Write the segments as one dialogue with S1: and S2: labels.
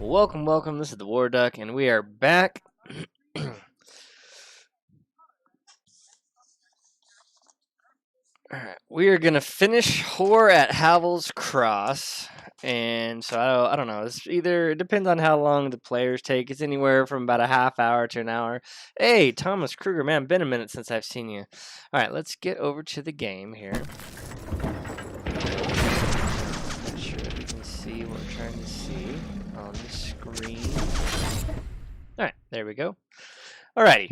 S1: Welcome, welcome. This is the Warduck, and we are back. Alright, we are gonna finish Horror at Havel's Cross, and so I don't know. It depends on how long the players take. It's anywhere from about a half hour to an hour. Hey, Thomas Kruger, man, been a minute since I've seen you. All right, let's get over to the game here. Make sure you can see what we're trying to see on the screen. All right, there we go. Alrighty.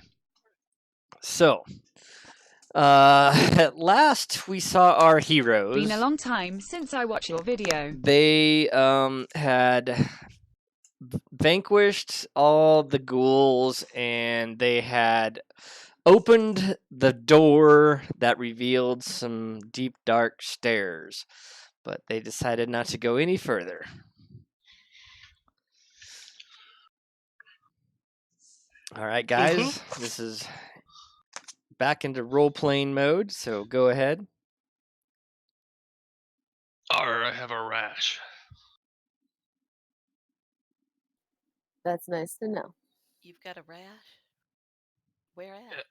S1: So, at last we saw our heroes.
S2: Been a long time since I watched your video.
S1: They had vanquished all the ghouls, and they had opened the door that revealed some deep, dark stairs. But they decided not to go any further. All right, guys, this is back into role-playing mode, so go ahead.
S3: I have a rash.
S4: That's nice to know.
S5: You've got a rash? Where at?
S3: Yeah.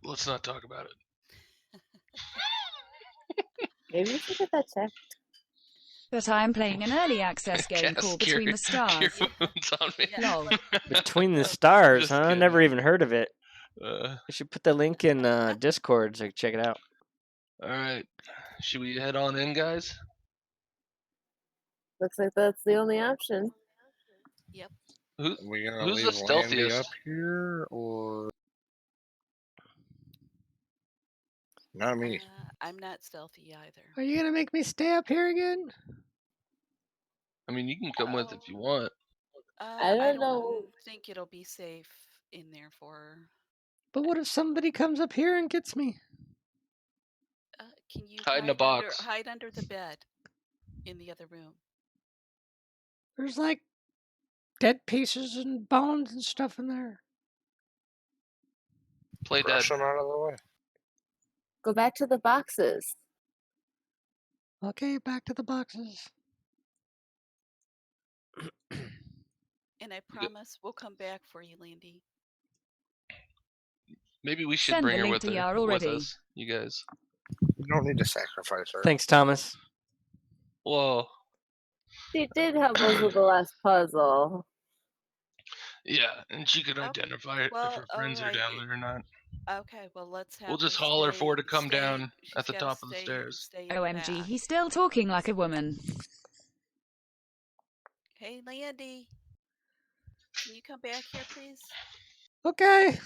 S3: Let's not talk about it.
S4: Maybe we should get that checked.
S2: But I am playing an early access game called Between the Stars.
S3: On me.
S2: Lol.
S1: Between the Stars,
S3: Just
S1: huh?
S3: kidding.
S1: Never even heard of it.
S3: Uh,
S1: I should put the link in Discord so you can check it out.
S3: all right. Should we head on in, guys?
S4: Looks like that's the only option.
S5: Yep.
S3: Who?
S6: We gonna
S3: Who's
S6: leave
S3: the
S6: Landy
S3: stealthiest?
S6: up here, or not me?
S5: I'm not stealthy either.
S1: Are you gonna make me stay up here again?
S3: I mean, you can come with if you want.
S4: I don't know.
S5: think it'll be safe in there for.
S1: But what if somebody comes up here and gets me?
S5: Can you
S3: Hide in a box.
S5: hide under the bed in the other room?
S1: There's like dead pieces and bones and stuff in there.
S3: Play dead.
S6: Brush them out of the way.
S4: Go back to the boxes.
S1: Okay, back to the boxes.
S5: And I promise we'll come back for you, Landy.
S3: Maybe we should
S2: Send
S3: bring
S2: the
S3: her
S2: link
S3: with,
S2: to
S3: her,
S2: Yar
S3: with
S2: already.
S3: us, you guys.
S6: You don't need to sacrifice her.
S1: Thanks, Thomas.
S3: Whoa.
S4: She did help us with the last puzzle.
S3: Yeah, and she could
S5: Okay,
S3: identify if
S5: well,
S3: her friends are
S5: alright.
S3: down there or not.
S5: Okay, well let's have.
S3: We'll just
S5: her
S3: holler
S5: stay-
S3: for her to come
S5: stay-
S3: down
S5: she's
S3: at the
S5: gotta
S3: top of the
S5: stay-
S3: stairs.
S5: stay in the
S2: OMG,
S5: back.
S2: he's still talking like a woman.
S5: Hey, Landy. Can you come back here, please?
S1: Okay.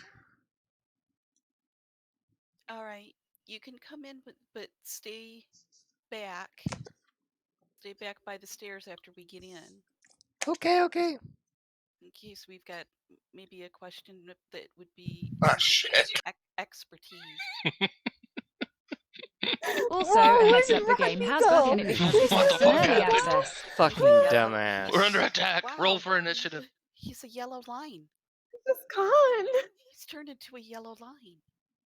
S5: All right. You can come in, but stay back. Stay back by the stairs after we get in.
S1: Okay.
S5: In case we've got maybe a question that would be
S6: Ah, shit.
S5: expertise.
S2: Also,
S4: Whoa,
S2: a
S4: where
S2: heads up,
S4: did
S2: the game
S4: Rodney
S2: has
S4: go?
S2: bugs in it because this
S3: What
S2: is
S3: the
S2: an
S3: fuck
S2: early
S3: happened?
S2: access.
S1: Fucking
S5: Yeah.
S1: dumbass.
S3: We're under attack.
S5: Wow,
S3: Roll for initiative.
S5: He's a yellow line.
S4: It's gone.
S5: He's turned into a yellow line.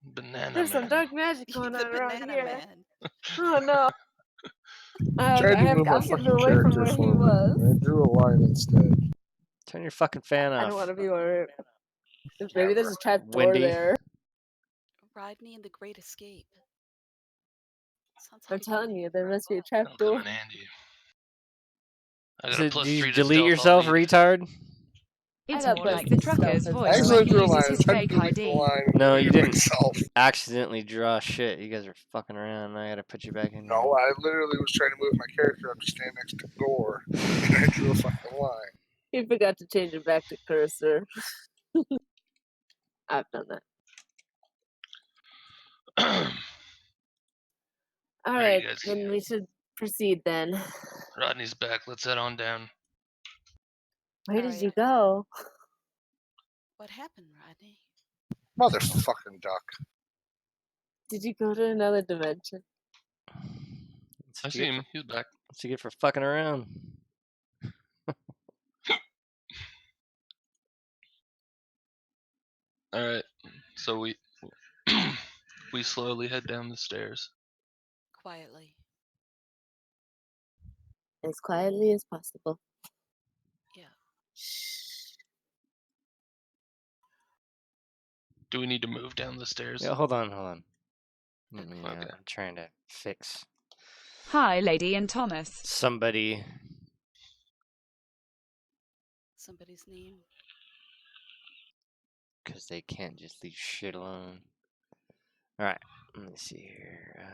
S3: Banana
S4: There's some
S3: man.
S4: dark magic
S5: He's
S4: going
S5: a
S4: on around
S5: banana
S4: here.
S5: man.
S4: Oh no.
S6: I tried to move my
S4: I'll get
S6: fucking
S4: away from
S6: character
S4: where he
S6: forward,
S4: was.
S6: and I drew a line instead.
S1: Turn your fucking fan
S4: I don't
S1: off.
S4: want to be where. Maybe there's a trap door
S1: Wendy.
S4: there.
S5: Rodney and the Great Escape. Sounds
S4: I'm
S5: like a
S4: telling
S5: good
S4: you, there must be a trap
S3: That'll come
S4: door.
S3: in handy. I
S1: Is
S3: got a
S1: it,
S3: plus
S1: did
S3: 3
S1: you
S3: to
S1: delete
S3: stealth,
S1: yourself,
S3: I'll lead.
S1: retard?
S2: It's
S4: got
S2: more
S4: this
S2: like the
S4: stuff
S2: trucker's
S4: as
S2: voice
S4: well.
S2: when
S6: Actually,
S2: he
S6: drew a
S2: uses
S6: line. I
S2: his
S6: tried to
S2: fake
S6: delete the
S2: ID.
S6: line.
S1: No, you
S6: deleted
S1: didn't.
S6: Myself.
S1: Accidentally draw shit. You guys are fucking around. I gotta put you back in.
S6: No, I literally was trying to move my character up to stand next to the door, and I drew a fucking line.
S4: He forgot to change it back to cursor. I've done that. All
S3: Alright,
S4: right,
S3: you guys.
S4: then we should proceed then.
S3: Rodney's back. Let's head on down.
S4: Where did
S5: Alright.
S4: you go?
S5: What happened, Rodney?
S6: Motherfucking duck.
S4: Did you go to another dimension?
S3: I see him. He's back.
S1: What's you get for fucking around?
S3: Alright. So we we slowly head down the stairs.
S5: Quietly.
S4: As quietly as possible.
S5: Yeah.
S3: Do we need to move down the stairs?
S1: Yeah, hold on. Let me,
S3: Okay.
S1: I'm trying to fix
S2: Hi, Lady and Thomas.
S1: somebody.
S5: Somebody's name.
S1: Because they can't just leave shit alone. Alright, let me see here.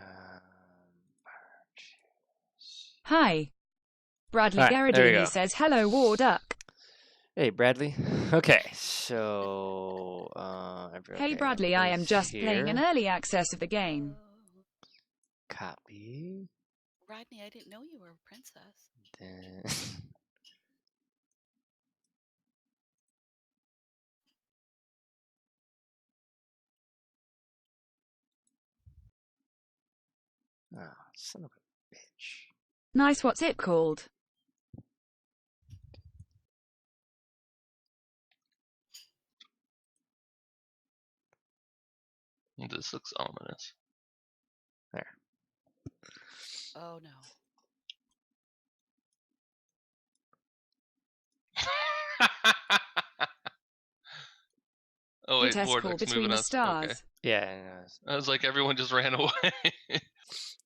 S2: Hi. Bradley
S1: Alright, there we go.
S2: Garridini says, hello, warduck.
S1: Hey, Bradley. Okay, so...
S2: Hey,
S1: okay,
S2: Bradley, I am
S1: everybody's
S2: just playing an
S1: here.
S2: early access of the game.
S5: Oh,
S1: Copy.
S5: Rodney, I didn't know you were a princess.
S1: Then... oh, son of a bitch.
S2: Nice, what's it called?
S3: This looks ominous.
S1: There.
S5: Oh no.
S3: Oh wait,
S2: Test call
S3: Warduck's
S2: between
S3: moving
S2: the
S3: us.
S2: stars.
S3: Okay.
S1: Yeah, I know.
S3: I was like, everyone just ran away.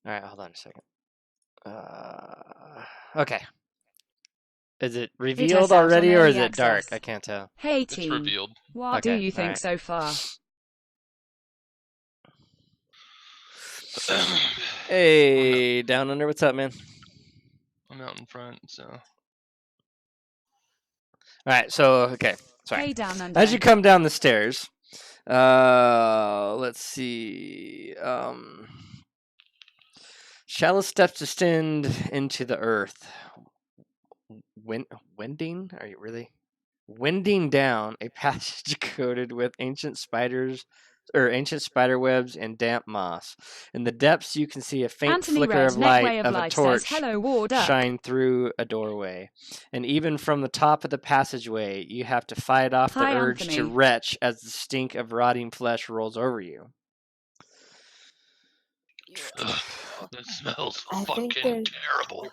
S1: Alright, hold on a second. Okay. Is it revealed
S2: out on
S1: already, or is
S2: early
S1: it dark?
S2: access.
S1: I can't tell.
S2: Hey,
S3: It's
S2: team.
S3: revealed.
S2: What do
S1: Okay,
S2: you think
S1: alright.
S2: so far?
S1: Hey, Down Under, what's up, man?
S3: I'm out in front, so.
S1: Alright, so, okay. Sorry.
S2: Hey, down under.
S1: As you come down the stairs, let's see. Shallow steps descend into the earth. Wending? Are you really? Winding down a passage coated with ancient spiders or ancient spider webs and damp moss. In the depths, you can see a faint
S2: Anthony
S1: flicker
S2: Red,
S1: of light
S2: Netway of
S1: of a
S2: Life
S1: torch
S2: says, hello, warduck.
S1: shine through a doorway. And even from the top of the passageway, you have to fight off the
S2: Hi,
S1: urge to
S2: Anthony.
S1: retch as the stink of rotting flesh rolls over you.
S3: Ugh, that smells
S4: I think
S3: fucking
S4: there's-
S3: terrible.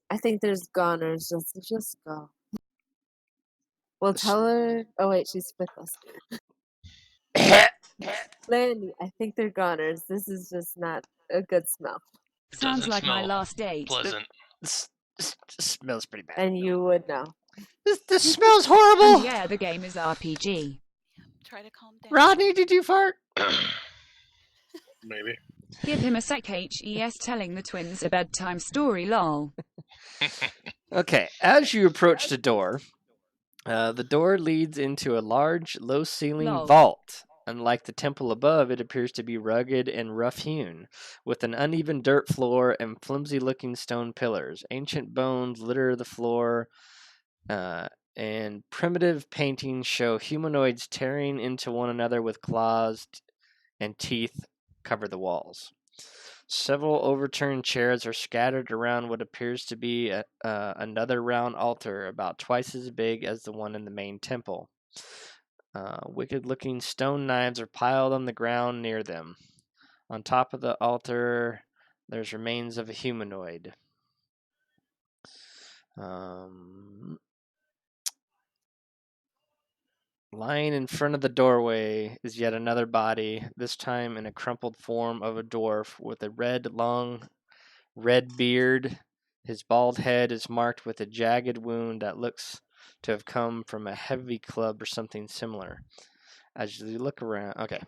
S4: I think there's goners. Just go. We'll tell her. Oh wait, she's with us. Landy, I think they're goners. This is just not a good smell.
S3: It
S2: Sounds
S3: doesn't
S2: like my
S3: smell
S2: last date.
S3: pleasant.
S1: This smells pretty bad.
S4: And you would know.
S1: This smells
S2: And
S1: horrible.
S2: yeah, the game is RPG.
S5: Try to calm down.
S1: Rodney, did you fart?
S6: Maybe.
S2: Give him a sec, HES telling the twins a bedtime story, lol.
S1: Okay, as you approach the door leads into a large, low-ceiling
S2: Lol.
S1: vault. Unlike the temple above, it appears to be rugged and rough-hewn, with an uneven dirt floor and flimsy-looking stone pillars. Ancient bones litter the floor, and primitive paintings show humanoids tearing into one another with claws and teeth cover the walls. Several overturned chairs are scattered around what appears to be another round altar about twice as big as the one in the main temple. Wicked-looking stone knives are piled on the ground near them. On top of the altar, there's remains of a humanoid. Lying in front of the doorway is yet another body, this time in a crumpled form of a dwarf with a long red beard. His bald head is marked with a jagged wound that looks to have come from a heavy club or something similar. As you look around, okay.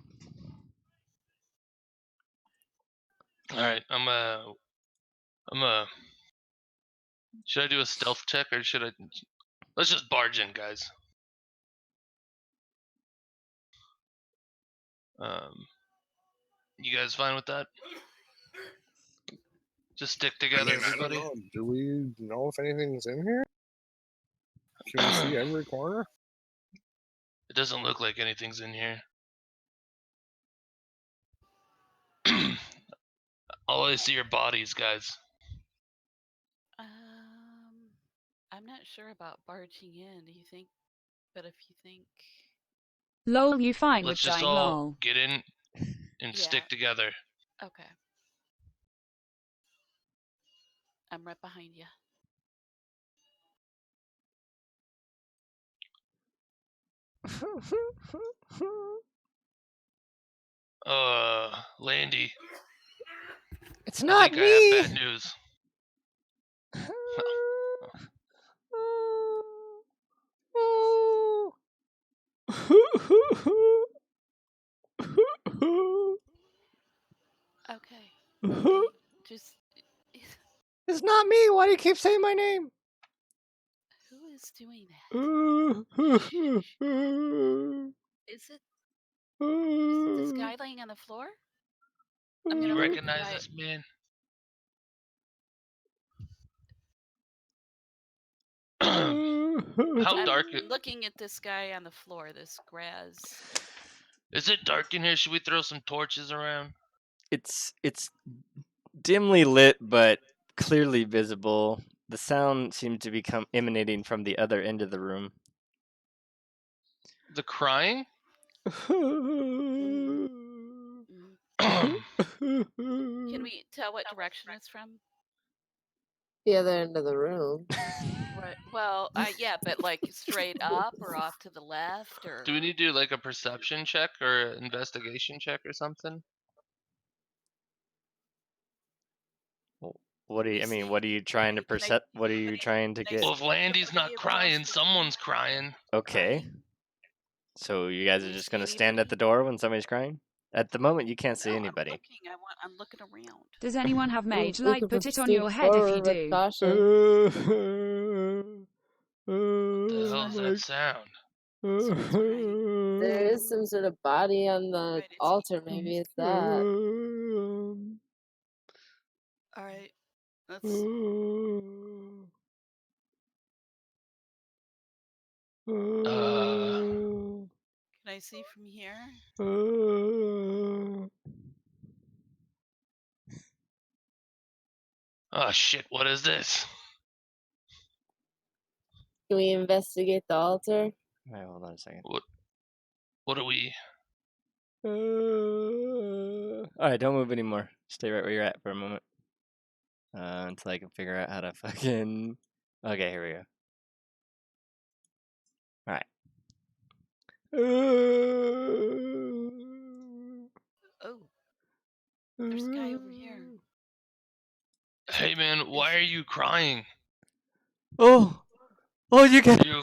S3: All right, should I do a stealth check or should I? Let's just barge in, guys. You guys fine with that? Just stick together,
S6: I don't
S3: everybody.
S6: know. Do we know if anything's in here? Can we see every corner?
S3: It doesn't look like anything's in here. All I see are bodies, guys.
S5: I'm not sure about barging in. Do you think? But if you think,
S2: Lol, you fine
S3: Let's
S2: with
S3: just
S2: dying,
S3: all
S2: lol.
S3: get in and
S5: Yeah.
S3: stick together.
S5: okay, I'm right behind you.
S3: Landy,
S1: It's
S3: I
S1: not
S3: think I have bad
S1: me.
S3: news.
S5: Okay. Okay. Just
S1: It's not me. Why do you keep saying my name?
S5: who is doing that? Is it this guy laying on the floor? I'm gonna
S3: You
S5: look at the
S3: recognize
S5: guy.
S3: this man? How
S5: I'm
S3: dark
S5: looking at this guy on the floor. This Graz.
S3: is it? Dark in here? Should we throw some torches around?
S1: It's dimly lit, but clearly visible. The sound seems to be emanating from the other end of the room.
S3: The crying?
S5: Can we tell what direction it's from?
S4: The other end of the room.
S5: Right. Well, yeah, but like straight up or off to the left or.
S3: Do we need to do like a perception check or an investigation check or something?
S1: What are you? I mean, what are you trying to percep? What are you trying to get?
S3: Well, if Landy's not crying, someone's crying.
S1: Okay. So you guys
S5: Can
S1: are
S5: you
S1: just
S5: see
S1: gonna stand at
S5: anybody?
S1: the door when somebody's crying? At the moment, you can't see
S5: No,
S1: anybody.
S5: I'm looking around.
S2: Does anyone have mage
S4: We
S2: light?
S4: could
S2: Put it on
S4: proceed
S2: your head if you
S4: forward with
S2: do.
S4: caution.
S3: What the hell is that sound?
S5: Someone's crying.
S4: There is some sort of body on the
S5: Right, it's
S4: altar. Maybe it's that.
S5: all right. Let's. Can I see from here?
S3: Oh shit! What is this?
S4: Can we investigate the altar?
S1: Alright, hold on a second.
S3: What are we?
S1: Alright, don't move anymore. Stay right where you're at for a moment. Until I can figure out how to fucking. Okay, here we go. Alright.
S5: Oh, there's a guy over here.
S3: Hey man, why are you crying?
S1: Oh! Oh, you
S3: Are
S1: can.
S3: you?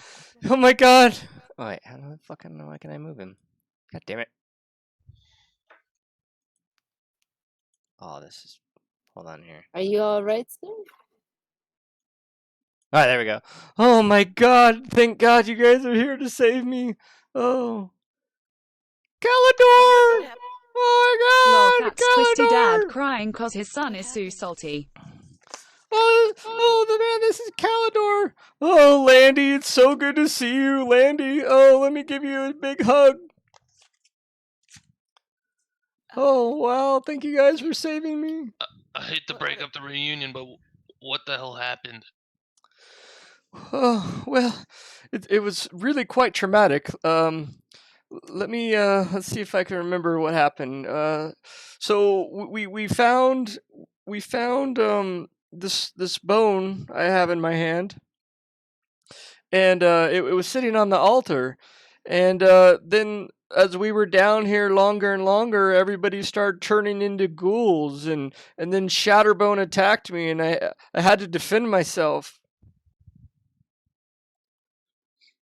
S1: Oh my god! Oh, wait, how do I fucking know? Why can I move him? God damn it. Oh, this is. Hold on here.
S4: Are you all right, sir?
S1: Alright, there we go. Oh my god! Thank god you guys are here to save me! Oh. Calador! Oh my god!
S2: Lol, that's Twisty Dad
S1: Calador!
S2: crying cause his son
S5: What
S2: is so
S5: happened?
S2: salty.
S1: Oh, the man, this is Calador! Oh, Landy, it's so good to see you, Landy! Oh, let me give you a big hug! Oh, wow, thank you guys for saving me!
S3: I hate to break up the reunion, but what the hell happened?
S1: Oh, well, it was really quite traumatic. Let's see if I can remember what happened. So we found this bone I have in my hand, and it was sitting on the altar, and then as we were down here longer and longer, everybody started turning into ghouls, and then Shatterbone attacked me, and I had to defend myself.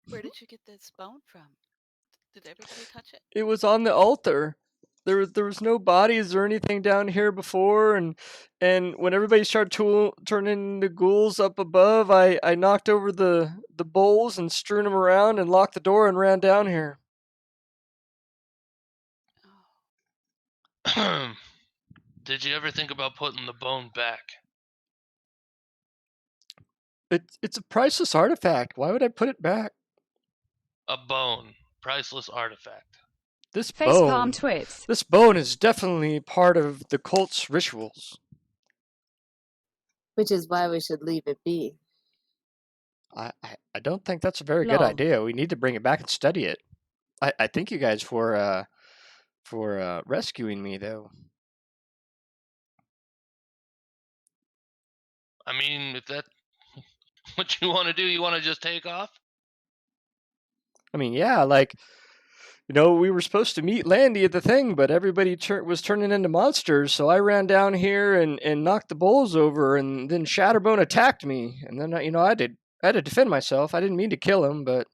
S5: Where did you get this bone from? Did everybody touch it?
S1: It was on the altar. There was no bodies or anything down here before, and when everybody started turning into ghouls up above, I knocked over the bowls and strewn them around and locked the door and ran down here.
S5: Oh.
S3: Did you ever think about putting the bone back?
S1: It's a priceless artifact. Why would I put it back?
S3: A bone, priceless artifact.
S1: This
S2: Facepalm
S1: bone,
S2: twits.
S1: this bone is definitely part of the cult's rituals.
S4: Which is why we should leave it be.
S1: I don't think that's a very good
S2: Lol.
S1: idea. We need to bring it back and study it. I thank you guys for rescuing me, though.
S3: I mean, if that's what you want to do, you want to just take off?
S1: I mean, yeah, like, we were supposed to meet Landy at the thing, but everybody was turning into monsters, so I ran down here and knocked the bowls over, and then Shatterbone attacked me, and then, I had to defend myself. I didn't mean to kill him, but,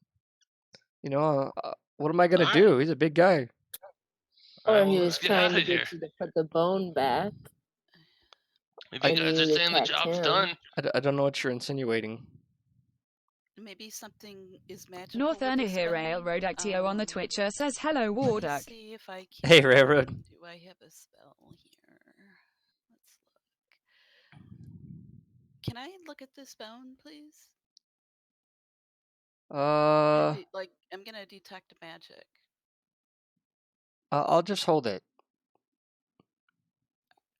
S1: what am I going to do? He's a big guy.
S4: Or he
S3: well,
S4: was
S3: let's get
S4: trying
S3: out
S4: to
S3: of here.
S4: get you to put the bone back.
S3: If you
S4: And
S3: guys are
S4: you
S3: saying the
S4: attacked
S3: job's
S4: him.
S3: done,
S1: I don't know what you're insinuating.
S5: Maybe something is magical
S2: North
S5: with
S2: Erna
S5: this
S2: here,
S5: spell.
S2: Railroad Actio on the Twitcher says, hello,
S5: Let me
S2: warduck.
S5: see if I can.
S1: Hey, Railroad.
S5: Do I have a spell here? Let's look. Can I look at this bone, please? I'm gonna detect magic.
S1: I'll just hold it.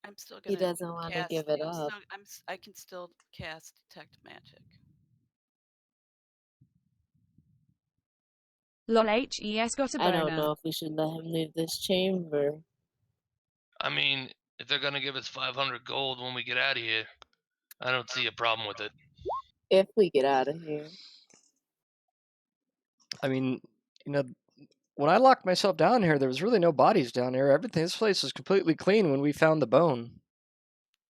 S5: I'm still
S4: He
S5: gonna.
S4: doesn't want to give it up.
S5: I can still cast detect magic.
S2: Lol HES got a boner.
S4: I don't know if we should let him leave this chamber.
S3: I mean, if they're gonna give us 500 gold when we get out of here, I don't see a problem with it.
S4: If we get out of here.
S1: I mean, when I locked myself down here, there was really no bodies down here. This place was completely clean when we found the bone.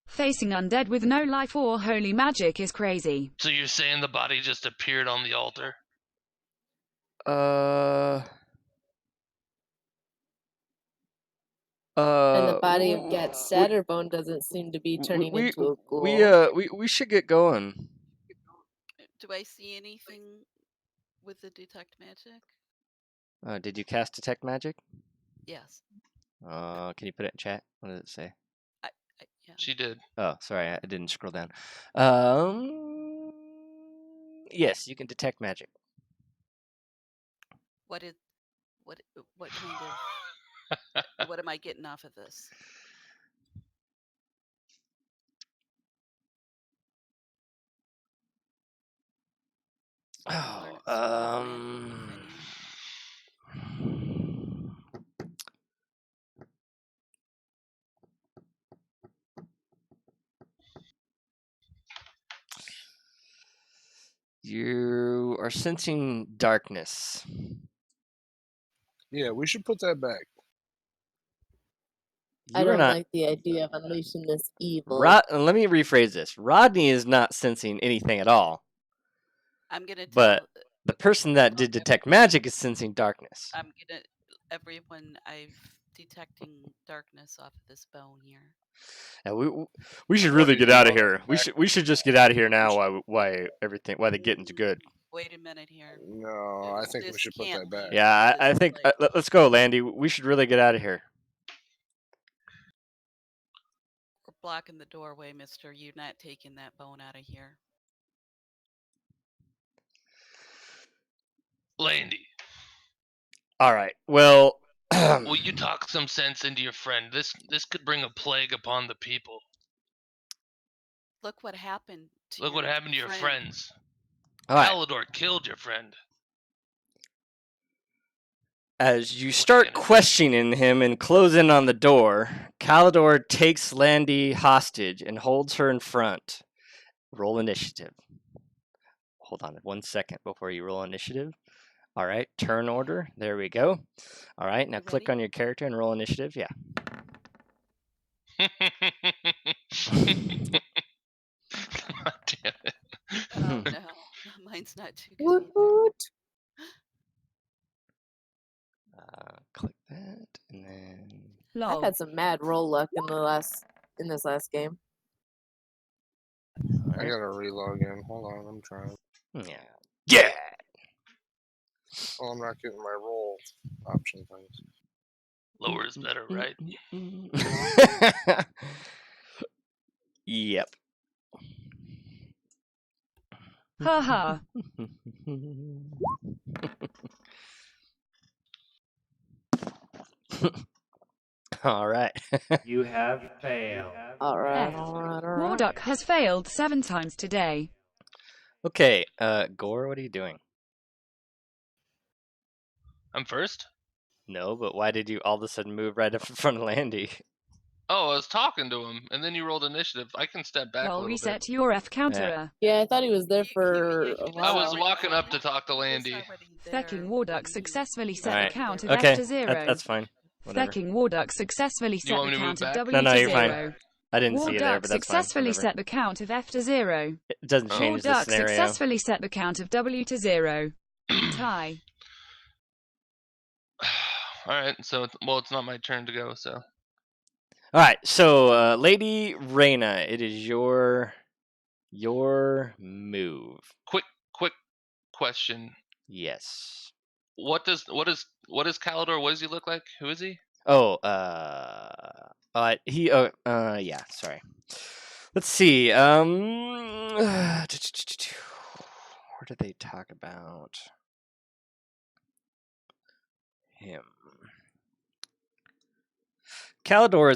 S2: Facing undead with no life or holy magic is crazy.
S3: So you're saying the body just appeared on the altar?
S4: And the body of Gat Satterbone doesn't seem to be turning into a ghoul.
S1: We should get going.
S5: Do I see anything with the detect magic?
S1: Did you cast detect magic?
S5: Yes.
S1: Can you put it in chat? What does it say?
S5: Yeah.
S3: She did.
S1: Oh, sorry, I didn't scroll down. Yes, you can detect magic.
S5: What kind of what am I getting off of this? So I can learn what magic, if any.
S1: You are sensing darkness.
S6: Yeah, we should put that back.
S4: I don't like the idea of unleashing this evil.
S1: Let me rephrase this. Rodney is not sensing anything at all.
S5: I'm gonna tell.
S1: But the person that did detect magic is sensing darkness.
S5: Everyone I've detecting darkness off of this bone here.
S1: And we should really get out of here. We should just get out of here now. Why the getting's good.
S5: Wait a minute here.
S6: No, I think we should put that back.
S1: Yeah, I think let's go, Landy. We should really get out of here.
S5: We're blocking the doorway, mister. You're not taking that bone out of here.
S3: Landy.
S1: All right. Well,
S3: will you talk some sense into your friend? This could bring a plague upon the people.
S5: Look what happened to
S3: Look what happened to your friends. Palador killed your friend.
S1: As you start questioning him and close in on the door, Calidor takes Landy hostage and holds her in front. Roll initiative. Hold on 1 second before you roll initiative. All right, turn order. There we go. All right, now click on your character and roll initiative. Yeah.
S3: Damn it.
S5: Oh no, mine's not too good.
S1: Click that, and then.
S4: I've had some mad roll luck in this last game.
S6: I gotta relog in. Hold on, I'm trying.
S1: Yeah.
S6: Oh, I'm not getting my roll option things.
S3: Lower is better, right?
S1: Yep.
S2: Haha.
S1: All right.
S7: You have failed.
S4: All right.
S2: Warduck has failed 7 times today.
S1: Okay, Gore, what are you doing?
S3: I'm first?
S1: No, but why did you all of a sudden move right up in front of Landy?
S3: Oh, I was talking to him, and then you rolled initiative. I can step back a
S2: Roll
S3: little
S2: reset
S3: bit.
S2: your F counter.
S4: Yeah, I thought he was there
S5: He
S4: for a
S5: was
S3: I was
S4: while.
S3: walking up to talk to
S5: he was
S3: Landy.
S5: already
S2: Fecking
S5: there
S2: warduck
S5: when you
S2: successfully set
S1: Alright.
S2: the count of
S5: there.
S2: F
S1: Okay,
S2: to 0.
S1: that's fine. Whatever.
S2: Fecking warduck successfully
S3: You
S2: set
S3: want
S2: the
S3: me to move
S2: count of
S3: back?
S2: W
S1: No,
S2: to
S1: you're fine.
S2: 0.
S1: I didn't see you there,
S2: Warduck
S1: but that's fine.
S2: successfully
S1: Whatever.
S2: set the count of F to 0.
S1: It doesn't change the
S2: Warduck
S1: scenario.
S2: successfully set the count of W to 0. Tie.
S3: All right, so well, it's not my turn to go, so
S1: All right, so Lady Reyna, it is your move.
S3: quick question.
S1: Yes.
S3: What is Calidor? What does he look like? Who is he?
S1: Oh, he. Yeah. Sorry. Let's see. Where did they talk about him? Calidor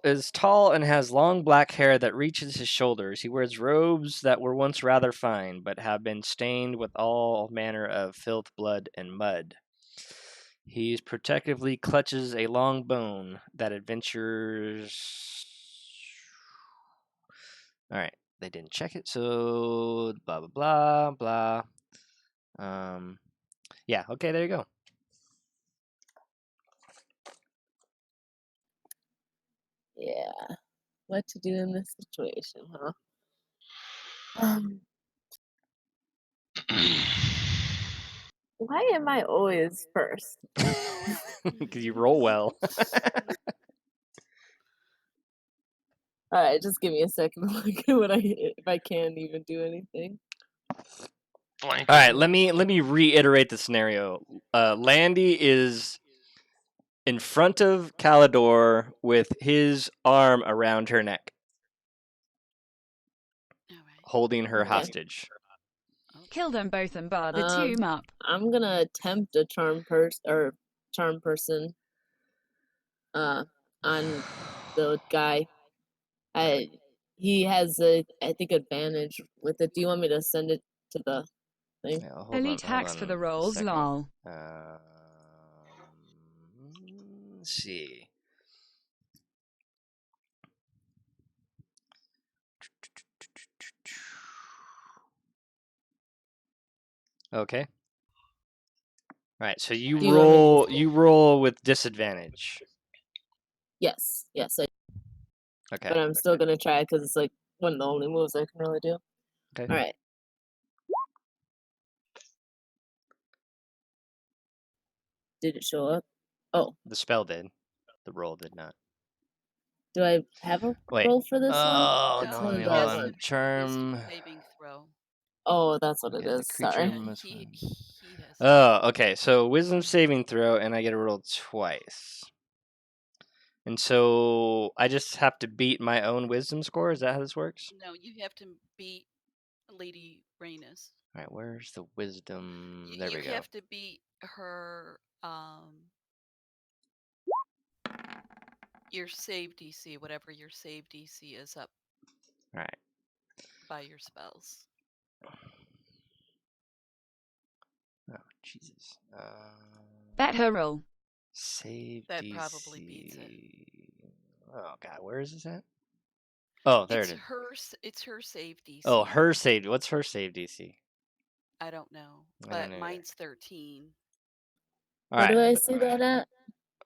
S1: is tall and has long black hair that reaches his shoulders. He wears robes that were once rather fine, but have been stained with all manner of filth, blood, and mud. He protectively clutches a long bone that adventures. All right, they didn't check it, so blah blah blah blah. Yeah. Okay, there you go.
S4: Yeah. What to do in this situation, huh? Why am I always first?
S1: Because you roll well.
S4: All right, just give me a second to look at what if I can even do anything.
S3: Blank.
S1: All right, let me reiterate the scenario. Landy is in front of Calidor with his arm around her neck,
S5: All right.
S1: holding her
S4: Okay.
S1: hostage.
S2: Kill them both and bar the tomb up.
S4: I'm gonna attempt a charm person on the guy. He has I think advantage with it. Do you want me to send it to the thing?
S1: Yeah, hold
S2: Elite
S1: on, hold
S2: hacks
S1: on
S2: for the
S1: a
S2: rolls,
S1: second.
S2: lol.
S1: Let's see. Okay. All right, so you
S4: Do you want me to
S1: roll.
S4: say-
S1: You roll with disadvantage.
S4: Yes,
S1: Okay.
S4: but I'm still gonna try because it's like one of the only moves I can really do.
S1: Okay.
S4: All right. Did it show up? Oh,
S1: The spell did. The roll did not.
S4: do I have a
S1: Wait.
S4: roll for this one?
S1: Oh
S4: It's
S1: no!
S4: one
S1: Let
S4: of
S1: me
S5: He
S1: hold
S5: has
S4: those.
S5: to
S1: on.
S5: make a
S1: Charm.
S5: wisdom saving throw.
S4: Oh, that's what it
S1: Yeah, the
S4: is.
S1: creature
S4: Sorry.
S1: must.
S5: He has.
S1: Oh, okay. So wisdom saving throw, and I get to roll twice. And so I just have to beat my own wisdom score. Is that how this works?
S5: No, you have to beat Lady Reyna's.
S1: All right. Where's the wisdom?
S5: You,
S1: There
S5: you
S1: we go.
S5: have to beat her. Your save DC, whatever your save DC is up
S1: All right.
S5: by your spells.
S1: Oh Jesus.
S2: Bet her roll.
S1: Save
S5: That
S1: DC.
S5: probably beats it.
S1: Oh God, where is this at? Oh, there
S5: It's
S1: it is.
S5: her. It's her save DC.
S1: Oh, her save. What's her save DC?
S5: I don't know,
S1: I don't
S5: but
S1: know either.
S5: mine's 13.
S1: All
S4: Where
S1: right.
S4: do I see that at?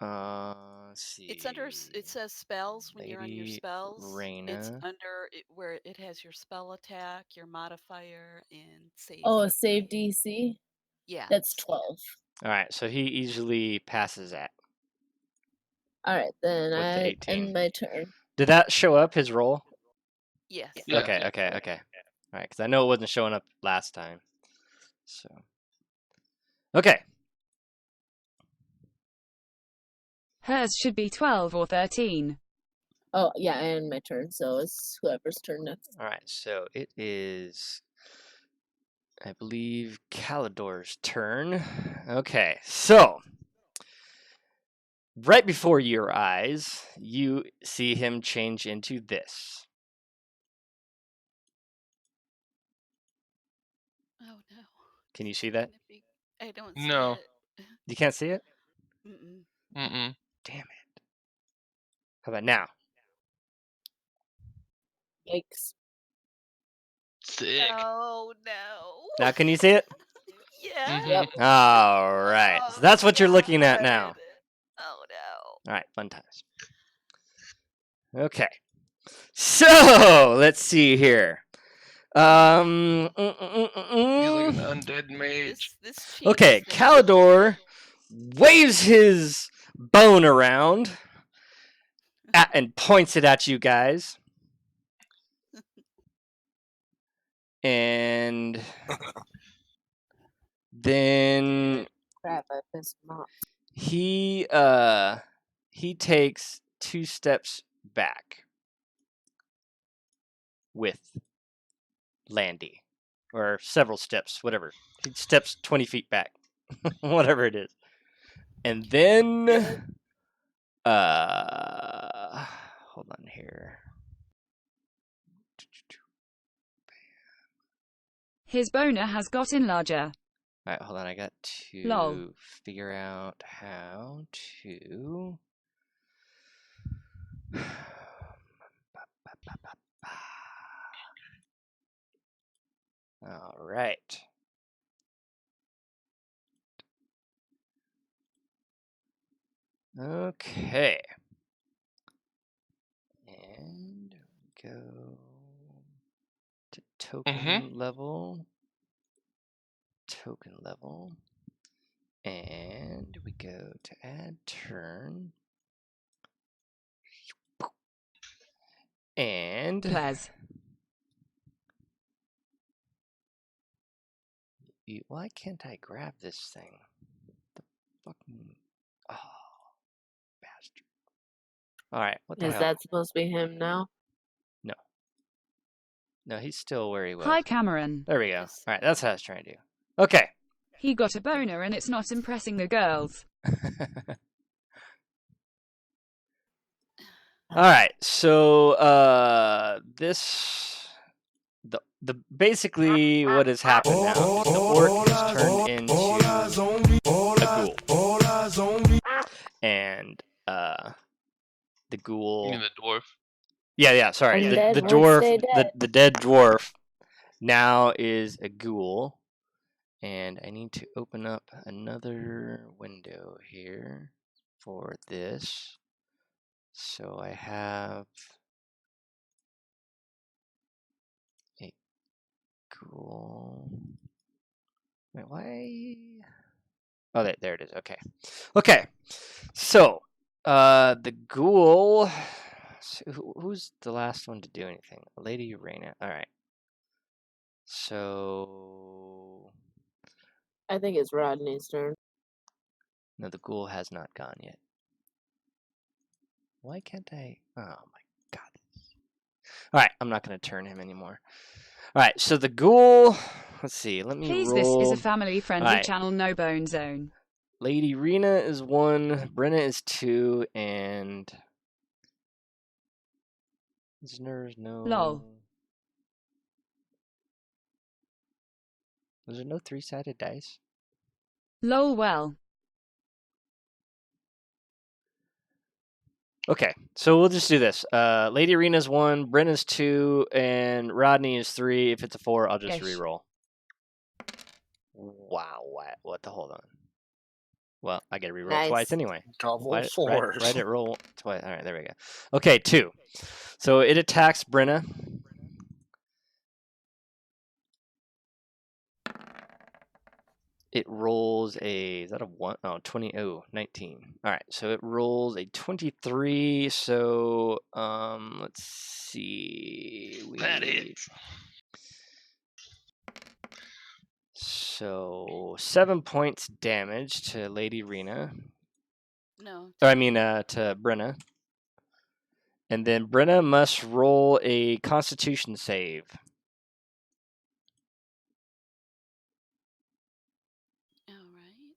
S1: Let's see.
S5: It's under. It says spells when you're on your
S1: Lady
S5: spells. It's
S1: Reyna.
S5: under it, where it has your spell attack, your modifier, and save.
S4: Oh, save DC.
S5: Yeah.
S4: That's 12.
S1: All right, so he easily passes that.
S4: All right, then
S1: With the
S4: I
S1: 18.
S4: end my turn.
S1: Did that show up his roll?
S5: Yes.
S3: Yeah.
S1: Okay. All right, because I know it wasn't showing up last time. So. Okay.
S2: Hers should be 12 or 13.
S4: Oh, yeah, I end my turn, so it's whoever's turn next.
S1: All right, so it is, I believe, Calidor's turn. Okay, so right before your eyes, you see him change into this.
S5: Oh no.
S1: Can you see that?
S5: I don't
S3: No.
S5: see it.
S1: You can't see it?
S5: Mm-mm.
S3: Mm-mm.
S1: Damn it. How about now?
S4: Yikes.
S3: Sick.
S5: Oh no.
S1: Now can you see it?
S5: Yeah.
S4: Yep.
S1: All right. So that's what you're looking at now.
S5: Oh no.
S1: All right, fun times. Okay. So let's see here.
S3: He's like an undead mage.
S5: This changes
S1: Okay,
S5: things.
S1: Calidor waves his bone around and points it at you guys. And then
S4: Crap, I pissed him off.
S1: he takes 2 steps back with Landy, or several steps, whatever. He steps 20 feet back, whatever it is, and then hold on here.
S2: His boner has gotten larger.
S1: All right, hold on. I got to
S2: Lol.
S1: figure out how to. All right. Okay. And go to token level. Token level. And we go to add turn. And
S2: Plez.
S1: why can't I grab this thing? The fucking bastard. All right, what the
S4: Is
S1: hell?
S4: that supposed to be him now?
S1: No, he's still where he was.
S2: Hi, Cameron.
S1: There we go.
S5: Yes.
S1: All right, that's what I was trying to do. Okay.
S2: He got a boner and it's not impressing the girls.
S1: All right, so the basically what has happened now is the orc has turned into a ghoul, and the ghoul.
S3: You mean the dwarf?
S1: Yeah. Sorry,
S4: Undead
S1: the
S4: won't
S1: dwarf,
S4: stay dead.
S1: the dead dwarf, now is a ghoul, and I need to open up another window here for this. So I have a ghoul. Wait, why? Oh, there it is. Okay. So, the ghoul. Who's the last one to do anything? Lady Reina. All right. So,
S4: I think it's Rodney's turn.
S1: no, the ghoul has not gone yet. Why can't I? Oh my god. All right, I'm not going to turn him anymore. All right, so the ghoul. Let's see. Let me
S2: Please,
S1: roll.
S2: this is a family-friendly
S1: Alright.
S2: channel, no bone zone.
S1: Lady Rena is 1, Brenna is 2, and there's no.
S2: Lol.
S1: Was there no 3-sided dice?
S2: Lol well.
S1: Okay, so we'll just do this. Lady Arena's 1, Brenna's 2, and Rodney is 3. If it's a 4, I'll just
S2: Ish.
S1: re-roll. Wow, what the hold on. Well, I gotta re-roll
S4: Nice.
S1: twice anyway.
S6: Double
S1: Right,
S6: fours.
S1: right it roll twice. All right, there we go. Okay, 2. So it attacks Brenna. It rolls a, is that a 1? Oh, 20, oh, 19. All right, so it rolls a 23. So, let's see.
S3: That hits.
S1: So 7 points damage to Lady Rena.
S5: No.
S1: Or I mean, to Brenna. And then Brenna must roll a Constitution save.
S5: All right.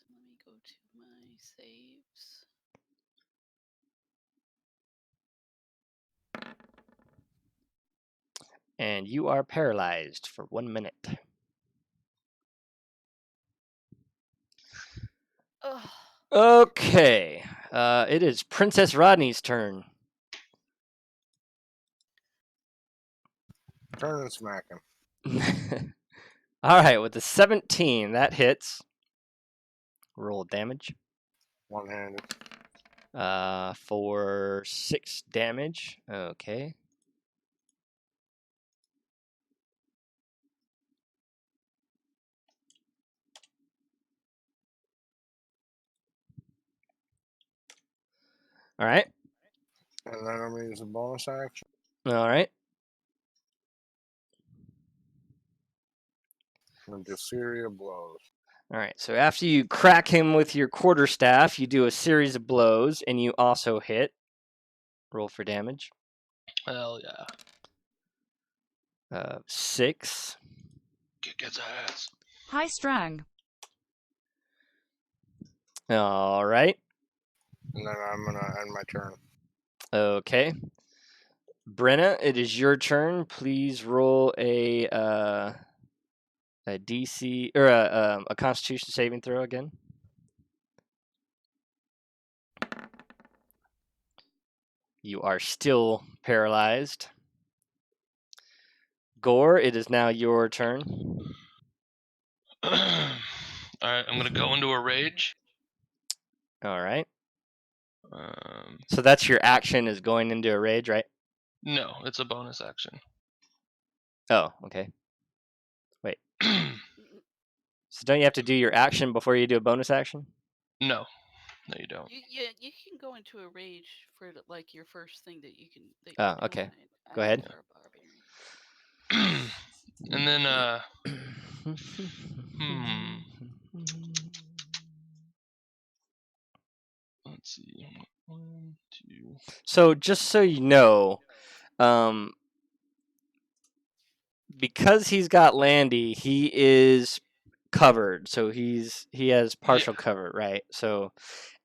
S5: Let me go to my saves.
S1: And you are paralyzed for 1 minute.
S5: Ugh.
S1: Okay. It is Princess Rodney's turn.
S6: Turn and smack him.
S1: All right, with the 17, that hits. Roll damage.
S6: One-handed.
S1: For 6 damage. Okay. All right.
S6: And then I'm going to use a bonus action.
S1: All right.
S6: And do a series of blows.
S1: All right. So after you crack him with your quarterstaff, you do a series of blows, and you also hit. Roll for damage.
S3: Hell yeah.
S1: 6.
S3: Kick his ass.
S2: High strang.
S1: All right.
S6: And then I'm going to end my turn.
S1: Okay. Brenna, it is your turn. Please roll a DC or a Constitution saving throw again. You are still paralyzed. Gore, it is now your turn.
S3: All right, I'm gonna go into a rage.
S1: All right. So that's your action is going into a rage, right?
S3: No, it's a bonus action.
S1: Oh, okay. Wait. So don't you have to do your action before you do a bonus action?
S3: No, you don't.
S5: You can go into a rage for like your first thing that you can. That
S1: Oh,
S5: you're
S1: okay.
S5: doing.
S1: Go ahead.
S5: For a barbarian.
S3: And then let's see. 1, 2.
S1: So just so you know, because he's got Landy, he is covered. So he has partial cover, right? So,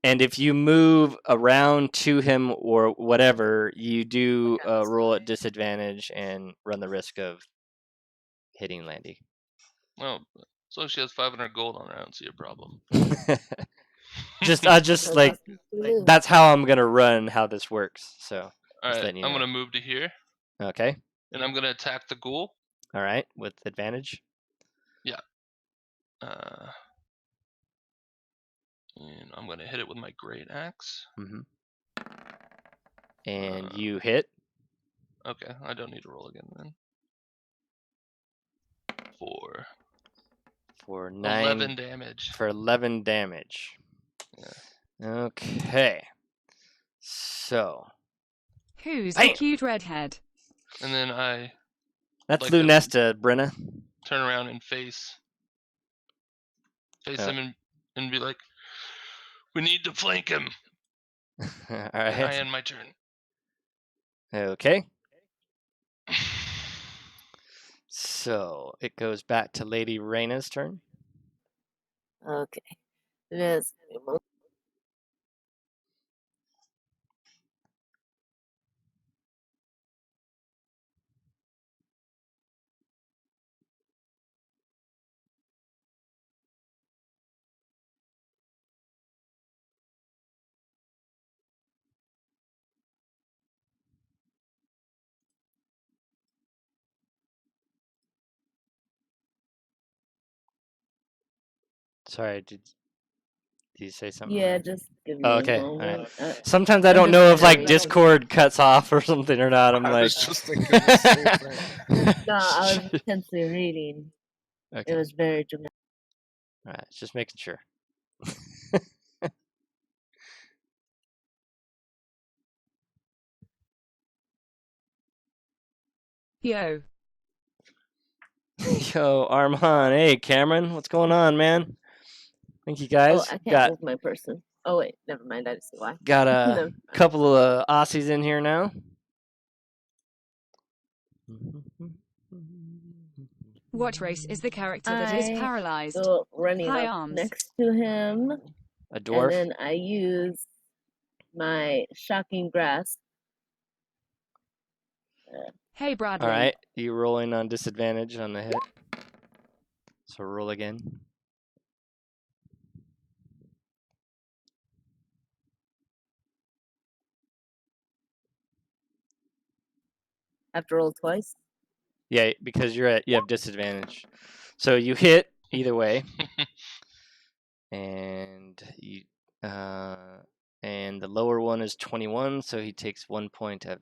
S1: and if you move around to him or whatever, you do roll at disadvantage and run the risk of hitting Landy.
S3: Well, so she has 500 gold on her. I don't see a problem.
S1: I just like that's how I'm gonna run how this works. So
S3: all right,
S1: letting you
S3: I'm
S1: know.
S3: gonna move to here.
S1: Okay.
S3: And I'm gonna attack the ghoul.
S1: All right, with advantage.
S3: Yeah. And I'm gonna hit it with my great axe.
S1: Mm-hmm. And you hit.
S3: Okay, I don't need to roll again then.
S1: 4
S3: 11 damage.
S1: For 11 damage.
S3: Yeah.
S1: Okay. So.
S2: Who's the cute redhead?
S3: And then
S1: That's
S3: like
S1: Lunesta, Brenna.
S3: Turn around and face him and be like, we need to flank him.
S1: All right.
S3: And I end my turn.
S1: Okay. So it goes back to Lady Reyna's turn.
S4: Okay. Yes.
S1: Sorry, did you say something?
S4: Yeah, just give me
S1: okay.
S4: a moment.
S1: All right. Sometimes I don't know if like Discord cuts off or something or not. I'm
S6: I
S1: like,
S6: was just thinking the same thing.
S4: No, I was intensely reading.
S1: Okay.
S4: It was very dramatic.
S1: All right, just making sure.
S2: Yo.
S1: Yo, Armand. Hey, Cameron. What's going on, man? Thank you guys.
S4: Oh, I can't move my person. Oh wait, never mind. I just see why.
S1: Got a couple of Aussies in here now.
S2: What race is the character that is paralyzed?
S4: So running
S2: High
S4: up
S2: arms.
S4: next to him.
S1: A dwarf.
S4: And then I use my shocking grasp.
S2: Hey, Bradley.
S1: All right, you rolling on disadvantage on the hit. So roll again.
S4: Have to roll twice.
S1: Yeah, because you have disadvantage. So you hit either way, and and the lower one is 21, so he takes 1 point of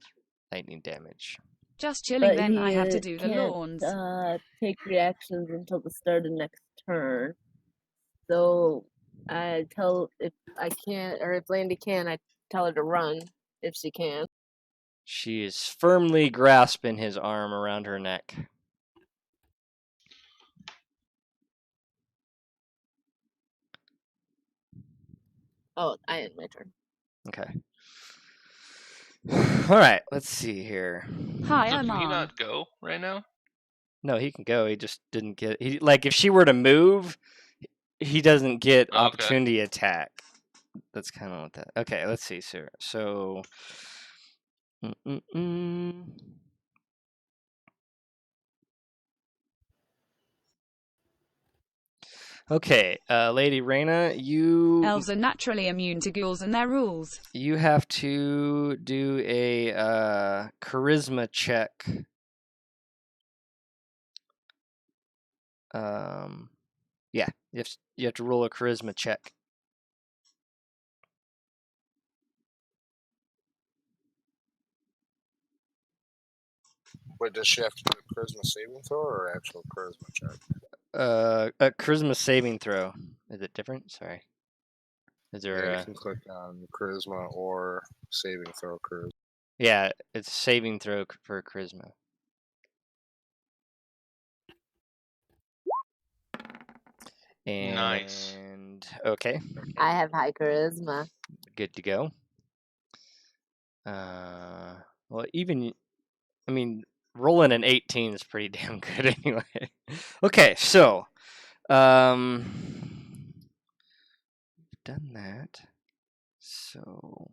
S1: lightning damage.
S2: Just chilling
S4: But
S2: then,
S4: he
S2: I have to do the
S4: can't
S2: lawns.
S4: take reactions until the start of next turn. So I tell if I can't, or if Landy can, I tell her to run if she can.
S1: She is firmly grasping his arm around her neck.
S4: Oh, I end my turn.
S1: Okay. All right, let's see here.
S2: Hi,
S3: So
S2: I'm
S3: can he
S2: on.
S3: not go right now?
S1: No, he can go. He just didn't get. He like if she were to move, he doesn't get
S3: Okay.
S1: opportunity attack. That's kind of what that. Okay, let's see, sir. So. Okay, Lady Reyna,
S2: Elves are naturally immune to ghouls and their rules.
S1: you have to do a charisma check. Yeah, you have to roll a charisma check.
S6: Wait, does she have to do a charisma saving throw or actual charisma check?
S1: A charisma saving throw. Is it different? Sorry. Is there?
S6: Yeah, you can click on charisma or saving throw charisma.
S1: Yeah, it's saving throw for charisma.
S3: Nice.
S1: And okay,
S4: I have high charisma.
S1: good to go. Well, even I mean, rolling an 18 is pretty damn good anyway. Okay, so done that. So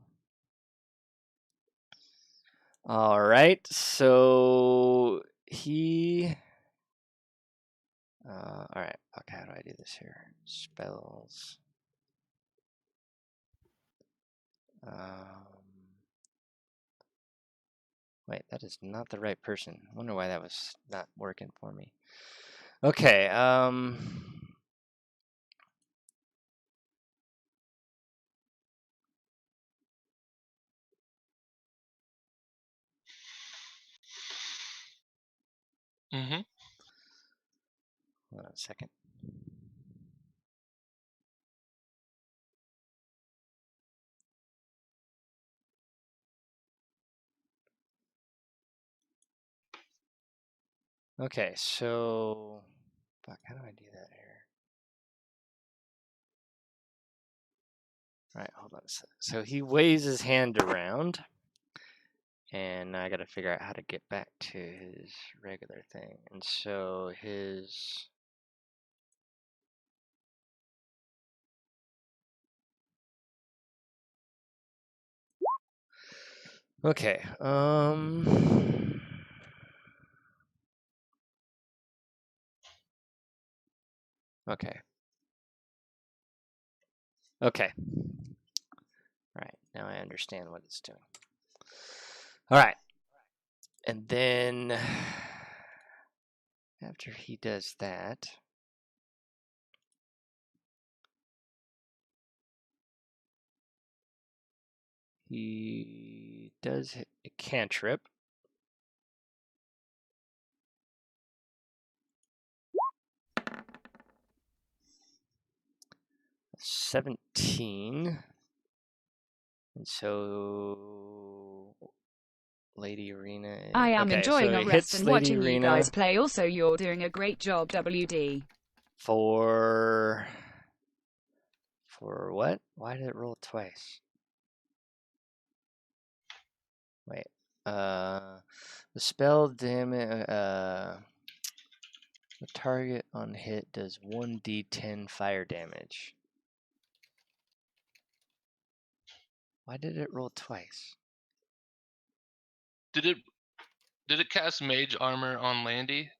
S1: all right, so he all right, okay, how do I do this here? Spells. Wait, that is not the right person. I wonder why that was not working for me. Okay,
S3: Mm-hmm.
S1: hold on a second. Okay, so fuck, how do I do that here? All right, hold on a second. So he waves his hand around, and I got to figure out how to get back to his regular thing. And so his okay, okay. Okay. All right, now I understand what it's doing. All right. And then after he does that, he does a cantrip. $17. And so Lady Arena.
S2: I am
S1: okay,
S2: enjoying
S1: so
S2: a
S1: he
S2: rest
S1: hits
S2: and
S1: Lady
S2: watching
S1: Arena
S2: you guys play. Also, you're doing a great job, WD.
S1: For what? Why did it roll twice? Wait. The spell damage. The target on hit does 1d10 fire damage. Why did it roll twice?
S3: Did it cast mage armor on Landy?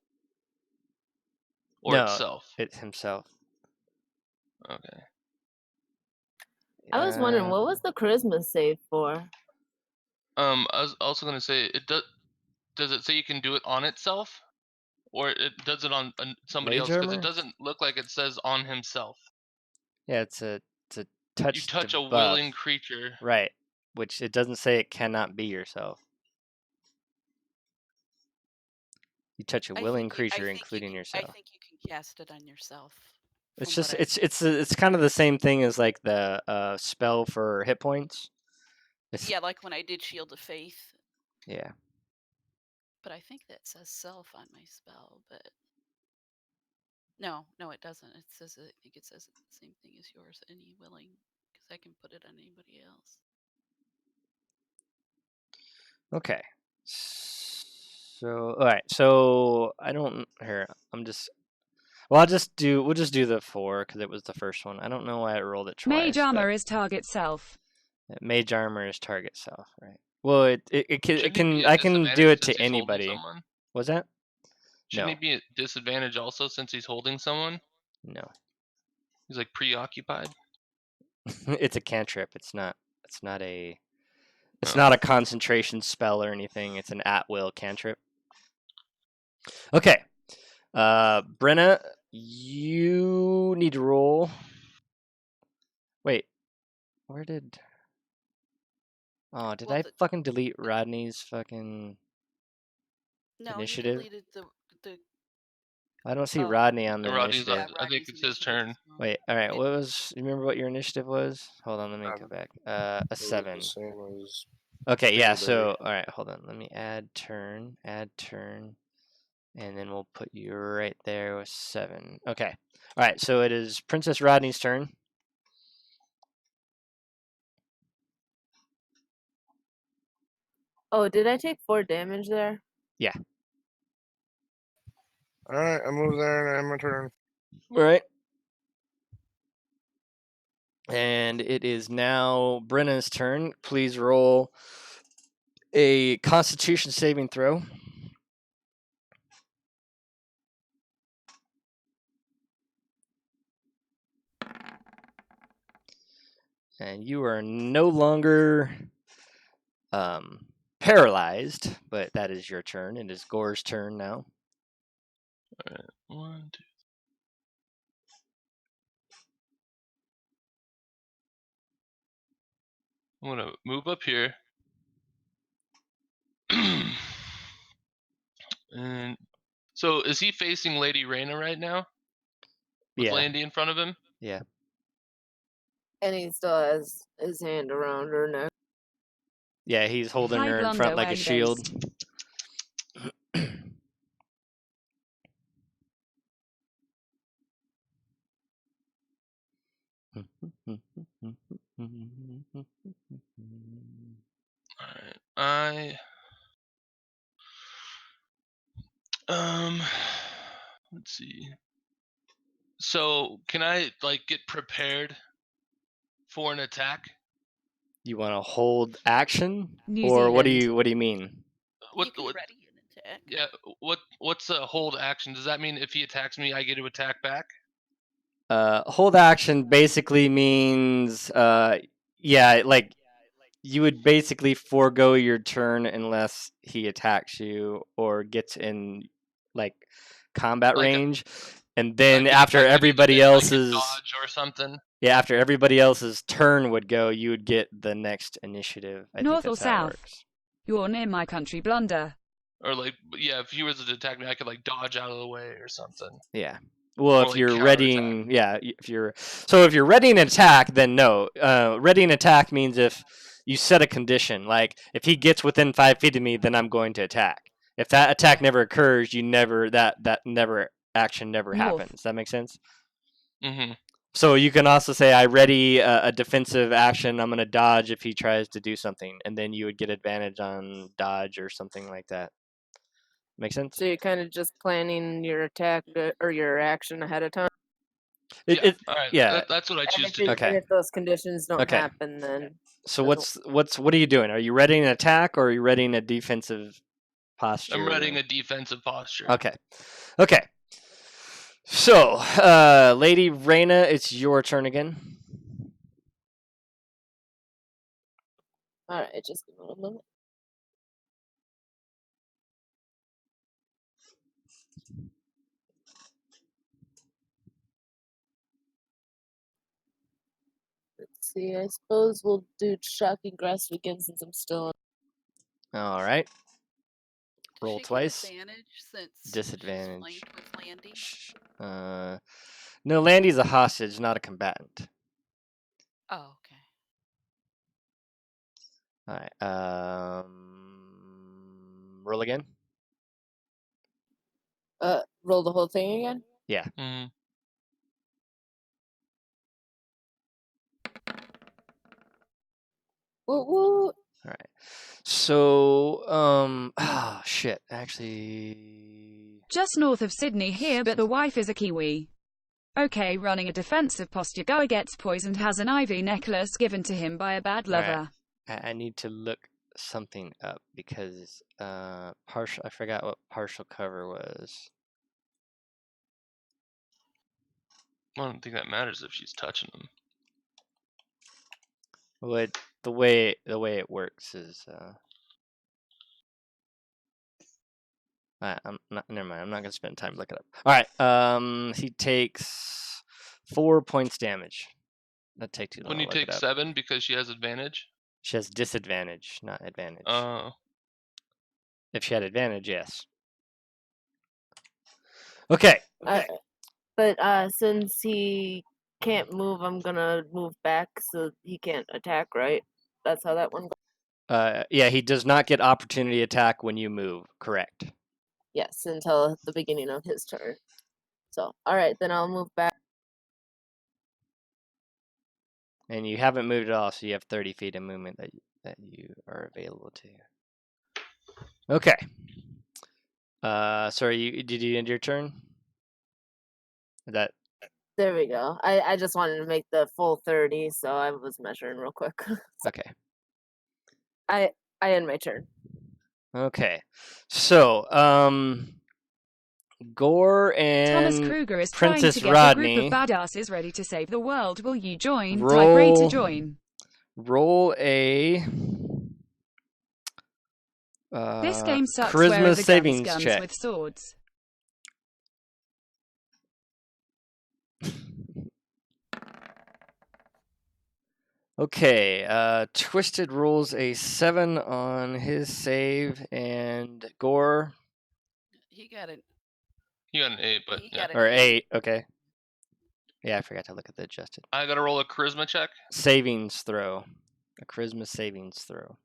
S3: Or
S1: No,
S3: itself?
S1: It's himself.
S3: Okay.
S4: I was wondering what was the charisma save for?
S3: I was also gonna say it does. does it say you can do it on itself, or it does it on somebody
S1: Mage
S3: else? Because it
S1: armor?
S3: doesn't look like it says on himself.
S1: Yeah, it's a
S3: You
S1: touch
S3: touch a
S1: debuff.
S3: willing creature.
S1: Right. Which it doesn't say it cannot be yourself. You touch a willing creature, including yourself.
S5: I think you can cast it on yourself.
S1: It's
S5: from
S1: just
S5: what I-
S1: it's kind of the same thing as like the spell for hit points. It's,
S5: yeah, like when I did Shield of Faith.
S1: Yeah.
S5: But I think that says self on my spell, but no, it doesn't. It says I think it says the same thing as yours. Any willing, because I can put it on anybody else.
S1: Okay. So all right. So I don't here. I'm just. Well, we'll just do the 4 because it was the first one. I don't know why I rolled it twice.
S2: Mage armor is target self.
S1: Mage armor is target self, right? Well, it
S3: Shouldn't
S1: can
S3: he be
S1: I
S3: at
S1: can do
S3: disadvantage
S1: it
S3: since
S1: to
S3: he's holding
S1: anybody.
S3: someone?
S1: Was that?
S3: Shouldn't
S1: No.
S3: he be at disadvantage also since he's holding someone?
S1: No.
S3: He's like preoccupied.
S1: It's a cantrip. It's not a. It's
S3: Oh.
S1: not a concentration spell or anything. It's an at-will cantrip. Okay. Brenna, you need to roll. Wait. Where did... Oh, did I fucking delete Rodney's fucking initiative?
S5: You deleted the
S1: I don't see Rodney on the
S3: Rodney's
S1: initiative.
S3: I think it's his turn.
S1: Wait, alright, what was... You remember what your initiative was? Hold on, let me go back. A
S6: It was
S1: 7.
S6: the same as
S1: Okay, yeah,
S6: Dingleberry.
S1: so... Alright, hold on. Let me add turn. And then we'll put you right there with 7. Okay. Alright, so it is Princess Rodney's turn.
S4: Oh, did I take 4 damage there?
S1: Yeah.
S6: Alright, I move there and I end my turn.
S1: Alright. And it is now Brenna's turn. Please roll a Constitution saving throw. And you are no longer paralyzed, but that is your turn. It is Gore's turn now.
S3: All right, 1, 2. I'm gonna move up here. And so, is he facing Lady Reyna right now? With Landy in front of him?
S1: Yeah.
S4: And he still has his hand around her neck.
S1: Yeah, he's holding her in front like a shield.
S3: Alright, let's see. So, can I like get prepared for an attack?
S1: You want to hold action,
S2: New
S1: or what do
S2: Zealand.
S1: you mean?
S5: You can ready an attack.
S3: Yeah, what's a hold action? Does that mean if he attacks me, I get to attack back?
S1: Hold action basically means, yeah, like you would basically forego your turn unless he attacks you or gets in like combat range, and then after everybody else's
S3: dodge or something.
S1: Yeah, after everybody else's turn would go, you would get the next initiative. I
S2: North
S1: think
S2: or
S1: that's how it
S2: south?
S1: works.
S2: You're near my country, Blunder.
S3: Or like, yeah, if he was to attack me, I could like dodge out of the way or something.
S1: Yeah. Well,
S3: Or,
S1: if
S3: like,
S1: you're
S3: counterattack.
S1: readying, yeah, if you're readying an attack, then no. Readying attack means if you set a condition, like if he gets within 5 feet of me, then I'm going to attack. If that attack never occurs, that action never happens. Does that make sense?
S3: Mm-hmm.
S1: So you can also say, I ready a defensive action. I'm going to dodge if he tries to do something, and then you would get advantage on dodge or something like that. Make sense?
S4: So you're kind of just planning your attack or your action ahead of time.
S3: All right.
S1: Yeah.
S3: That's what I choose to do.
S1: Okay.
S4: And if those conditions don't happen, then
S1: So what are you doing? Are you readying an attack or are you readying a defensive posture?
S3: I'm readying a defensive posture.
S1: Okay. So, Lady Reyna, it's your turn again.
S4: All right, just give me 1 minute. see, I suppose we'll do shocking grasp again since I'm still on.
S1: All right.
S5: Does
S1: Roll
S5: she get
S1: twice.
S5: advantage since she's
S1: Disadvantage.
S5: flanked with Landy?
S1: No, Landy's a hostage, not a combatant.
S5: Oh, okay.
S1: All right. Roll again.
S4: Roll the whole thing again?
S1: Yeah.
S3: Mm.
S4: Woo woo!
S1: All right. So, shit. Actually,
S2: Just north of Sydney here, but the wife is a Kiwi. Okay, running a defensive posture. Guy gets poisoned, has an ivy necklace given to him by a bad
S1: All right.
S2: lover.
S1: I need to look something up because partial. I forgot what partial cover was.
S3: I don't think that matters if she's touching them.
S1: What the way it works is. I'm not. Never mind. I'm not gonna spend time to look it up. All right. He takes 4 points damage. That'd take too long
S3: When you
S1: to look
S3: take
S1: it up.
S3: 7 because she has advantage?
S1: She has disadvantage, not advantage.
S3: Oh.
S1: If she had advantage, yes. Okay.
S4: But since he can't move, I'm gonna move back so he can't attack, right? That's how that one goes.
S1: Yeah, he does not get opportunity attack when you move. Correct.
S4: Yes, until the beginning of his turn. So, alright, then I'll move back.
S1: And you haven't moved at all, so you have 30 feet of movement that you are available to. Okay. Sorry, did you end your turn? That
S4: There we go. I just wanted to make the full 30, so I was measuring real quick.
S1: okay.
S4: I end my turn.
S1: Okay. So, Gore
S2: Thomas
S1: and
S2: Kruger is
S1: Princess
S2: trying to get
S1: Rodney.
S2: a group of badasses ready to save the world. Will you join?
S1: Roll-
S2: Type Ray to join.
S1: Roll a
S2: This game sucks.
S1: charisma
S2: Where are the
S1: savings
S2: guns
S1: check.
S2: with swords?
S1: Okay, Twisted rolls a 7 on his save, and Gore
S5: He got an
S3: You got an 8, but
S5: he
S3: yeah.
S5: got an
S1: or 8. Okay. Yeah, I forgot to look at the adjusted
S3: I gotta roll a charisma check.
S1: savings throw. A charisma savings throw.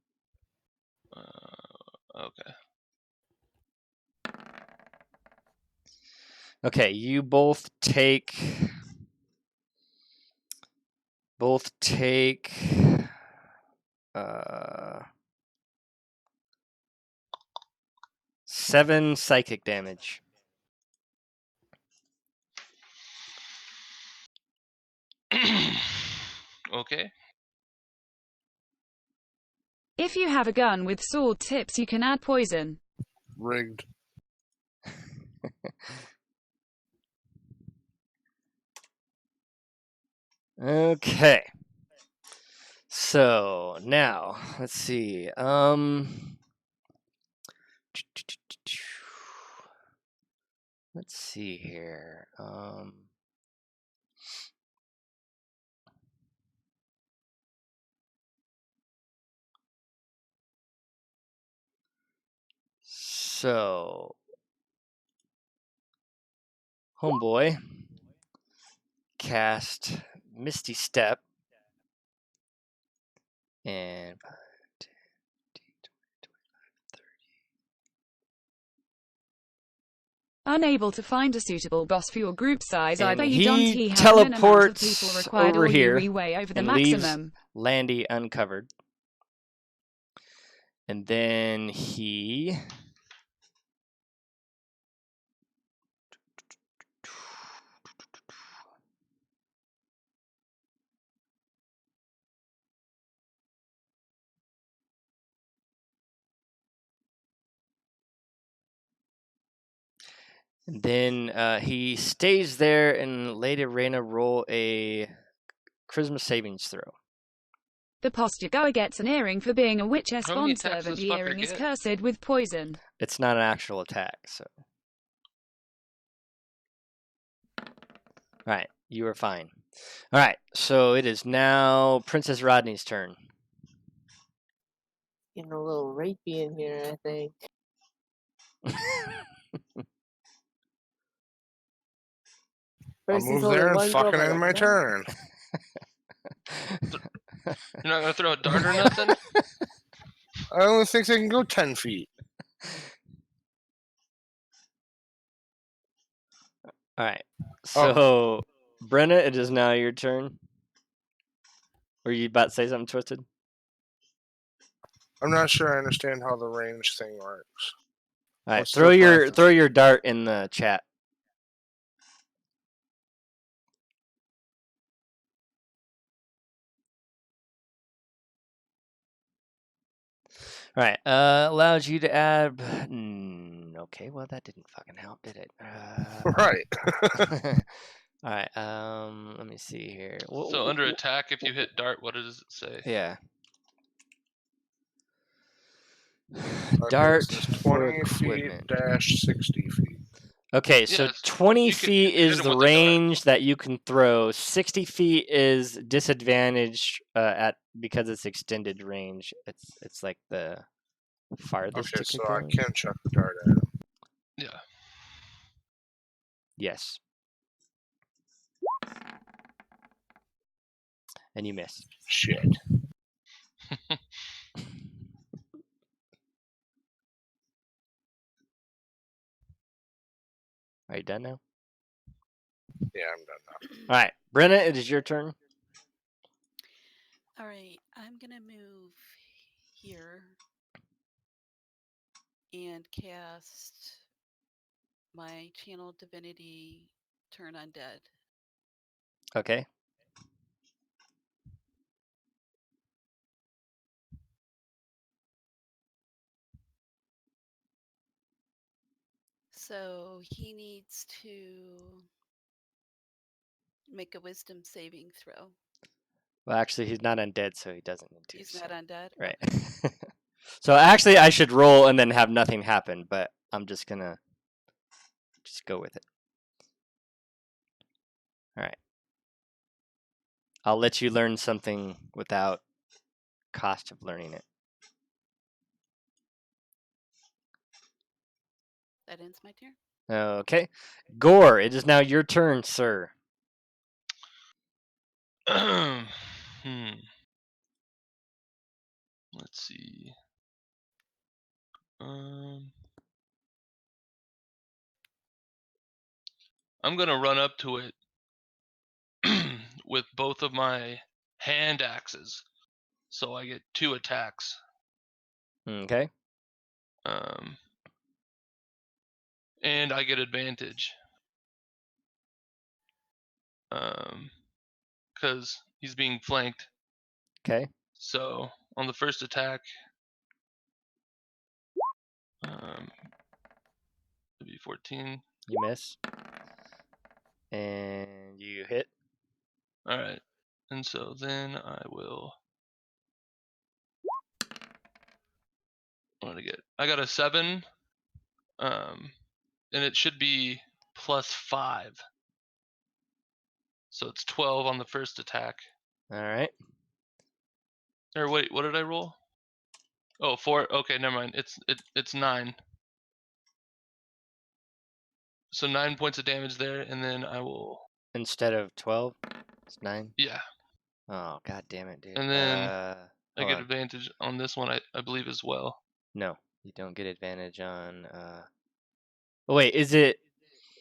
S3: Okay.
S1: Okay, you both take 7 psychic damage.
S3: Okay.
S2: If you have a gun with sword tips, you can add poison.
S6: Rigged.
S1: Okay. So now let's see. Let's see here. So homeboy cast Misty Step and 5, 10, 15, 20, 25, 30.
S2: Unable to find a suitable boss for your group size,
S1: And
S2: either you don't
S1: he
S2: have an amount of
S1: teleports
S2: people required
S1: over
S2: or
S1: here
S2: you re-weigh over the
S1: and leaves
S2: maximum.
S1: Landy uncovered. And then he he stays there and let Arena roll a charisma savings throw.
S2: The posture guy gets an earring for being a witch
S3: How many
S2: sponsor,
S3: attacks
S2: but
S3: does
S2: the
S3: fucker
S2: earring is
S3: get?
S2: cursed with poison.
S1: It's not an actual attack, so. Alright, you are fine. All right, so it is now Princess Rodney's turn.
S4: Getting a little rapey in here, I think.
S6: I'll
S4: First,
S6: move
S4: there's only
S6: there and
S4: one girl
S6: fucking
S4: by
S6: end my
S4: themselves.
S6: turn.
S3: You're not gonna throw a dart or nothing?
S6: I only think they can go 10 feet.
S1: All right, so Brenna, it is now your turn. Were you about to say something, Twisted?
S6: I'm not sure I understand how the range thing works.
S1: All right,
S6: What's
S1: throw
S6: the
S1: your
S6: practice?
S1: dart in the chat. All right, allows you to add. Okay, well that didn't fucking help, did it?
S6: Right.
S1: All right. Let me see here.
S3: So under attack, if you hit dart, what does it say?
S1: Yeah.
S6: Okay,
S1: Dart
S6: it says
S1: for
S6: 20 feet
S1: equipment.
S6: dash 60 feet.
S1: Okay, so
S3: Yes,
S1: 20
S3: you
S1: feet
S3: can hit
S1: is
S3: 'em
S1: the
S3: with a dart.
S1: range that you can throw. 60 feet is disadvantage at because it's extended range. It's like the farthest
S6: Okay,
S1: you
S6: so
S1: could
S6: I
S1: go.
S6: can chuck the dart at him.
S3: Yeah.
S1: Yes. And you miss.
S6: Shit.
S1: Are you done now?
S6: Yeah, I'm done now.
S1: All right, Brenna, it is your turn.
S5: All right, I'm gonna move here and cast my channel divinity turn undead.
S1: Okay.
S5: So he needs to make a wisdom saving throw.
S1: Well, actually, he's not undead, so he doesn't need to.
S5: He's
S1: so-
S5: not undead?
S1: Right.
S5: Okay.
S1: So actually, I should roll and then have nothing happen, but I'm just gonna just go with it. All right. I'll let you learn something without cost of learning it.
S5: That ends my turn.
S1: Okay. Gore, it is now your turn, sir.
S3: Hmm. Let's see. I'm gonna run up to it with both of my hand axes, so I get 2 attacks.
S1: Okay.
S3: And I get advantage. Because he's being flanked.
S1: Okay.
S3: So on the first attack, it'd be 14.
S1: You miss. And you hit.
S3: All right. And so then I will. What did I get? I got a 7. And it should be +5. So it's 12 on the first attack.
S1: All right.
S3: Or wait, what did I roll? Oh, 4. Okay, never mind. It's 9. So 9 points of damage there, and then I will.
S1: Instead of 12, it's 9.
S3: Yeah.
S1: Oh, god damn it, dude.
S3: And then I
S1: hold
S3: get
S1: on.
S3: advantage on this one, I believe, as well.
S1: No, you don't get advantage on. Oh, wait, is it?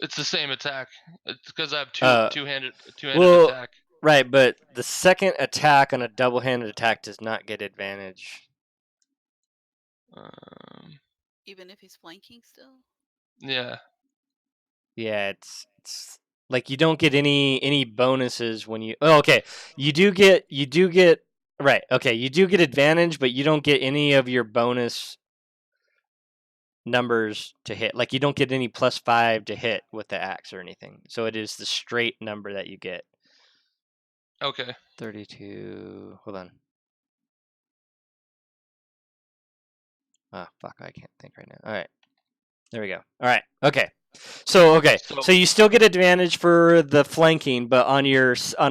S3: It's the same attack. It's because I have two-handed
S1: Well,
S3: attack.
S1: right, but the second attack on a double-handed attack does not get advantage.
S5: Even if he's flanking still?
S3: Yeah.
S1: Yeah, it's like you don't get any bonuses when you. Oh, okay. You do get right. Okay, you do get advantage, but you don't get any of your bonus numbers to hit. Like you don't get any +5 to hit with the axe or anything. So it is the straight number that you get.
S3: Okay.
S1: 32. Hold on. Ah, fuck, I can't think right now. All right. There we go. All right. Okay. So okay, so you still get advantage for the flanking, but on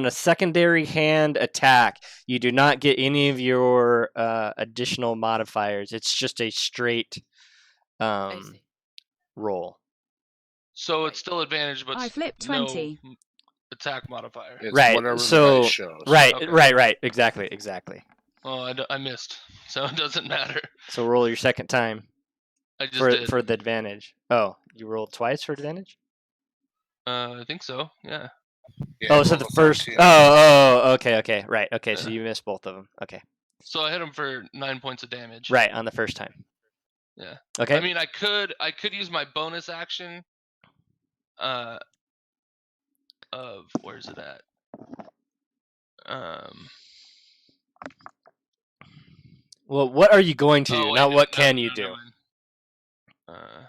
S1: a secondary hand attack, you do not get any of your additional modifiers. It's just a straight
S5: I see.
S1: roll.
S3: So
S5: Right.
S3: it's still advantage, but
S2: I flipped
S3: no
S2: 20.
S3: attack modifier.
S6: It's
S1: Right.
S6: whatever the
S1: So
S6: dice shows.
S1: right,
S3: Okay.
S1: right. Exactly.
S3: Oh, I missed, so it doesn't matter.
S1: So roll your second time
S3: I just
S1: for
S3: did.
S1: for the advantage. Oh, you rolled twice for advantage?
S3: I think so. Yeah.
S6: Yeah,
S1: Oh, so
S6: roll
S1: the
S6: a
S1: first.
S6: 13.
S1: Okay. Right. Okay, so
S3: Yeah.
S1: you missed both of them. Okay.
S3: So I hit him for 9 points of damage.
S1: Right on the first time.
S3: Yeah.
S1: Okay.
S3: I mean, I could use my bonus action. Of where's it at?
S1: Well, what are you going to do?
S3: Oh, wait,
S1: Not what
S3: no,
S1: can you
S3: no,
S1: do.
S3: never mind.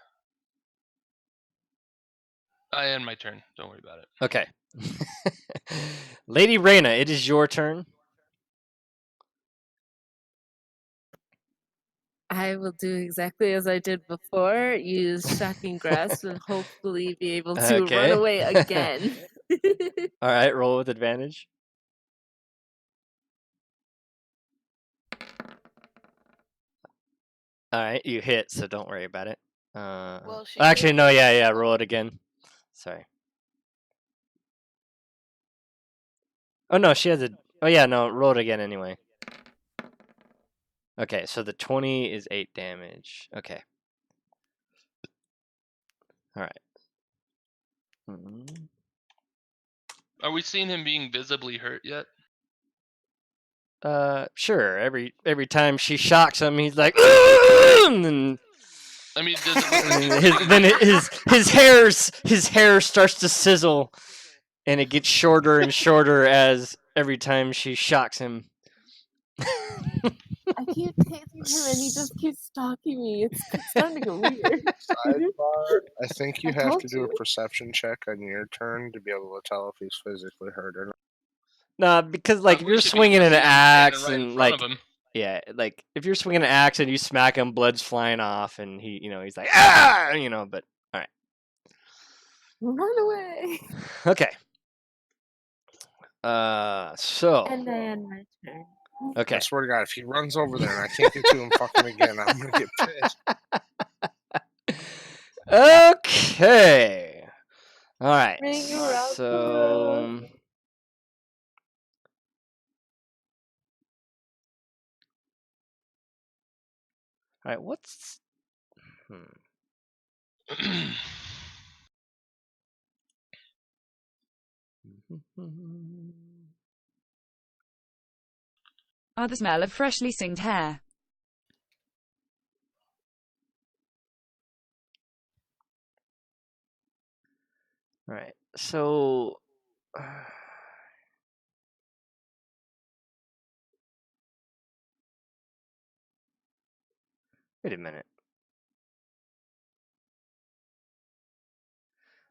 S3: I end my turn. Don't worry about it.
S1: Okay. Lady Reyna, it is your turn.
S4: I will do exactly as I did before, use Shocking Grasp and hopefully be able to run
S1: Okay.
S4: away again.
S1: All right, roll with advantage. All right, you hit, so don't worry about it.
S5: Well, she
S1: Actually,
S5: could
S1: no,
S5: use
S1: yeah, roll it again. Sorry. Oh no, she has a. Oh yeah, no, roll it again anyway. Okay, so the 20 is 8 damage. Okay. All right.
S3: Are we seeing him being visibly hurt yet?
S1: Sure. Every time she shocks him, he's like, and then,
S3: I mean, does it look like
S1: and
S3: he's bleeding?
S1: his hair starts to sizzle, and it gets shorter and shorter as every time she shocks him.
S4: I keep tasing him and he just keeps stalking me. It's starting to go weird.
S6: Sidebar, I think you
S4: I
S6: have
S4: told
S6: to do a
S4: you.
S6: perception check on your turn to be able to tell if he's physically hurt or not.
S1: Nah, because
S3: I
S1: like if you're
S3: wish if he
S1: swinging an
S3: wasn't standing
S1: axe
S3: right in
S1: and
S3: front
S1: like
S3: of him.
S1: yeah, like if you're swinging an axe and you smack him, blood's flying off, and he's like ah, but all right,
S4: Run away.
S1: okay. So
S4: And then my turn.
S1: okay.
S6: I swear to God, if he runs over there and I can't get to him fucking again, I'm gonna get pissed.
S1: Okay. All right.
S4: Ring around the
S1: So all right, what's
S2: The smell of freshly singed hair.
S1: all right. So wait a minute.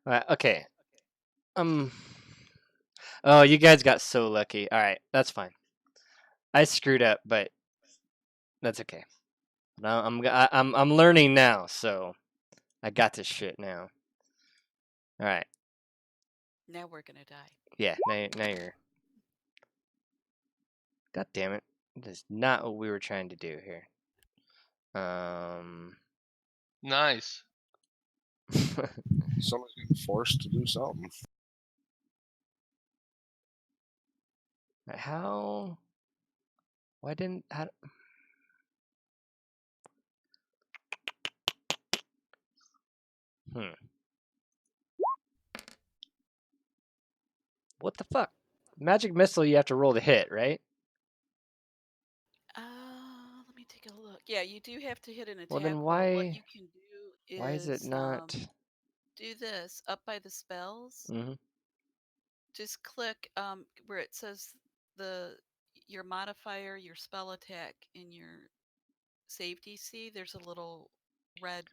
S1: All right, okay. Oh, you guys got so lucky. All right, that's fine. I screwed up, but that's okay. Now I'm learning now, so I got this shit now. All right.
S5: Now we're gonna die.
S1: Yeah. Now you're. God damn it! That's not what we were trying to do here.
S3: Nice.
S6: Someone's getting forced to do something.
S1: How? Why didn't? How, What the fuck? Magic missile. You have to roll to hit, right?
S5: Let me take a look. Yeah, you do have to hit an attack
S1: Well, then
S5: roll. What
S1: why?
S5: you can do
S1: Why is it not?
S5: do this up by the spells.
S1: Mm-hmm.
S5: Just click where it says your modifier, your spell attack, and your save DC. There's a little red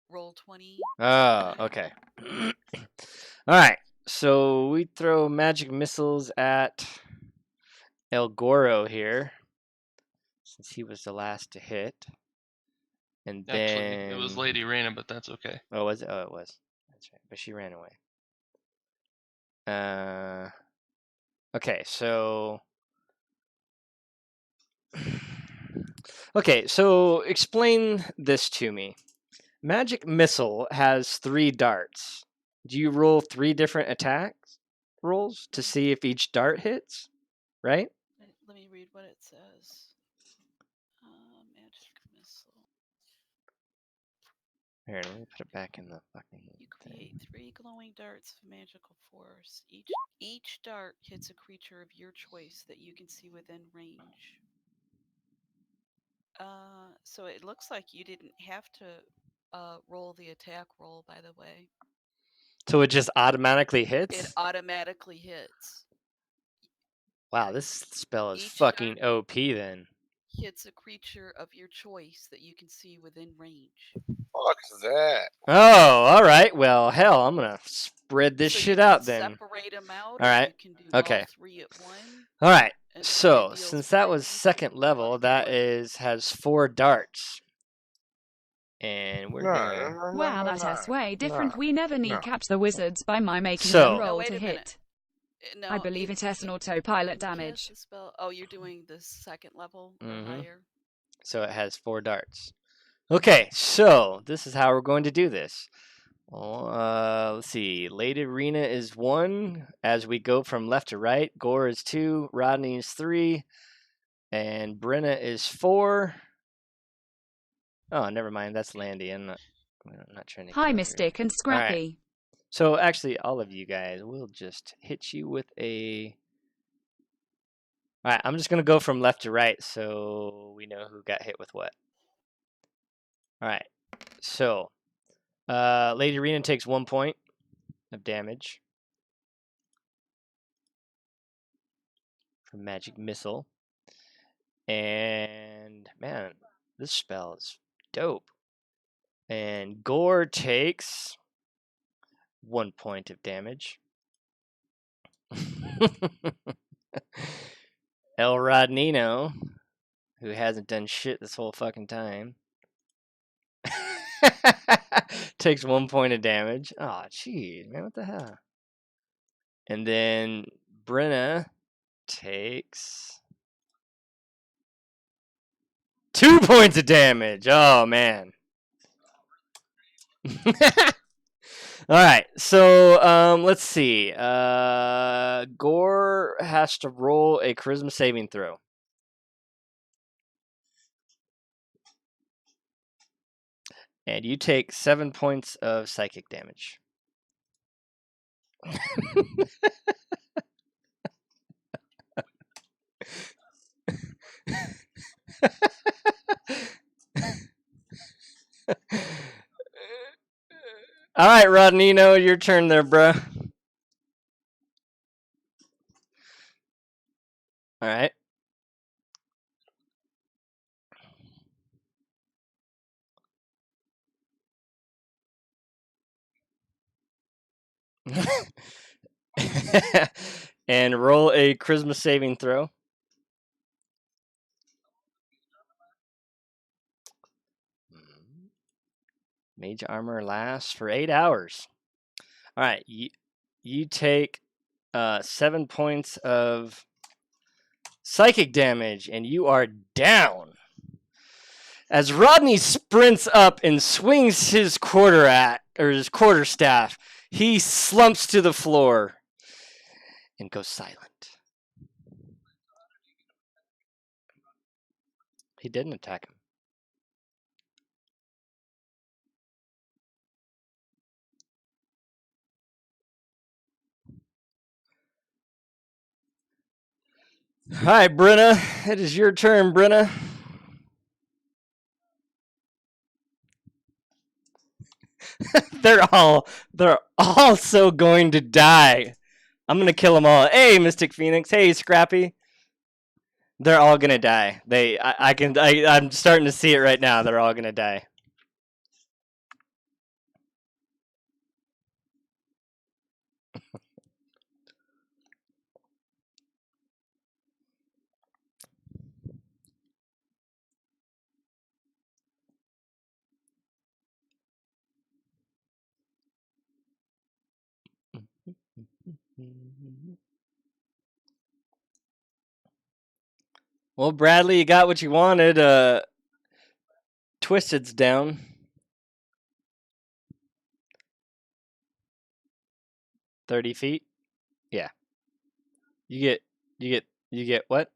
S5: roll 20.
S1: Oh, okay. All right. So we throw magic missiles at El Goro here, since he was the last to hit. And
S3: Actually,
S1: then
S3: it was Lady Reyna, but that's okay.
S1: Oh, was it? Oh, it was. That's right. But she ran away. Okay, so okay, so explain this to me. Magic missile has 3 darts. Do you roll 3 different attack rolls to see if each dart hits? Right?
S5: Let me read what it says. Magic missile.
S1: Here, let me put it back in the fucking
S5: You
S1: thing.
S5: create 3 glowing darts of magical force. Each dart hits a creature of your choice that you can see within range. So it looks like you didn't have to roll the attack roll, by the way.
S1: So it just automatically
S5: It
S1: hits?
S5: automatically hits.
S1: Wow, this spell is
S5: Each
S1: fucking
S5: dart
S1: OP then.
S5: hits a creature of your choice that you can see within range.
S6: Fuck is that?
S1: Oh, all right. Well, hell, I'm gonna spread this
S5: So
S1: shit
S5: you
S1: out
S5: can
S1: then.
S5: separate them out,
S1: All
S5: or
S1: right.
S5: you can do
S1: Okay.
S5: all 3 at one.
S1: All right.
S5: And
S1: So
S5: it deals
S1: since that was
S5: 5d6
S1: second level,
S5: plus
S1: that
S5: 1.
S1: has 4 darts, and we're
S6: No,
S1: gonna.
S6: no, no,
S2: Wow,
S6: no,
S2: that
S6: no,
S2: is way
S6: no,
S2: different. We never
S6: no.
S2: kneecapped the wizards by my making
S1: So-
S2: them
S1: No,
S2: roll
S5: wait
S2: to
S5: a minute.
S2: hit.
S5: No,
S2: I believe it has an autopilot
S5: when you cast
S2: damage.
S5: the spell. Oh, you're doing the second level or
S1: Mhm.
S5: higher.
S1: So it has 4 darts. Okay, so this is how we're going to do this. Well, let's see. Lady Arena is 1 as we go from left to right. Gore is 2. Rodney is 3. And Brenna is 4. Oh, never mind. That's Landy. I'm not trying to
S2: Hi,
S1: kill her.
S2: Mystic and Scrappy.
S1: So actually, all of you guys, we'll just hit you with a. All right, I'm just gonna go from left to right so we know who got hit with what. All right, so Lady Arena takes 1 point of damage from Magic Missile, and man, this spell is dope. And Gore takes 1 point of damage. El Rodnino, who hasn't done shit this whole fucking time, takes 1 point of damage. Oh, jeez, man, what the hell? And then Brenna takes 2 points of damage. Oh, man. All right, so let's see. Gore has to roll a charisma saving throw. And you take 7 points of psychic damage. All right, Rodnino, your turn there, bruh. All right. And roll a charisma saving throw. Mage armor lasts for 8 hours. All right, you take 7 points of psychic damage, and you are down. As Rodney sprints up and swings his quarterstaff, he slumps to the floor and goes silent. He didn't attack him. Hi, Brenna. It is your turn, Brenna. They're all so going to die. I'm gonna kill them all. Hey, Mystic Phoenix. Hey, Scrappy. They're all gonna die. I'm starting to see it right now. They're all gonna die. Well, Bradley, you got what you wanted. Twisted's down. $30 Yeah. You get what?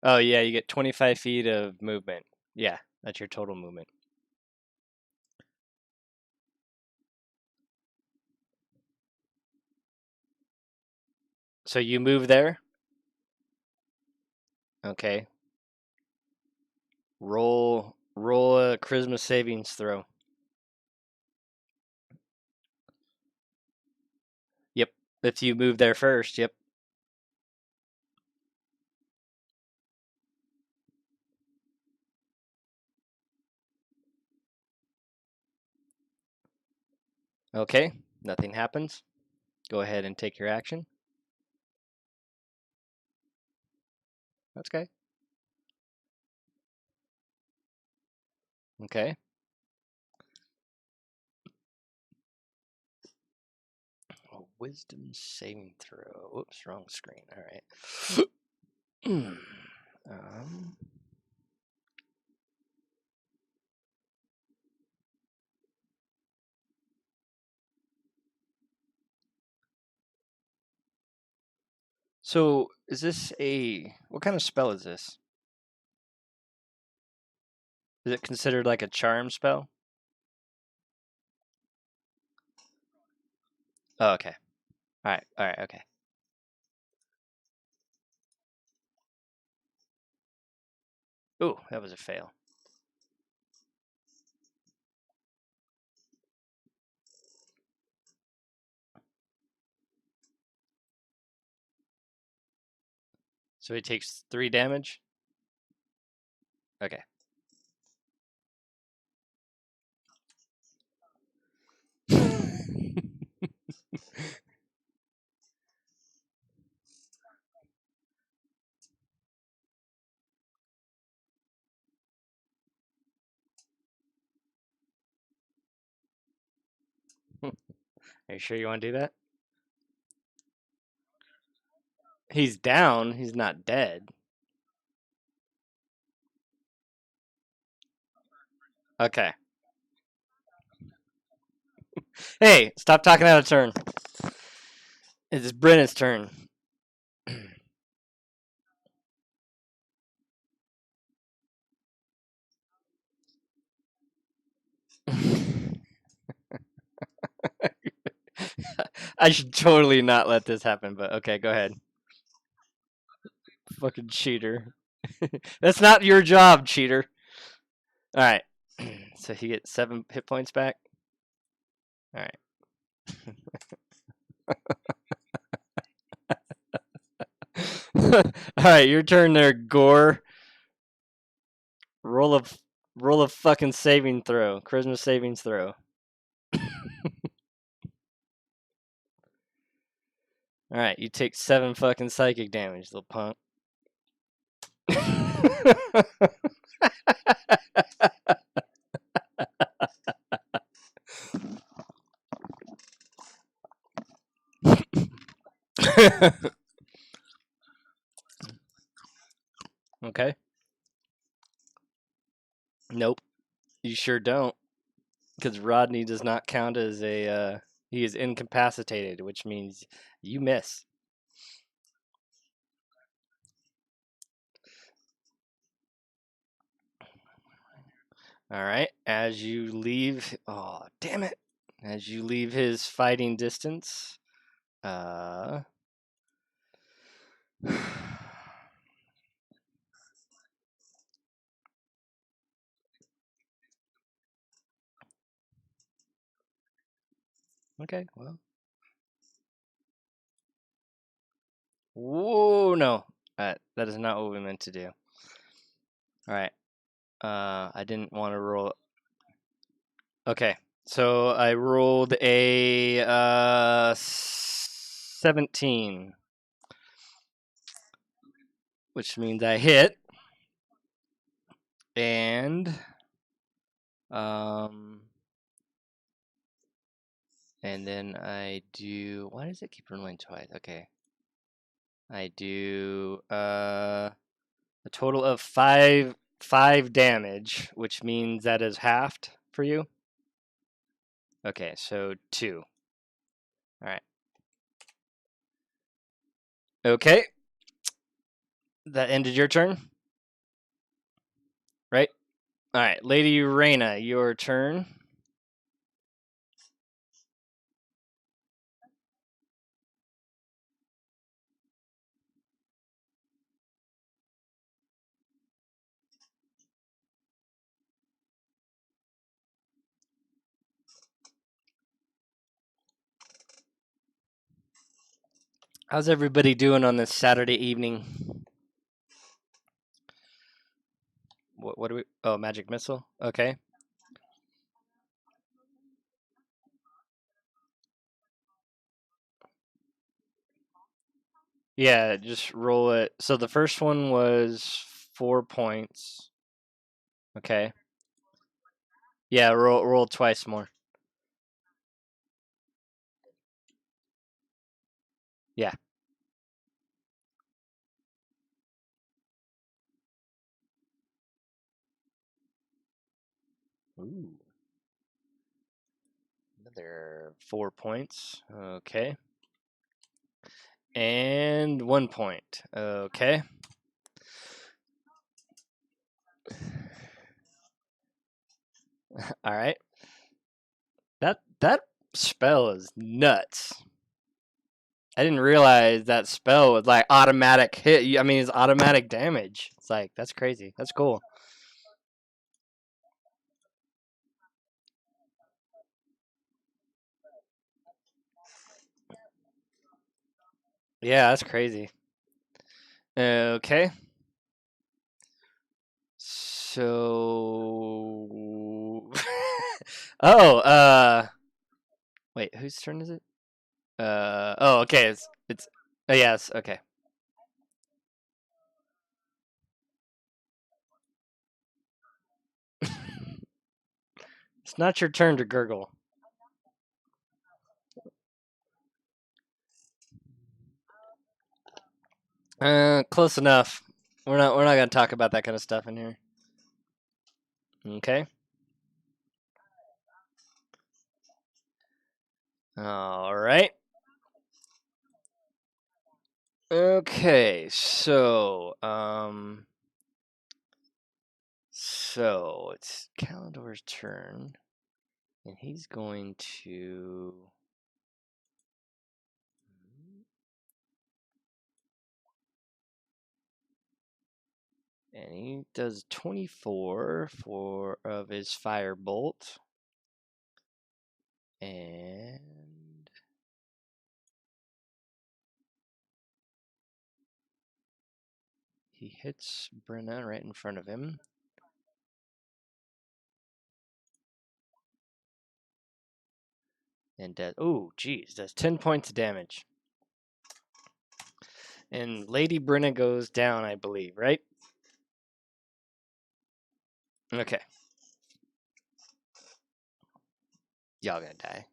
S1: Oh yeah, you get 25 feet of movement. Yeah, that's your total movement. So you move there? Okay. Roll a charisma savings throw. Yep. If you move there first, yep. Okay. Nothing happens. Go ahead and take your action. That's okay. Okay. A wisdom saving throw. Whoops, wrong screen. All right. So is this what kind of spell is this? Is it considered like a charm spell? Oh, okay. All right, okay. Ooh, that was a fail. So he takes 3 damage? Okay. Are you sure you want to do that? He's down. He's not dead. Okay. Hey, stop talking out of turn. It's Brennan's turn. I should totally not let this happen, but okay, go ahead. Fucking cheater. That's not your job, cheater. All right. So he gets 7 hit points back. All right. All right, your turn there, Gore. Roll a fucking saving throw. Charisma savings throw. All right, you take 7 fucking psychic damage, little punk. Okay. Nope. You sure don't. Because Rodney does not count as a. He is incapacitated, which means you miss. All right. As you leave. Oh, damn it. As you leave his fighting distance. Okay, well. Whoa, no. That is not what we meant to do. All right. I didn't want to roll. Okay, so I rolled a 17, which means I hit. And And then I do, why does it keep rolling twice? Okay. I do a total of five damage, which means that is halved for you. Okay, so 2. All right. Okay. That ended your turn, right? All right, Lady Reyna, your turn. How's everybody doing on this Saturday evening? What do we? Oh, magic missile. Okay. Yeah, just roll it. So the first one was 4 points. Okay. Yeah, roll twice more. Yeah. Ooh. Another 4 points. Okay. And 1 point. Okay. All right. That spell is nuts. I didn't realize that spell was like automatic hit. I mean, it's automatic damage. It's like, that's crazy. That's cool. Yeah, that's crazy. Okay. So oh, wait, whose turn is it? Oh, okay, it's oh, yes, okay. It's not your turn to gurgle. Close enough. We're not gonna talk about that kind of stuff in here. Okay. All right. Okay, so it's Kalendor's turn, and he's going to. And he does 24 of his firebolt. And he hits Brenna right in front of him. And does, oh, geez, does 10 points of damage. And Lady Brenna goes down, I believe, right? Okay. Y'all gonna die.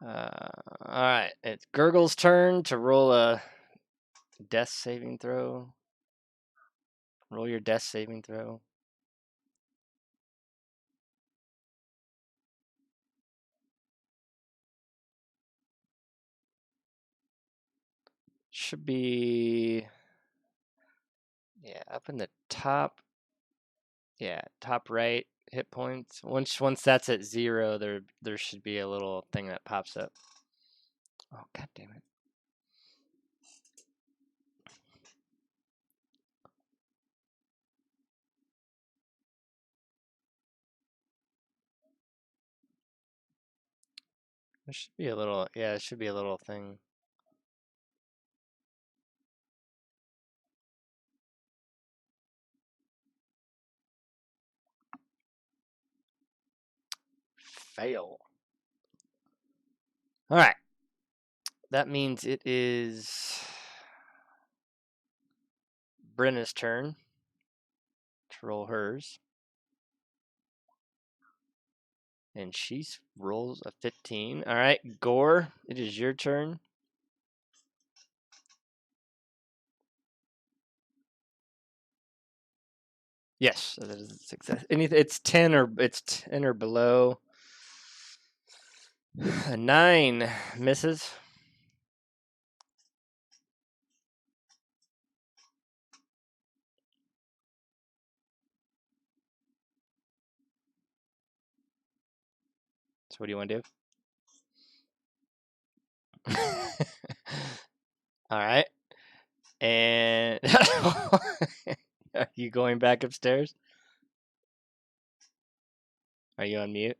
S1: Alright, it's Gurgle's turn to roll a death saving throw. Roll your death saving throw. Should be, yeah, up in the top. Yeah, top right hit points. Once that's at 0, there should be a little thing that pops up. Oh, god damn it. There should be a little, yeah, it should be a little thing. Fail. All right. That means it is Brenna's turn to roll hers. And she rolls a 15. All right, Gore, it is your turn. Yes, that is a success. It's 10 or below. A 9 misses. So what do you want to do? All right. And are you going back upstairs? Are you on mute?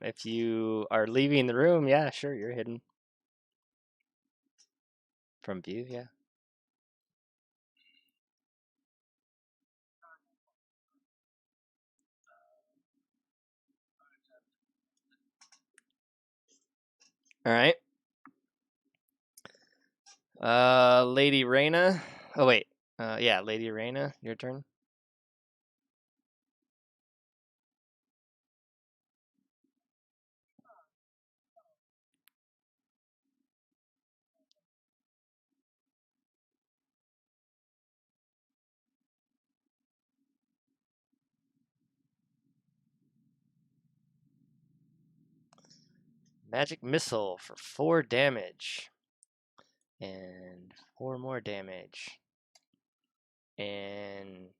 S1: If you are leaving the room, yeah, sure, you're hidden from view, yeah. All right. Lady Reyna. Oh wait. Yeah, Lady Reyna, your turn. Magic missile for 4 damage. And 4 more damage. And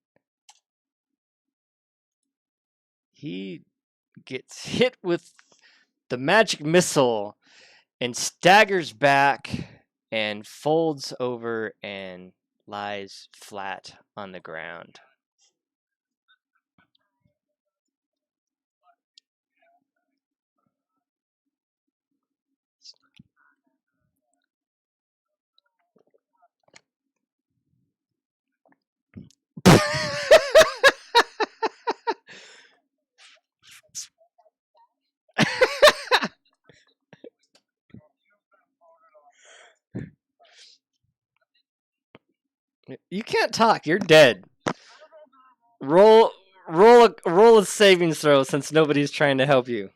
S1: he gets hit with the magic missile and staggers back and folds over and lies flat on the ground. You can't talk. You're dead. Roll a saving throw since nobody's trying to help you.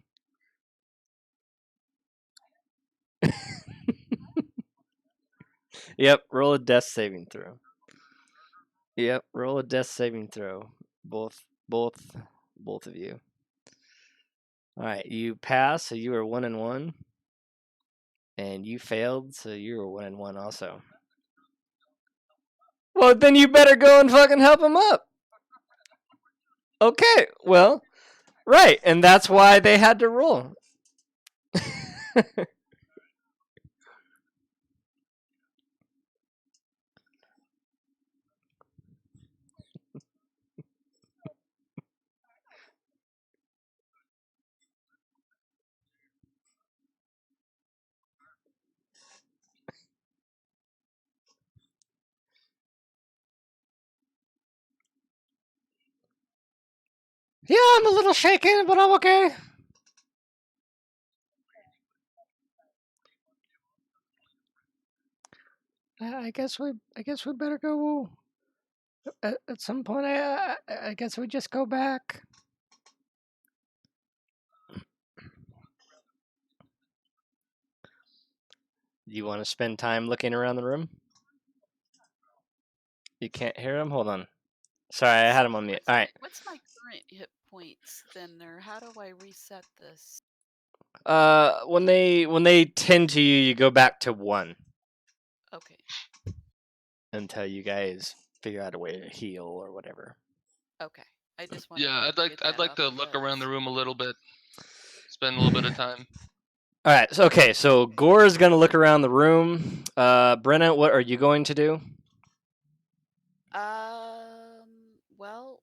S1: Yep, roll a death saving throw. Yep, roll a death saving throw. Both of you. All right, you pass, so you are 1 and 1, and you failed, so you are 1 and 1 also. Well, then you better go and fucking help him up. Okay, well, right, and that's why they had to roll. Yeah, I'm a little shaken, but I'm okay. I guess we better go. At some point, I guess we just go back. You want to spend time looking around the room? You can't hear him? Hold on. Sorry, I had him on mute. All right.
S5: What's my current hit points then, or how do I reset this?
S1: When they tend to you, you go back to 1
S5: Okay.
S1: until you guys figure out a way to heal or whatever.
S5: Okay. I just wanted
S3: Yeah,
S5: to get
S3: I'd
S5: that
S3: like
S5: off
S3: to
S5: you
S3: look
S5: guys.
S3: around the room a little bit. Spend a little bit of time.
S1: All right. So okay. So Gore is going to look around the room. Brenna, what are you going to do?
S5: Well,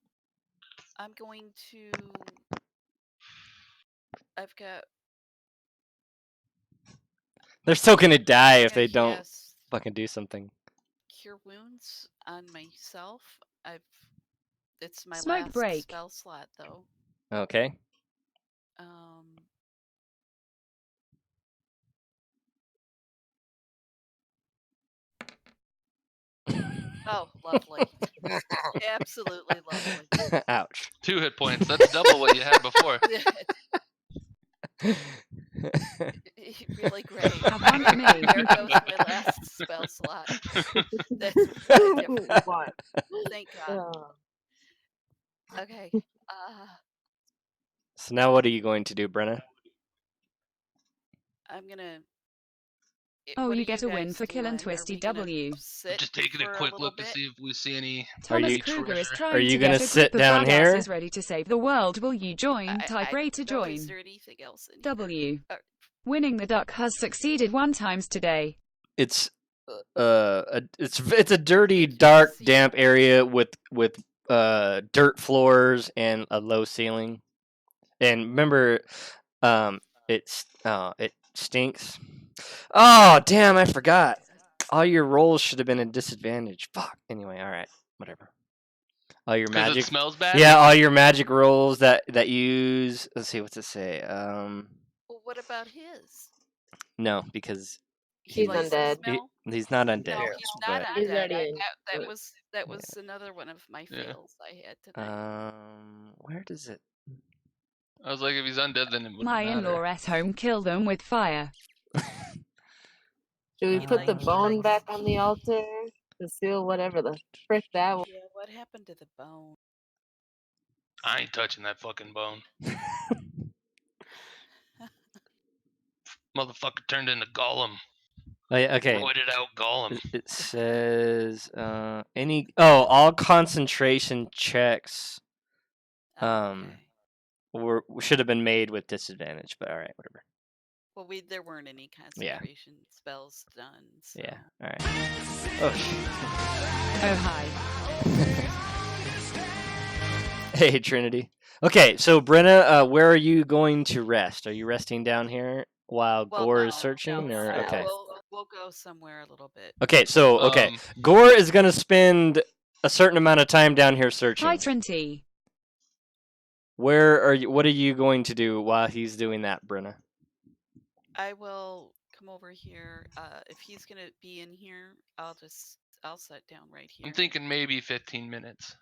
S5: I'm going to. I've got.
S1: They're still going to die if
S5: gonna
S1: they don't
S5: cast
S1: fucking do something.
S5: Cure Wounds on myself. It's my
S2: Smoke
S5: last
S2: break.
S5: spell slot though.
S1: Okay.
S5: Oh, lovely. Absolutely lovely.
S1: Ouch.
S3: 2 hit points. That's double what you had before.
S5: Really great.
S2: Have one for me.
S5: There goes my last spell slot. That's what a difference.
S4: What?
S5: Thank God.
S4: Oh.
S5: Okay.
S1: So now what are you going to do, Brenna?
S5: I'm gonna.
S2: Oh,
S5: what
S2: you
S5: are
S2: get a win
S5: guys
S2: for killing
S5: doing?
S2: Twisty
S5: Are we gonna
S2: W.
S5: sit
S3: Just taking a
S5: for
S3: quick
S5: little
S3: look to
S5: bit?
S3: see if we see any
S2: Thomas
S1: you-
S2: Kruger is
S3: treasure.
S2: trying
S1: Are you
S2: to
S1: gonna
S2: get a
S1: sit
S2: group of
S1: down here?
S2: badasses ready to save the world. Will you join? Type
S5: I
S2: Ray to
S5: don't know. Is
S2: join.
S5: there anything else in here?
S2: W. Winning the duck has succeeded 1 times today.
S1: It's it's a dirty,
S5: Can't
S1: dark,
S5: see
S1: damp
S5: it.
S1: area with dirt floors and a low ceiling. And remember, it stinks. Oh damn! I forgot. All your rolls should have been a disadvantage. Fuck. Anyway, all right, whatever. All your
S3: Because it
S1: magic.
S3: smells bad?
S1: Yeah, all your magic rolls that use. Let's see, what's it say?
S5: Well, what about his?
S1: No, because
S5: He
S4: He's
S5: likes the
S4: undead.
S5: smell.
S1: he's not undead.
S5: No,
S6: Yeah,
S5: he's not
S6: but-
S4: He's
S5: undead.
S4: already in.
S5: That was another one of my
S3: Yeah.
S5: fails I had tonight.
S1: Where does it?
S3: I was like, if he's undead, then it wouldn't
S2: My
S3: matter.
S2: in-law at home kill them with fire.
S4: Should we
S5: He
S4: put the
S5: like- he
S4: bone
S5: likes-
S4: back on the altar to seal whatever the frick that was?
S5: Yeah, what happened to the bone?
S3: I ain't touching that fucking bone. Motherfucker turned into Gollum.
S1: Oh, yeah, okay.
S3: Roided out Gollum.
S1: It says all concentration checks
S5: Okay.
S1: should have been made with disadvantage, but all right, whatever.
S5: Well, there weren't any concentration spells done. So.
S1: Yeah, all right. Oh,
S2: Oh hi.
S1: hey Trinity. Okay, so Brenna, where are you going to rest? Are you resting down here while
S5: Well,
S1: Gore
S5: no,
S1: is searching,
S5: no,
S1: or
S4: no.
S1: okay?
S5: We'll go somewhere a little bit.
S1: Okay, so Gore is gonna spend a certain amount of time down here searching.
S2: Hi Trinity.
S1: Where are you? What are you going to do while he's doing that, Brenna?
S5: I will come over here. If he's gonna be in here, I'll sit down right here.
S3: I'm thinking maybe 15 minutes.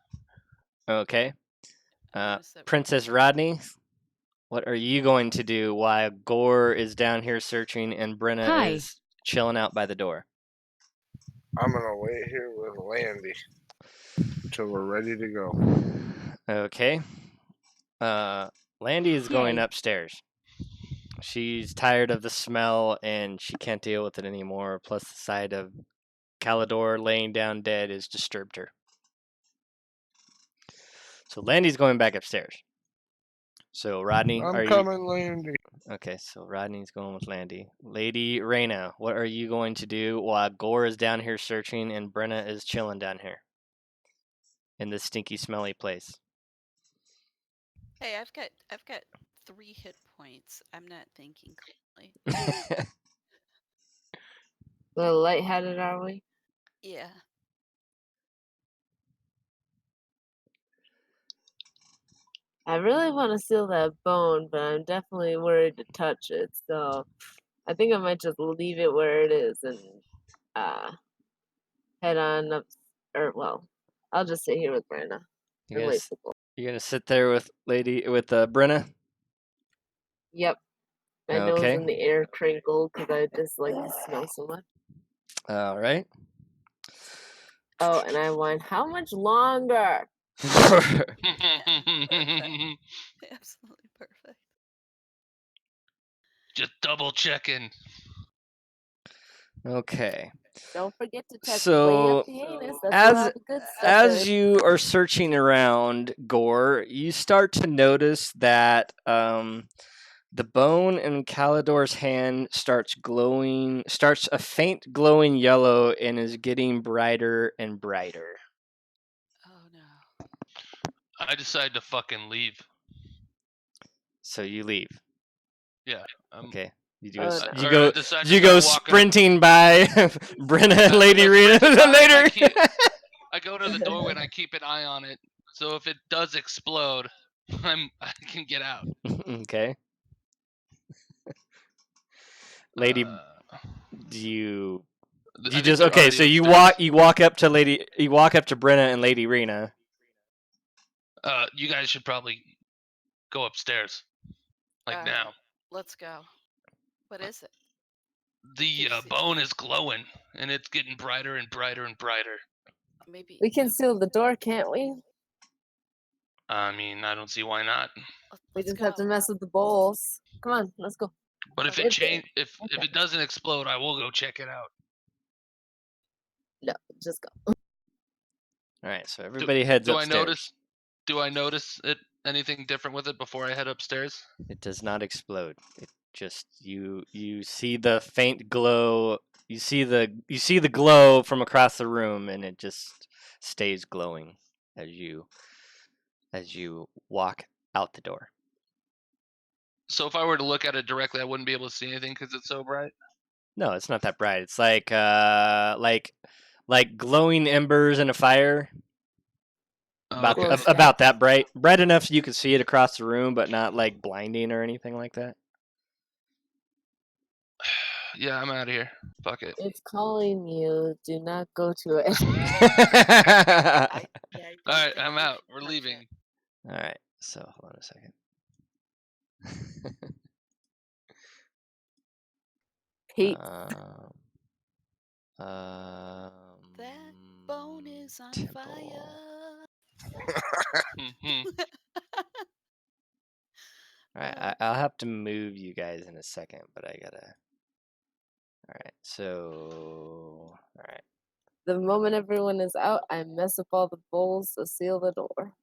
S1: Okay.
S5: I'm gonna sit right
S1: Princess
S5: here.
S1: Rodney, what are you going to do while Gore is down here searching and Brenna
S2: Hi.
S1: is chilling out by the door?
S6: I'm gonna wait here with Landy till we're ready to go.
S1: Okay. Landy is going
S2: Yay.
S1: upstairs. She's tired of the smell and she can't deal with it anymore. Plus, the sight of Calidor laying down dead has disturbed her. So Landy's going back upstairs. So Rodney,
S6: I'm coming, Landy.
S1: Okay, so Rodney's going with Landy. Lady Raina, what are you going to do while Gore is down here searching and Brenna is chilling down here in this stinky, smelly place?
S5: Hey, I've got 3 hit points. I'm not thinking clearly.
S4: A little lightheaded, are we?
S5: Yeah.
S4: I really want to seal that bone, but I'm definitely worried to touch it. So I think I might just leave it where it is and head on up. I'll just sit here with Brenda
S1: You
S4: and
S1: gonna,
S4: wait
S1: s-
S4: for Gore.
S1: you gonna sit there with Brenna?
S4: Yep. My nose
S1: Okay.
S4: in the air crinkled because I just like the smell so much.
S1: All right.
S4: Oh, and I whine, how much longer?
S5: Absolutely perfect.
S3: Just double checking.
S1: Okay.
S4: Don't forget to touch way
S1: So,
S4: up the anus. That's where all the good stuff is.
S1: as you are searching around, Gore, you start to notice that the bone in Calidor's hand starts a faint glowing yellow and is getting brighter and brighter.
S5: Oh no.
S3: I decide to fucking leave.
S1: So you leave.
S3: Yeah.
S1: Okay. You do.
S4: Oh,
S1: s-
S4: no.
S1: You
S3: Or
S1: go.
S3: I decide to
S1: You go
S3: start walking-
S1: sprinting by Brenna and Lady Rita
S3: sprinting by and
S1: later.
S3: I go to the doorway and I keep an eye on it. So if it does explode, I can get out.
S1: Okay. Lady,
S3: Uh,
S1: do you You just okay. So you walk up to Brenna and Lady Rena.
S3: You guys should probably go upstairs. Like now.
S5: Let's go. What is it?
S3: The bone is glowing, and it's getting brighter and brighter and brighter.
S5: Maybe
S4: We can seal the door, can't we?
S3: I mean, I don't see why not.
S4: We just have to mess with the bowls. Come on, let's go.
S3: But if it doesn't explode, I will go check it out.
S4: No, just go.
S1: All right, so everybody heads upstairs.
S3: Do I notice anything different with it before I head upstairs?
S1: It does not explode. It just you see the faint glow. You see the glow from across the room, and it just stays glowing as you walk out the door.
S3: So if I were to look at it directly, I wouldn't be able to see anything because it's so bright.
S1: No, it's not that bright. It's like glowing embers in a fire. About that bright enough so you can see it across the room, but not like blinding or anything like that.
S3: Yeah, I'm out of here. Fuck it.
S4: It's calling you. Do not go to it.
S3: All right, I'm out. We're leaving.
S1: All right, so hold on a second.
S4: Pete.
S5: That bone is on fire.
S1: All right, I'll have to move you guys in a second, but I gotta. All right, so all right.
S4: The moment everyone is out, I mess up all the bowls to seal the door.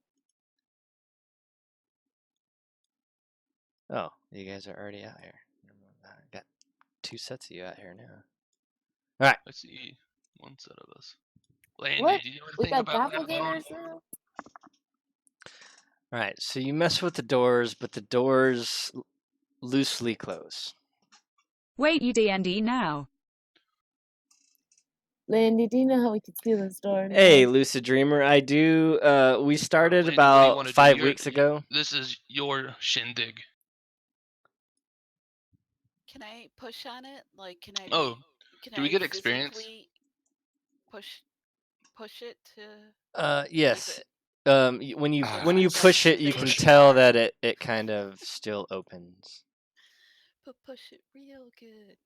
S1: Oh, you guys are already out here. I got 2 sets of you out here now. All right.
S3: I see 1 set of us. Landy,
S4: What?
S3: do you know
S4: We
S3: anything
S4: got
S3: about that bone?
S4: doppelgangers now?
S1: All right, so you mess with the doors, but the doors loosely close.
S2: Wait, you D&D now.
S4: Landy, do you know how we can seal this door?
S1: Hey, Lucid Dreamer, I do. We started
S3: Landy,
S1: about 5 weeks ago.
S3: This is your shindig.
S5: Can I push on it? Like, can I?
S3: Do we get experience?
S5: Push it to.
S1: Yes. When you push it, you can tell that it kind of still opens.
S5: But push it real good.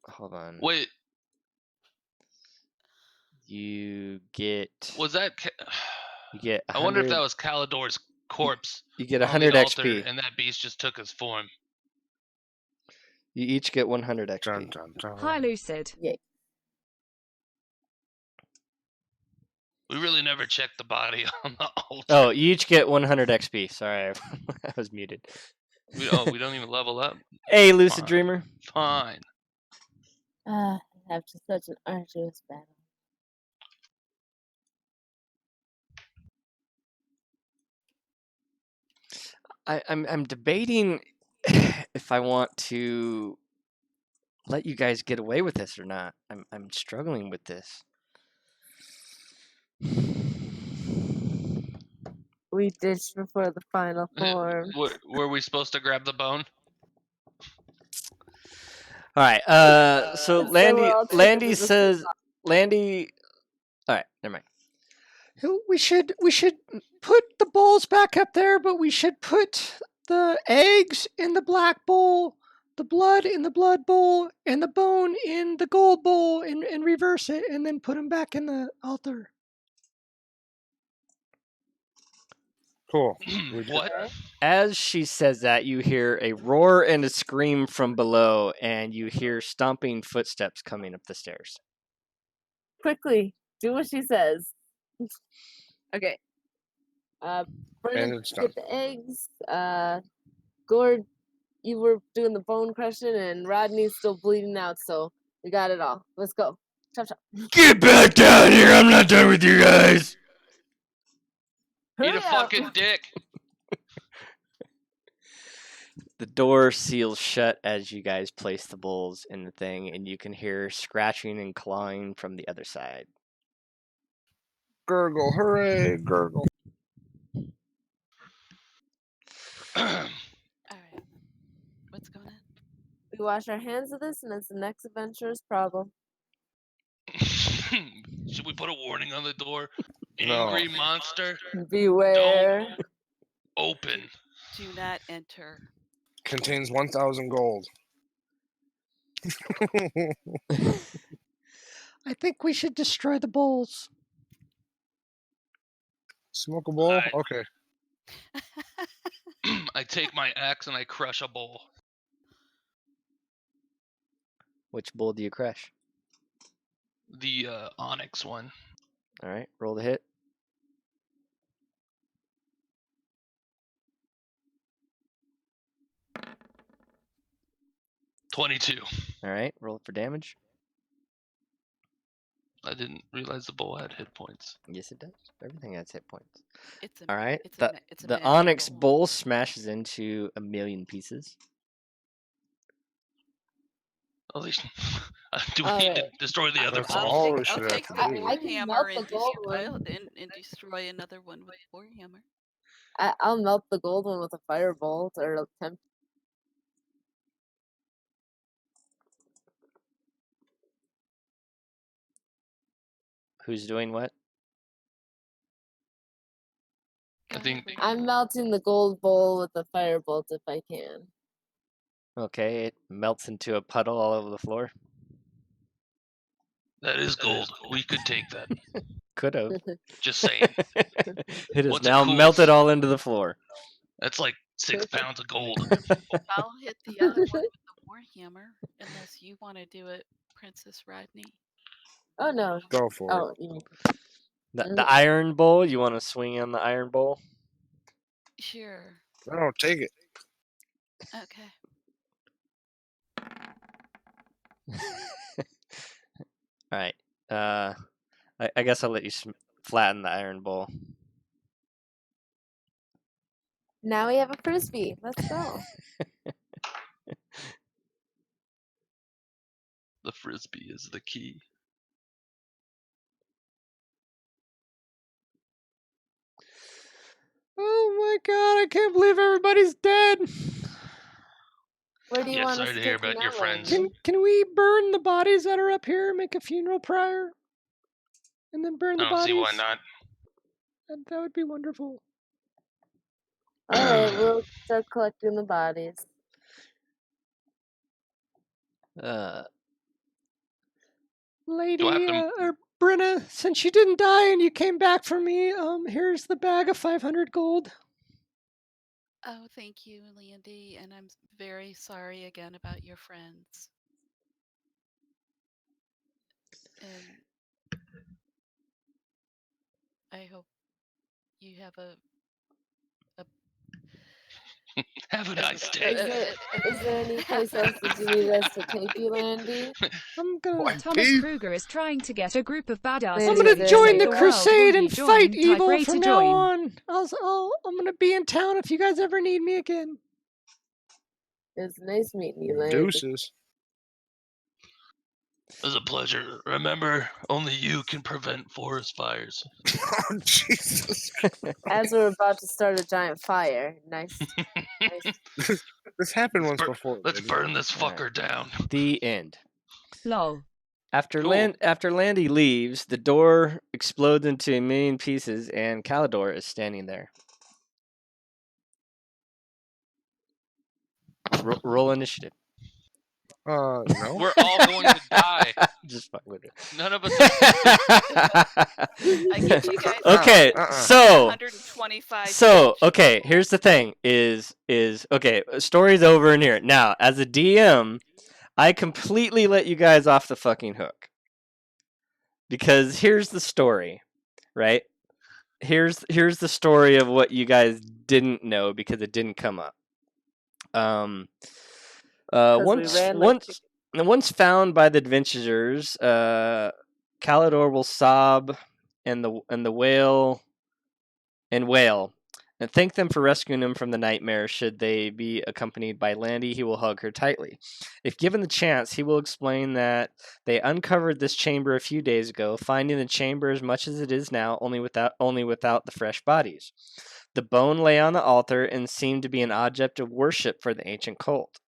S1: Hold on.
S3: Wait.
S1: You get.
S3: Was that?
S1: You get. 100,
S3: I wonder if that was Calidor's corpse.
S1: You get 100 XP,
S3: and that beast just took his form.
S1: You each get 100 XP.
S6: Dun, dun, dun.
S2: Hi, Lucid.
S4: Yeah.
S3: We really never checked the body on the altar.
S1: Oh, you each get 100 XP. Sorry, I was muted.
S3: We don't even level up.
S1: Hey, Lucid Dreamer.
S3: Fine.
S4: After such an arduous battle.
S1: I'm debating if I want to let you guys get away with this or not. I'm struggling with this.
S4: We ditched before the final form.
S3: Were we supposed to grab the bone?
S1: All right. So Landy says, Landy. All right, never mind. We should put the bowls back up there, but we should put the eggs in the black bowl, the blood in the blood bowl, and the bone in the gold bowl, and reverse it, and then put them back in the altar.
S6: Cool.
S3: What?
S1: As she says that, you hear a roar and a scream from below, and you hear stomping footsteps coming up the stairs.
S4: Quickly, do what she says. Okay. Brennan, get the eggs. Gord, you were doing the bone crushing, and Rodney's still bleeding out, so we got it all. Let's go. Chop, chop.
S1: Get back down here! I'm not done with you guys!
S3: Eat a fucking dick!
S1: The door seals shut as you guys place the bowls in the thing, and you can hear scratching and clawing from the other side.
S6: Gurgle, hooray, gurgle.
S5: All right. What's going on?
S4: We wash our hands of this, and it's the next adventurer's problem.
S3: Should we put a warning on the door?
S6: No.
S3: Angry monster,
S4: Beware.
S3: open.
S5: Do not enter.
S6: Contains 1,000 gold.
S1: I think we should destroy the bowls.
S6: Smoke a bowl?
S3: Alright.
S6: Okay.
S3: I take my axe and I crush a bowl.
S1: Which bowl do you crush?
S3: The onyx one.
S1: All right, roll the hit.
S3: $22.
S1: All right, roll it for damage.
S3: I didn't realize the bowl had hit points.
S1: Yes, it does. Everything has hit points.
S5: It's a
S1: All right,
S5: it's
S1: the
S5: a, ma- it's a
S1: the
S5: magic
S1: onyx
S5: bowl.
S1: bowl smashes into 1,000,000 pieces.
S3: At least, do we
S4: All
S3: need to
S4: right.
S3: destroy the other
S6: That's
S3: bowl?
S6: all we
S5: I'll
S6: should have
S5: take
S6: to
S5: the
S6: do.
S4: I can melt
S5: warhammer
S4: the
S5: and,
S4: gold one.
S5: and destroy another one with warhammer.
S4: I'll melt the gold one with a firebolt or attempt.
S1: Who's doing what?
S3: I think
S4: I'm melting the gold bowl with a firebolt if I can.
S1: Okay, it melts into a puddle all over the floor.
S3: that is gold. We could take that.
S1: Could have.
S3: Just saying.
S1: It has
S3: What's it
S1: now
S3: cool?
S1: melted all into the floor.
S3: That's like 6 pounds of gold.
S5: I'll hit the other one with the warhammer unless you want to do it, Princess Rodney.
S4: Oh no.
S6: Go for it.
S4: Oh, you mean
S1: The iron bowl, you want to swing on the iron bowl?
S5: Sure.
S6: No, take it.
S5: Okay.
S1: All right. I guess I'll let you flatten the iron bowl.
S4: now we have a frisbee. Let's go.
S3: The frisbee is the key.
S1: Oh my god, I can't believe everybody's dead.
S4: Where do you
S3: Yeah,
S4: want
S3: sorry
S4: us
S3: to
S4: to
S3: hear
S4: take them
S3: about your
S4: now,
S3: friends.
S4: Landon?
S1: Can we burn the bodies that are up here, make a funeral pyre, and then burn the
S3: I don't see
S1: bodies?
S3: why not.
S1: That would be wonderful.
S4: All right, we'll start collecting the bodies.
S1: Lady,
S3: Do I have to-
S1: or Brenna, since you didn't die and you came back for me, here's the bag of 500 gold.
S5: Oh, thank you, Landy, and I'm very sorry again about your friends. And I hope you have a
S3: Have a nice day.
S4: Is there any place else that you need us to take you, Landy?
S1: I'm gonna.
S6: Like
S2: Thomas
S6: Pete?
S2: Kruger is trying to get a group of badasses
S4: I'm
S1: I'm
S4: Landy,
S1: gonna
S4: is there
S1: join
S4: any
S1: the
S2: the world.
S1: crusade
S2: Will
S1: and
S2: you
S1: fight
S2: join?
S1: evil
S2: Type
S1: from
S2: to
S1: now
S2: join.
S1: on. I'm gonna be in town if you guys ever need me again.
S4: It's nice meeting you, Landy.
S6: Deuces.
S3: It was a pleasure. Remember, only you can prevent forest fires.
S6: Oh, Jesus.
S4: As we're about to start a giant fire. Nice.
S6: This happened once
S3: Bur-
S6: before.
S3: Let's
S6: didn't it?
S3: burn this fucker down.
S1: The end.
S2: Lol.
S1: After
S3: Cool.
S1: after Landy leaves, the door explodes into 1,000,000 pieces, and Calidor is standing there. Roll initiative.
S6: No.
S3: We're all going to die.
S1: Just fuck with it.
S3: None of us are stupid.
S5: I get you guys
S1: Okay, so
S5: 125.
S1: So,
S5: each.
S1: okay, here's the thing is okay, story's over in here. Now, as a DM, I completely let you guys off the fucking hook. Because here's the story, right? Here's the story of what you guys didn't know because it didn't come up. Once found by the adventurers, Calidor will sob and wail and thank them for rescuing him from the nightmare. Should they be accompanied by Landy, he will hug her tightly. If given the chance, he will explain that they uncovered this chamber a few days ago, finding the chamber as much as it is now, only without the fresh bodies. The bone lay on the altar and seemed to be an object of worship for the ancient cult.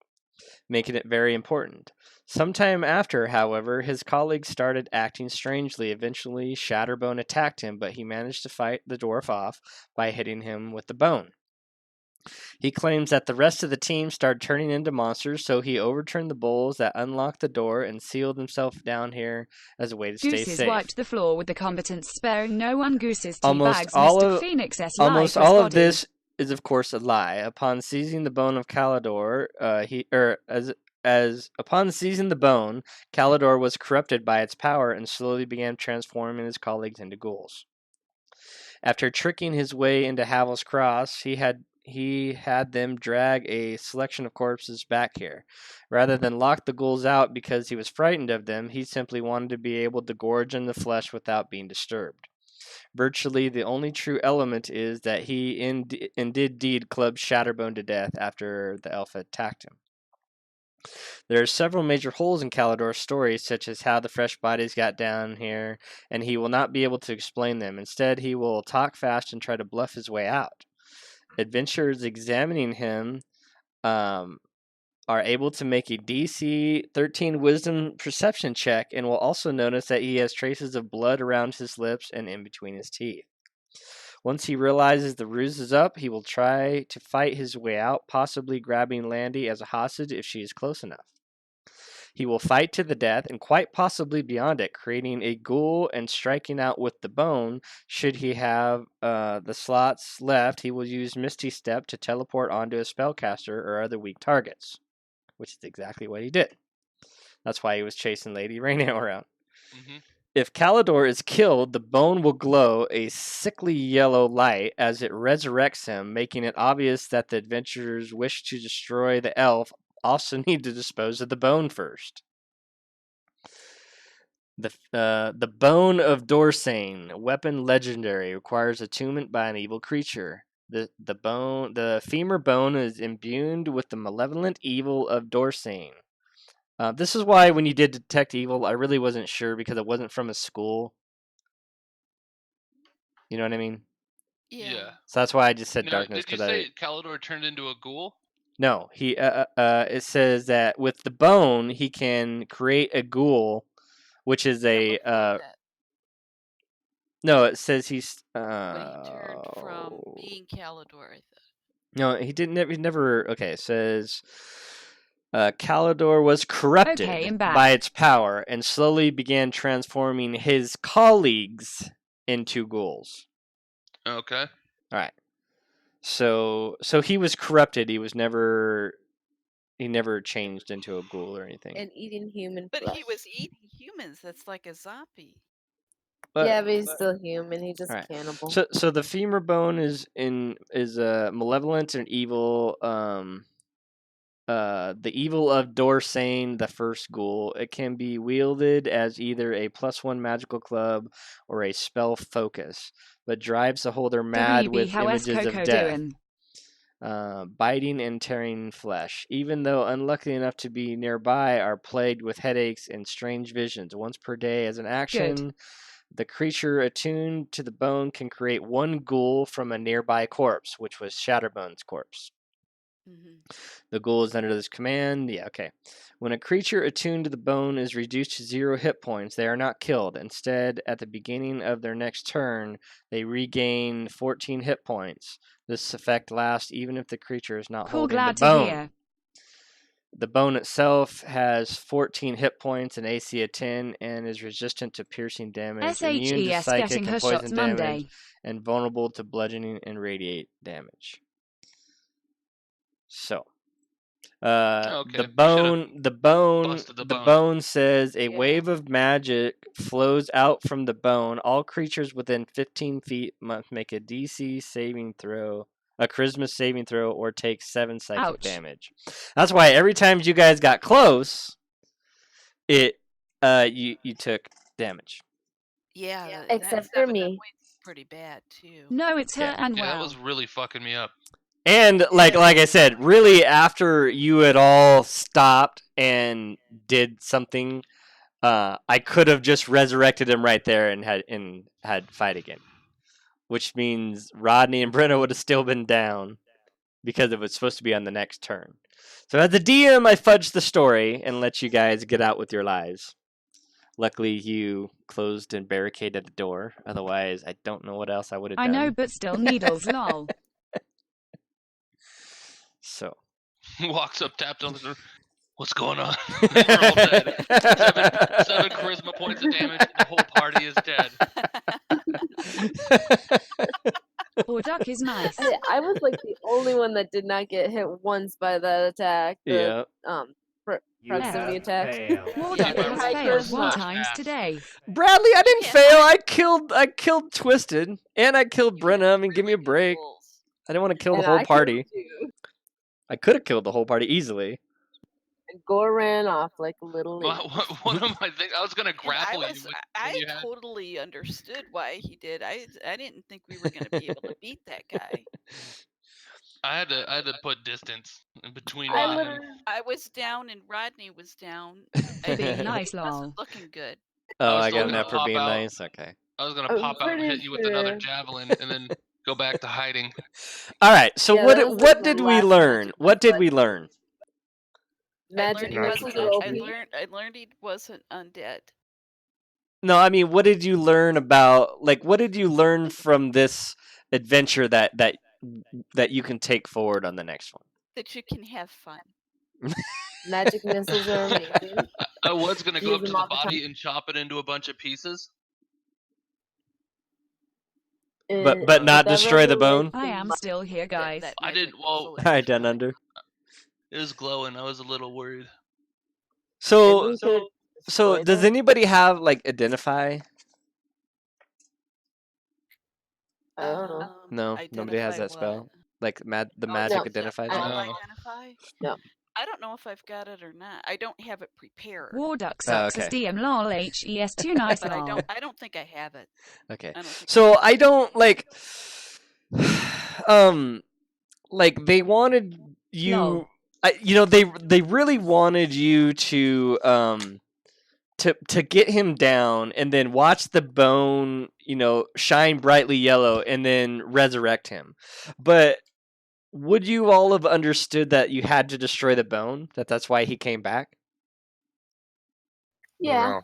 S1: making it very important. Sometime after, however, his colleagues started acting strangely. Eventually, Shatterbone attacked him, but he managed to fight the dwarf off by hitting him with the bone. He claims that the rest of the team started turning into monsters, so he overturned the bowls that unlocked the door and sealed himself down here as a way to stay
S2: Gooses
S1: safe.
S2: wiped the floor with the combatants, sparing no one. Gooses
S1: Almost
S2: teabags
S1: all
S2: Mr.
S1: of
S2: Phoenix's
S1: almost
S2: lifeless
S1: all of
S2: body.
S1: this is, of course, a lie. Upon seizing the bone of Calidor, upon seizing the bone, Calidor was corrupted by its power and slowly began transforming his colleagues into ghouls. After tricking his way into Havel's Cross, he had them drag a selection of corpses back here. Rather than lock the ghouls out because he was frightened of them, he simply wanted to be able to gorge on the flesh without being disturbed. Virtually the only true element is that he indeed clubbed Shatterbone to death after the elf attacked him. There are several major holes in Calidor's story, such as how the fresh bodies got down here, and he will not be able to explain them. Instead, he will talk fast and try to bluff his way out. Adventurers examining him are able to make a DC 13 Wisdom Perception check and will also notice that he has traces of blood around his lips and in between his teeth. Once he realizes the ruse is up, he will try to fight his way out, possibly grabbing Landy as a hostage if she is close enough. He will fight to the death and quite possibly beyond it, creating a ghoul and striking out with the bone. Should he have the slots left, he will use Misty Step to teleport onto a spellcaster or other weak targets, which is exactly what he did. That's why he was chasing Lady Raino around.
S3: Mm-hmm.
S1: If Calidor is killed, the bone will glow a sickly yellow light as it resurrects him, making it obvious that the adventurers wish to destroy the elf also need to dispose of the bone first. The Bone of Dorsane, weapon legendary, requires attunement by an evil creature. The femur bone is imbued with the malevolent evil of Dorsane. This is why when you did detect evil, I really wasn't sure because it wasn't from a school. You know what I mean?
S3: Yeah.
S1: So that's why I just said
S3: Now,
S1: darkness.
S3: did you say Calidor turned into a ghoul?
S1: No, he. It says that with the bone, he can create a ghoul, which is a. No, it says he's.
S5: But he turned from being Calidor, I thought.
S1: No, he didn't. He never. Okay, it says. Calidor was corrupted by its power and slowly began transforming his colleagues into ghouls.
S3: Okay.
S1: All right. So he was corrupted. He never changed into a ghoul or anything.
S4: And eating human
S5: But
S4: flesh.
S5: he was eating humans. That's like a zombie.
S4: Yeah, but he's still human. He's just
S1: right.
S4: cannibal.
S1: So the femur bone is malevolent and evil. The evil of Dorsane, the first ghoul. It can be wielded as either a +1 magical club or a spell focus, but drives the holder mad with images of death, biting and tearing flesh. Even though unlucky enough to be nearby, are plagued with headaches and strange visions. Once per day as an action, the creature attuned to the bone can create one ghoul from a nearby corpse, which was Shatterbone's corpse.
S5: Mm-hmm.
S1: The ghoul is under this command. Yeah, okay. When a creature attuned to the bone is reduced to 0 hit points, they are not killed. Instead, at the beginning of their next turn, they regain 14 hit points. This effect lasts even if the creature is not holding the bone. The bone itself has 14 hit points and AC of 10 and is resistant to piercing damage, immune to psychic and poison damage, and vulnerable to bludgeoning and radiate damage. So, the bone says a wave of magic flows out from the bone. All creatures within 15 feet must make a DC saving throw, a charisma saving throw, or take 7 psychic damage. That's why every time you guys got close, you took damage.
S5: Yeah,
S4: except for me.
S5: Pretty bad too.
S2: No, it's her and
S3: that was really fucking me up.
S1: And like I said, really after you had all stopped and did something, I could have just resurrected him right there and had fight again, which means Rodney and Brenna would have still been down because it was supposed to be on the next turn. So as the DM, I fudged the story and let you guys get out with your lives. Luckily, you closed and barricaded the door. Otherwise, I don't know what else I would have
S2: I
S1: done.
S2: know, but still needles, lol.
S1: So.
S3: Walks up, taps on the door. What's going on? We're all dead. Seven charisma points of damage. The whole party is dead.
S2: Warduck is nice.
S4: I was like the only one that did not get hit once by that attack. The
S1: Yeah.
S7: You
S4: proximity
S7: have
S4: attack.
S7: failed.
S2: Warduck
S3: my
S2: has
S3: rolls
S2: failed
S3: were
S2: 1
S3: such
S2: times
S3: ass.
S2: today.
S1: Bradley, I didn't
S5: Yeah,
S1: fail.
S5: I-
S1: I killed Twisted, and I killed
S5: You had
S1: Brenna. I mean, give me a
S5: really good
S1: break.
S5: rolls.
S1: I didn't want to kill the
S4: And
S1: whole
S4: I killed
S1: party.
S4: you.
S1: I could have killed the whole party easily.
S4: And Gore ran off like a little idiot.
S3: One of my things, I was gonna
S5: And
S3: grapple you.
S5: I
S3: you had...
S5: totally understood why he did. I didn't think we were going to be able to beat that guy.
S3: I had to put distance in between
S4: I
S3: me and him.
S4: literally
S5: I was down and Rodney was down.
S2: For being
S5: He
S2: nice,
S5: wasn't
S2: lol.
S5: looking good.
S1: Oh,
S3: was
S1: I
S3: still
S1: got an
S3: gonna
S1: F for
S3: pop
S1: being
S3: out.
S1: nice? Okay.
S3: I was gonna
S4: I'm
S3: pop out and
S4: pretty
S3: hit you with another
S4: sure.
S3: javelin, and then go back to hiding.
S1: All right. So
S4: Yeah, that was,
S1: what
S4: like,
S1: did
S4: the
S1: we
S4: last
S1: learn?
S4: magic
S1: What did
S4: missile
S1: we
S4: I did.
S1: learn?
S4: Magic
S5: I
S6: Magic
S5: learned,
S4: missiles are OP.
S5: I learned he wasn't undead.
S1: No, I mean, what did you learn about? Like, what did you learn from this adventure that you can take forward on the next one?
S5: That you can have fun.
S4: Magic missiles are amazing.
S3: I was gonna go
S4: Use
S3: up to
S4: them
S3: the
S4: all the time.
S3: body and chop it into a bunch of pieces.
S1: But not destroy the bone?
S2: I am still here, guys.
S5: That
S3: I
S5: magic
S3: did well.
S5: missile is
S1: Hi,
S5: just
S1: down
S5: fine.
S1: under.
S3: It was glowing. I was a little worried.
S1: So
S4: So
S1: does anybody have like identify?
S4: I don't know.
S1: No, nobody has
S5: Identify
S1: that spell.
S5: what?
S1: Like the
S5: Oh,
S1: magic
S4: no.
S1: identify
S4: I
S1: spell.
S4: don't
S3: No.
S5: Identify?
S4: No.
S5: I don't know if I've got it or not. I don't have it prepared.
S2: Warduck sucks as
S1: okay.
S2: DM, lol, HES, too nice,
S5: But
S2: lol.
S5: I don't think I have it.
S1: Okay.
S5: I don't think
S1: So I don't like like they wanted you
S2: Lol.
S1: they really wanted you to to get him down and then watch the bone, shine brightly yellow and then resurrect him. But would you all have understood that you had to destroy the bone? That's why he came back?
S4: Yeah.
S6: No.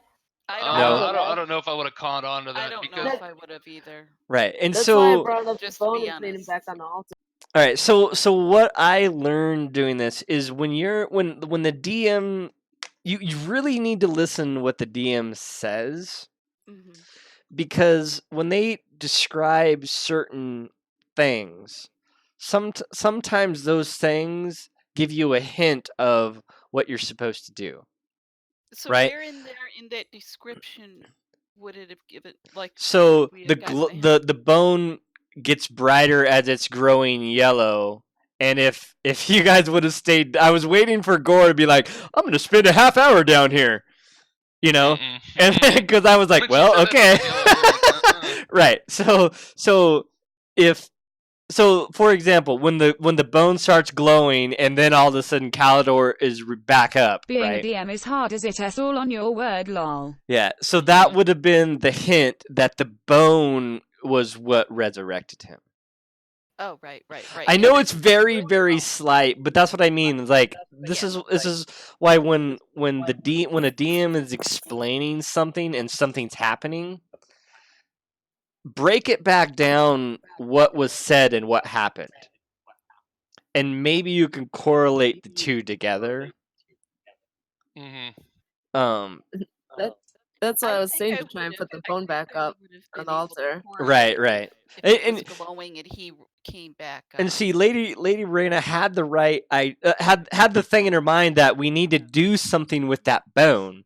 S3: I don't know if I would have caught on to that
S5: I don't know
S3: because
S5: if I would have either.
S1: Right. And
S4: That's why I
S1: so
S4: brought up the
S5: Just to
S4: bone
S5: be
S4: and put him
S5: honest.
S4: back on the altar.
S1: all right, so what I learned doing this is when the DM you really need to listen what the DM says,
S5: Hmm.
S1: because when they describe certain things, sometimes those things give you a hint of what you're supposed to do.
S5: So
S1: Right.
S5: where in that description would it have given like?
S1: So
S5: would we
S1: the
S5: have gotten a hint?
S1: the bone gets brighter as it's growing yellow. And if you guys would have stayed, I was waiting for Gore to be like, "I'm gonna spend a half hour down here,"
S3: Mm-mm.
S1: and because I was like,
S3: When she
S1: "Well,
S3: said
S1: okay."
S3: that to me, I was like,
S1: Right. So for example, when the bone starts glowing and then all of a sudden Calidor is back up,
S2: Being
S1: right?
S2: a DM is hard as it is all on your word, lol.
S1: Yeah. So that would have been the hint that the bone was what resurrected him.
S5: Oh, right.
S1: I
S5: Yeah,
S1: know
S5: that's
S1: it's very,
S5: true.
S1: very slight, but that's what I mean. Like this
S5: Yeah,
S1: is why when a DM is explaining something and something's happening, break it back down what was said and what happened. And maybe you can correlate the two together.
S4: That's what I was
S5: think
S4: saying
S5: I
S4: to try and
S5: would've-
S4: put the
S5: I
S4: phone
S5: think
S4: back
S5: I
S4: up
S5: would've
S4: on
S5: been
S4: the
S5: able to
S4: altar.
S5: correlate
S1: Right.
S5: If it
S1: And
S5: was glowing and he came back up.
S1: and see, Lady Raina had the right. Had the thing in her mind that we need to do something with that bone.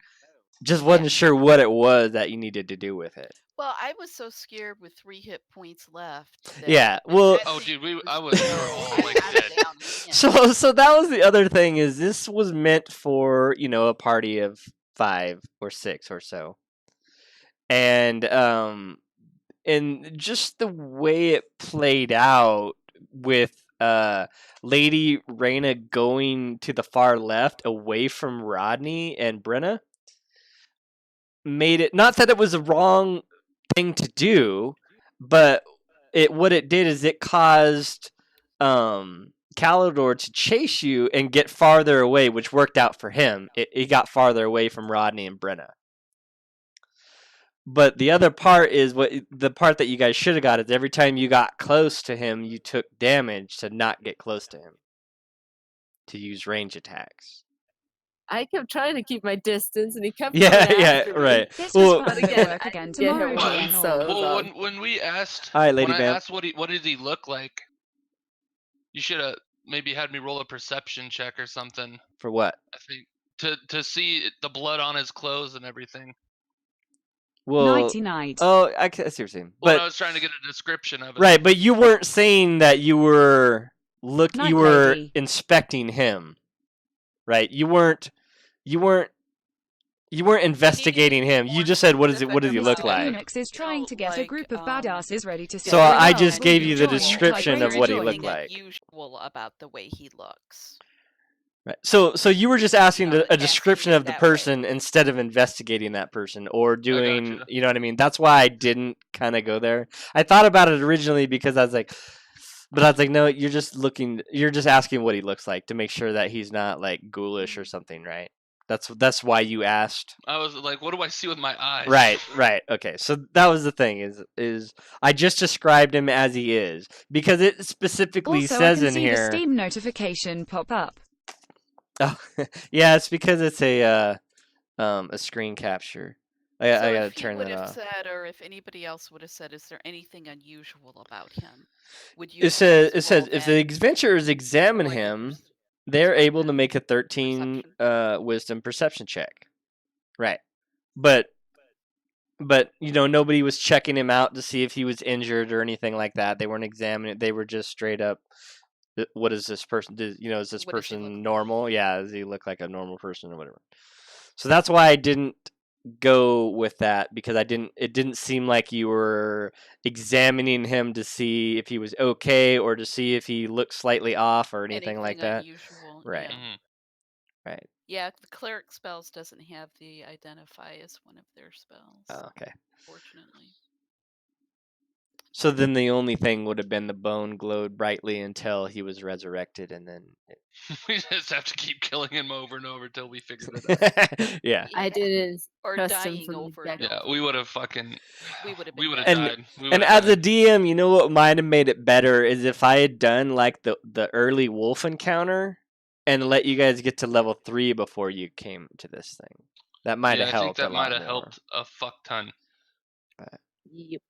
S1: Just wasn't sure what it was that you needed to do with it.
S5: Well, I was so scared with 3 hit points left.
S1: Yeah, well-
S3: Oh, dude, we were all like
S5: I got
S3: dead.
S5: it down again.
S1: So that was the other thing, is this was meant for a party of 5 or 6 or so, and just the way it played out with Lady Raina going to the far left away from Rodney and Brenna made it, not that it was a wrong thing to do, but what it did is it caused Calidor to chase you and get farther away, which worked out for him. It got farther away from Rodney and Brenna. But the other part is the part that you guys should have got is every time you got close to him, you took damage to not get close to him. To use range attacks.
S4: I kept trying to keep my distance, and he kept
S1: Yeah,
S4: coming
S1: yeah,
S4: after me.
S1: right.
S2: This
S1: Well,
S2: was part of
S4: Again,
S2: the work
S4: I
S2: again
S4: didn't get
S2: tomorrow.
S4: hit
S2: Jane
S4: once,
S2: Hall.
S4: so it was
S3: Well,
S4: on.
S3: when we asked,
S1: Hi, Lady
S3: when I
S1: Vamp.
S3: asked what did he look like, you should have maybe had me roll a perception check or something.
S1: For what?
S3: I think to see the blood on his clothes and everything.
S1: Well,
S2: Nighty night.
S1: oh, I see what you're saying.
S3: When
S1: But
S3: I was trying to get a description of it.
S1: right, but you weren't saying that you were
S2: Night
S1: you were
S2: lady.
S1: inspecting him, right? You weren't investigating him. You
S5: more
S1: just said, what does
S5: specific
S1: he
S2: Mr.
S1: look
S5: about,
S1: like?
S2: Phoenix is trying
S5: know,
S2: to get a
S5: like,
S2: group of badasses ready to
S1: So
S2: say
S1: I
S2: farewell.
S1: just gave
S2: Will
S1: you the
S2: join?
S1: description
S2: Type
S1: of what he
S2: join.
S1: looked
S5: anything
S1: like.
S5: unusual about the way he looks.
S1: Right. So you were just asking a
S5: asking
S1: description
S5: it
S1: of the
S5: that way.
S1: person instead of investigating that person or doing,
S3: gotcha.
S1: you know what I mean? That's why I didn't kind of go there. I thought about it originally because I was like, but I was like, no, you're just asking what he looks like to make sure that he's not like ghoulish or something, right? That's why you asked.
S3: I was like, what do I see with my eyes?
S1: Right. Okay. So that was the thing is I just described him as he is because it specifically
S2: Also, I
S1: says
S2: can
S1: in
S2: see
S1: here.
S2: the Steam notification pop up.
S1: Oh, yeah, it's because it's a screen capture. I
S5: So
S1: gotta
S5: if he
S1: turn
S5: would
S1: that
S5: have
S1: off.
S5: said, or if anybody else would have said, is there anything unusual about him? Would you
S1: It
S5: have
S1: says
S5: said, well,
S1: if the adventurers examine
S5: so I can
S1: him, they're able to make a 13
S5: perception.
S1: wisdom perception check. Right. But you know, nobody was checking him out to see if he was injured or anything like that. They weren't examining. They were just straight up. What is this person? Is this
S5: What does he look
S1: person
S5: like?
S1: normal? Yeah, does he look like a normal person or whatever? So that's why I didn't go with that because it didn't seem like you were examining him to see if he was okay or to see if he looked slightly off or anything like that.
S5: Unusual.
S1: Right.
S5: Yeah.
S3: Mhm.
S1: Right.
S5: Yeah, the cleric spells doesn't have the identify as one of their spells.
S1: Oh, okay.
S5: Fortunately.
S1: So then the only thing would have been the bone glowed brightly until he was resurrected, and then.
S3: We just have to keep killing him over and over until we figured it out.
S1: Yeah.
S4: I didn't
S5: Or
S4: trust him
S5: dying
S4: from the
S5: over and
S3: Yeah,
S4: get-go.
S3: we would have fucking.
S5: We would have
S3: We would have
S1: And-
S3: died. We
S1: And
S3: would've
S1: as a
S3: died.
S1: DM, you know what might have made it better is if I had done like the early wolf encounter and let you guys get to level 3 before you came to this thing. That might have
S3: I think
S1: helped
S3: that
S1: a lot
S3: might have
S1: more.
S3: helped a fuck ton.
S4: Yep.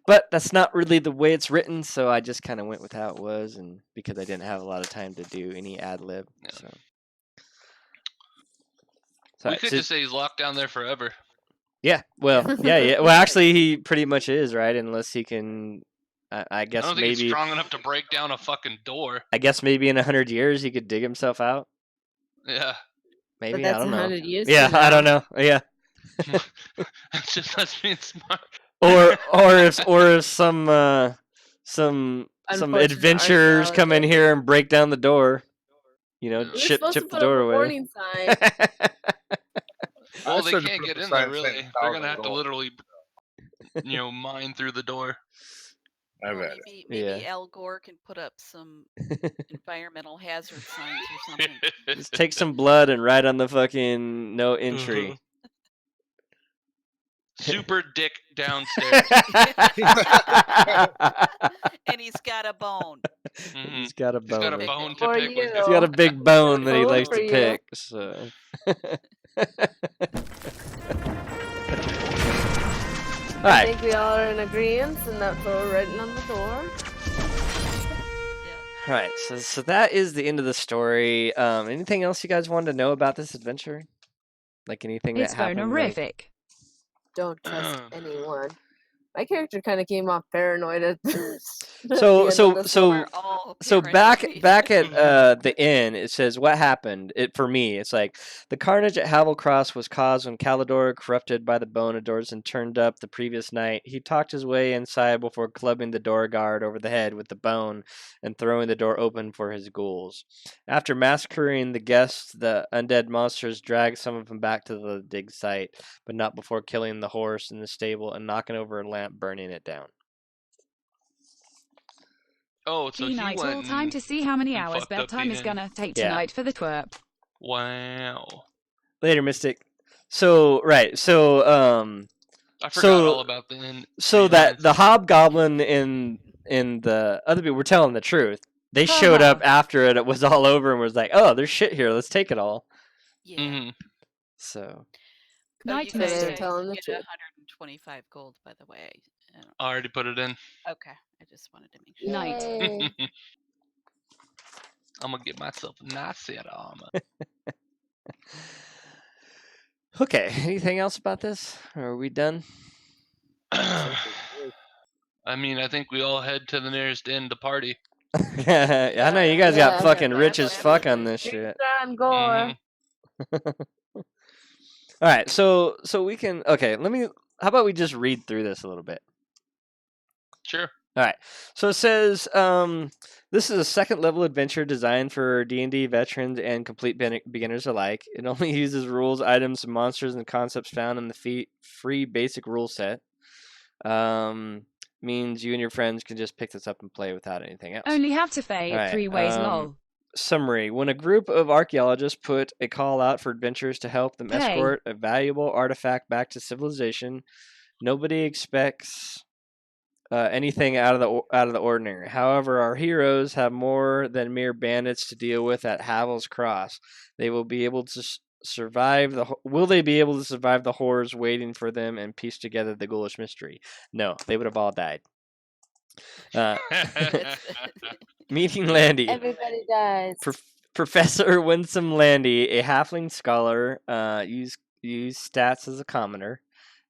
S1: But that's not really the way it's written, so I just kind of went with how it was, and because I didn't have a lot of time to do any ad lib.
S3: Yeah.
S1: So.
S3: We could just say he's locked down there forever.
S1: Yeah, well, yeah. Well, actually, he pretty much is, right? Unless he can, I guess
S3: I don't think he's
S1: maybe.
S3: strong enough to break down a fucking door.
S1: I guess maybe in 100 years he could dig himself out.
S3: Yeah.
S1: Maybe,
S4: But that's
S1: I don't know.
S4: 100 years
S1: Yeah,
S4: from
S1: I don't
S4: now.
S1: know. Yeah.
S3: That's just us being smart.
S1: or if some
S4: Unfortunate
S1: adventurers come in
S4: archaeologist.
S1: here and break down the door, you know,
S3: We were
S4: We were
S1: chip
S4: supposed to
S1: the
S4: put up
S1: door
S4: a
S1: away.
S4: warning sign.
S3: Well,
S6: I
S3: they
S6: said to
S3: can't
S6: put
S3: get
S6: up a
S3: in there,
S6: sign saying
S3: really. They're
S6: 1,000
S3: gonna have to
S6: dollars.
S3: literally, mine through the door.
S6: I've
S5: Well,
S6: had it.
S5: maybe
S1: Yeah.
S5: Al Gore can put up some environmental hazard signs or something.
S1: Just take some blood and write on the fucking no entry.
S3: Super dick downstairs.
S5: And he's got a bone.
S3: Mhm.
S1: He's got a
S3: He's got a
S1: bone.
S3: bone to
S4: For
S3: pick with.
S4: you.
S1: He's got a big bone that he
S4: Bone
S1: likes
S4: for
S1: to
S4: you.
S1: pick. So. All
S4: I
S1: right.
S4: think we all are in agreement, and that's what we're writing on the door.
S1: All right. So that is the end of the story. Anything else you guys wanted to know about this adventure? Like anything
S2: It's
S1: that happened?
S2: bonerific.
S4: Don't trust anyone. My character kind of came off paranoid at
S1: So
S5: We're all
S1: So back
S5: paranoid.
S1: at the inn, it says what happened. For me, it's like the carnage at Havel Cross was caused when Calidor, corrupted by the Bonadors and turned up the previous night. He talked his way inside before clubbing the door guard over the head with the bone and throwing the door open for his ghouls. After massacring the guests, the undead monsters dragged some of them back to the dig site, but not before killing the horse in the stable and knocking over a lamp, burning it down.
S3: Oh, so he
S2: G-night
S3: went
S2: all time
S3: and,
S2: to see how many
S3: and
S2: hours
S3: fucked up
S2: bedtime is
S3: being.
S2: gonna take
S1: Yeah.
S2: tonight for the twerp.
S3: Wow.
S1: Later, Mystic. So right.
S3: I forgot all about the
S1: So
S3: the
S1: that
S3: ends.
S1: the hobgoblin in the other people were telling the truth. They showed
S2: Ha
S1: up after it was all over and was like, "Oh, there's shit here. Let's take it all."
S5: Yeah.
S3: Mm-hmm.
S1: So
S5: Oh,
S2: Night,
S5: you
S4: So
S5: guys
S4: they're
S2: Mystic.
S4: telling the
S5: get
S4: truth.
S5: 125 gold, by the way.
S3: I already put it in.
S5: Okay, I just wanted to make sure.
S2: Night.
S4: Yay.
S3: I'm gonna get myself a nice set of armor.
S1: okay. Anything else about this? Or are we done?
S3: I mean, I think we all head to the nearest inn to party.
S1: I know you guys
S4: Yeah,
S1: got fucking rich as fuck on
S5: absolutely.
S1: this shit.
S4: On Gore.
S3: Mm-hmm.
S1: All right, so we can Let me. How about we just read through this a little bit?
S3: Sure.
S1: All right. So it says this is a second level adventure designed for D&D veterans and complete beginners alike. It only uses rules, items, monsters, and concepts found in the free basic rule set. Means you and your friends can just pick this up and play without anything else.
S2: Only have to pay
S1: All
S2: it
S1: right,
S2: 3 ways, lol.
S1: Summary. When a group of archaeologists put a call out for adventurers to help them
S2: Pay.
S1: escort a valuable artifact back to civilization, nobody expects anything out of the ordinary. However, our heroes have more than mere bandits to deal with at Havel's Cross. They will be able to survive Will they be able to survive the horrors waiting for them and piece together the ghoulish mystery? No, they would have all died. Meeting Landy.
S4: Everybody dies.
S1: Professor Winsome Landy, a halfling scholar, use stats as a commoner,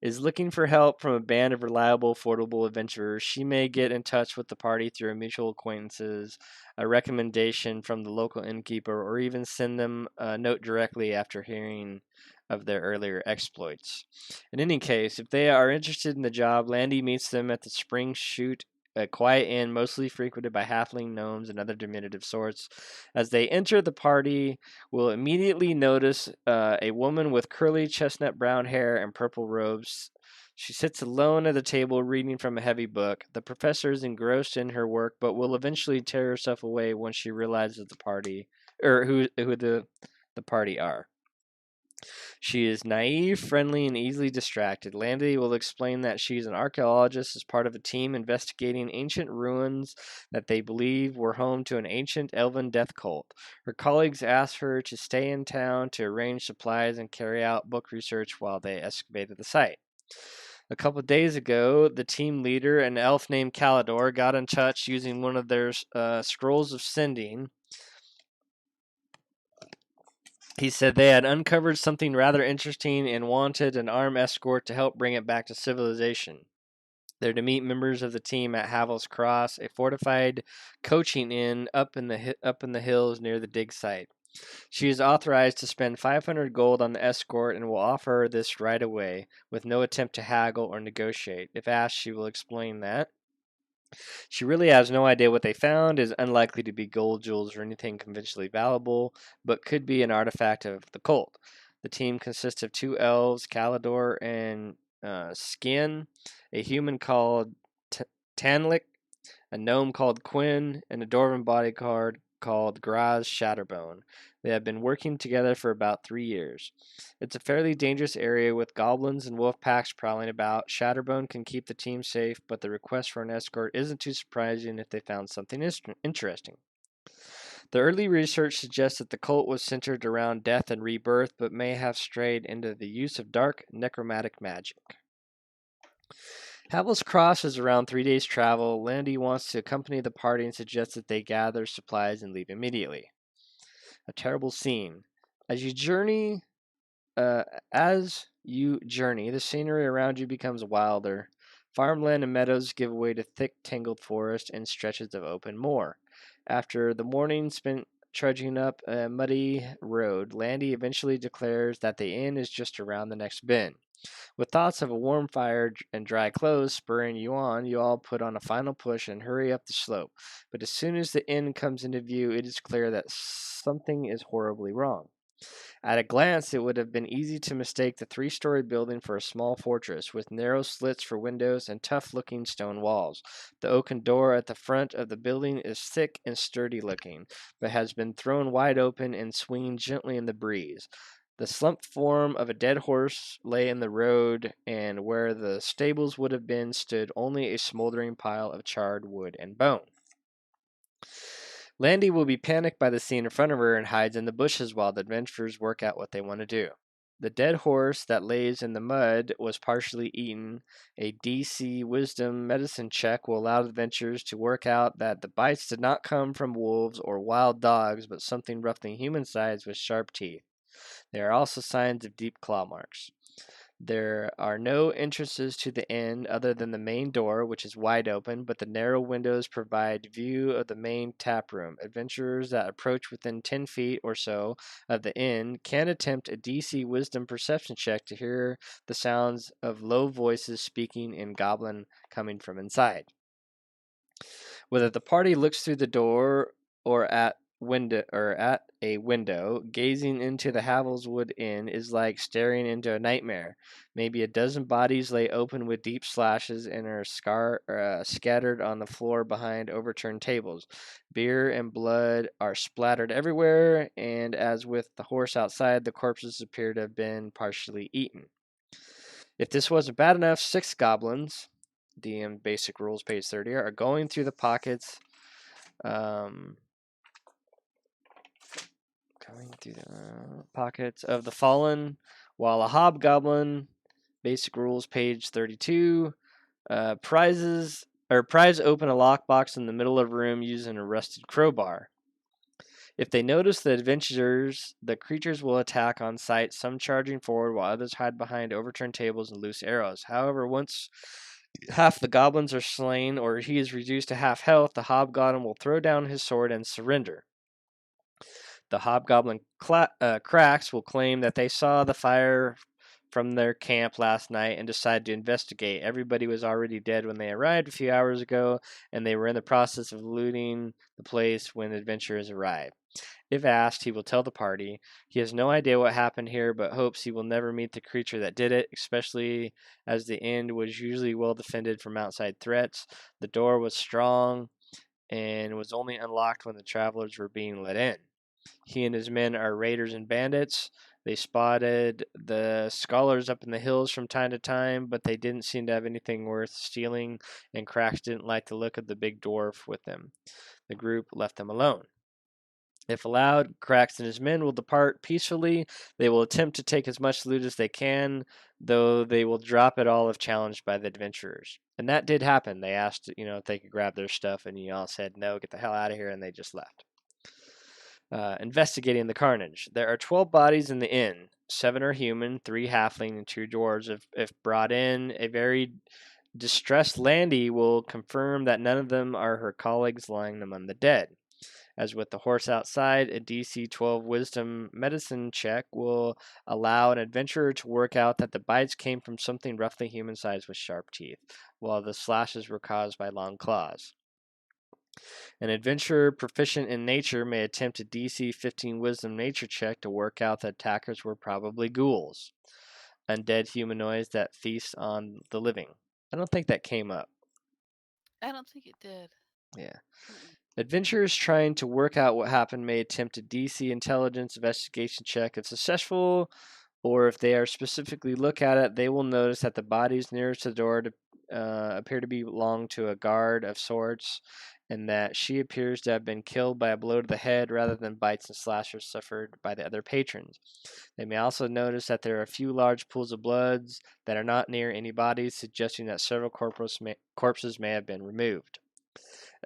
S1: is looking for help from a band of reliable, affordable adventurers. She may get in touch with the party through mutual acquaintances, a recommendation from the local innkeeper, or even send them a note directly after hearing of their earlier exploits. In any case, if they are interested in the job, Landy meets them at the Spring Shoot, a quiet inn mostly frequented by halfling gnomes and other diminutive sorts. As they enter, the party will immediately notice a woman with curly chestnut brown hair and purple robes. She sits alone at a table reading from a heavy book. The professor is engrossed in her work, but will eventually tear herself away once she realizes the party, or who the party are. She is naive, friendly, and easily distracted. Landy will explain that she's an archaeologist as part of a team investigating ancient ruins that they believe were home to an ancient elven death cult. Her colleagues ask her to stay in town to arrange supplies and carry out book research while they excavated the site. A couple of days ago, the team leader, an elf named Calidor, got in touch using one of their scrolls of sending. He said they had uncovered something rather interesting and wanted an armed escort to help bring it back to civilization. They're to meet members of the team at Havel's Cross, a fortified coaching inn up in the hills near the dig site. She is authorized to spend 500 gold on the escort and will offer her this right away, with no attempt to haggle or negotiate. If asked, she will explain that she really has no idea what they found, is unlikely to be gold, jewels, or anything conventionally valuable, but could be an artifact of the cult. The team consists of 2 elves, Calidor and Skin, a human called Tanlik, a gnome called Quinn, and a dwarven bodyguard called Graz Shatterbone. They have been working together for about 3 years. It's a fairly dangerous area with goblins and wolf packs prowling about. Shatterbone can keep the team safe, but the request for an escort isn't too surprising if they found something interesting. The early research suggests that the cult was centered around death and rebirth, but may have strayed into the use of dark necromantic magic. Havel's Cross is around 3 days' travel. Landy wants to accompany the party and suggests that they gather supplies and leave immediately. A terrible scene. As you journey, the scenery around you becomes wilder. Farmland and meadows give way to thick, tangled forest and stretches of open moor. After the morning spent trudging up a muddy road, Landy eventually declares that the inn is just around the next bend. With thoughts of a warm fire and dry clothes spurring you on, you all put on a final push and hurry up the slope. But as soon as the inn comes into view, it is clear that something is horribly wrong. At a glance, it would have been easy to mistake the 3-story building for a small fortress, with narrow slits for windows and tough-looking stone walls. The oaken door at the front of the building is thick and sturdy-looking, but has been thrown wide open and swinging gently in the breeze. The slumped form of a dead horse lay in the road, and where the stables would have been stood only a smoldering pile of charred wood and bone. Landy will be panicked by the scene in front of her and hides in the bushes while the adventurers work out what they want to do. The dead horse that lays in the mud was partially eaten. A DC Wisdom medicine check will allow the adventurers to work out that the bites did not come from wolves or wild dogs, but something roughly human-sized with sharp teeth. There are also signs of deep claw marks. There are no entrances to the inn other than the main door, which is wide open, but the narrow windows provide view of the main tap room. Adventurers that approach within 10 feet or so of the inn can attempt a DC Wisdom perception check to hear the sounds of low voices speaking in Goblin coming from inside. Whether the party looks through the door or at a window, gazing into the Havel's Wood Inn is like staring into a nightmare. Maybe a dozen bodies lay open with deep slashes and are scattered on the floor behind overturned tables. Beer and blood are splattered everywhere, and as with the horse outside, the corpses appear to have been partially eaten. If this wasn't bad enough, 6 goblins, DM Basic Rules, page 30, are going through the pockets. Going through the pockets of the fallen, while a hobgoblin, Basic Rules, page 32, pries open a lockbox in the middle of a room using a rusted crowbar. If they notice the adventurers, the creatures will attack on sight, some charging forward while others hide behind overturned tables and loose arrows. However, once half the goblins are slain or he is reduced to half health, the hobgoblin will throw down his sword and surrender. The hobgoblin cracks will claim that they saw the fire from their camp last night and decided to investigate. Everybody was already dead when they arrived a few hours ago, and they were in the process of looting the place when adventurers arrived. If asked, he will tell the party. He has no idea what happened here, but hopes he will never meet the creature that did it, especially as the inn was usually well defended from outside threats. The door was strong and was only unlocked when the travelers were being let in. He and his men are raiders and bandits. They spotted the scholars up in the hills from time to time, but they didn't seem to have anything worth stealing, and Cracks didn't like the look of the big dwarf with them. The group left them alone. If allowed, Cracks and his men will depart peacefully. They will attempt to take as much loot as they can, though they will drop it all if challenged by the adventurers. And that did happen. They asked, if they could grab their stuff, and you all said, no, get the hell out of here, and they just left. Investigating the carnage. There are 12 bodies in the inn. 7 are human, 3 halfling, and 2 dwarves. If brought in, a very distressed Landy will confirm that none of them are her colleagues lying among the dead. As with the horse outside, a DC 12 Wisdom medicine check will allow an adventurer to work out that the bites came from something roughly human-sized with sharp teeth, while the slashes were caused by long claws. An adventurer proficient in nature may attempt a DC 15 Wisdom nature check to work out that attackers were probably ghouls, undead humanoids that feast on the living. I don't think that came up.
S5: I don't think it did.
S1: Yeah.
S5: Mm-mm.
S1: Adventurers trying to work out what happened may attempt a DC intelligence investigation check. If successful, or if they are specifically look at it, they will notice that the bodies nearest to the door appear to belong to a guard of sorts, and that she appears to have been killed by a blow to the head rather than bites and slashes suffered by the other patrons. They may also notice that there are a few large pools of blood that are not near any bodies, suggesting that several corpses may have been removed.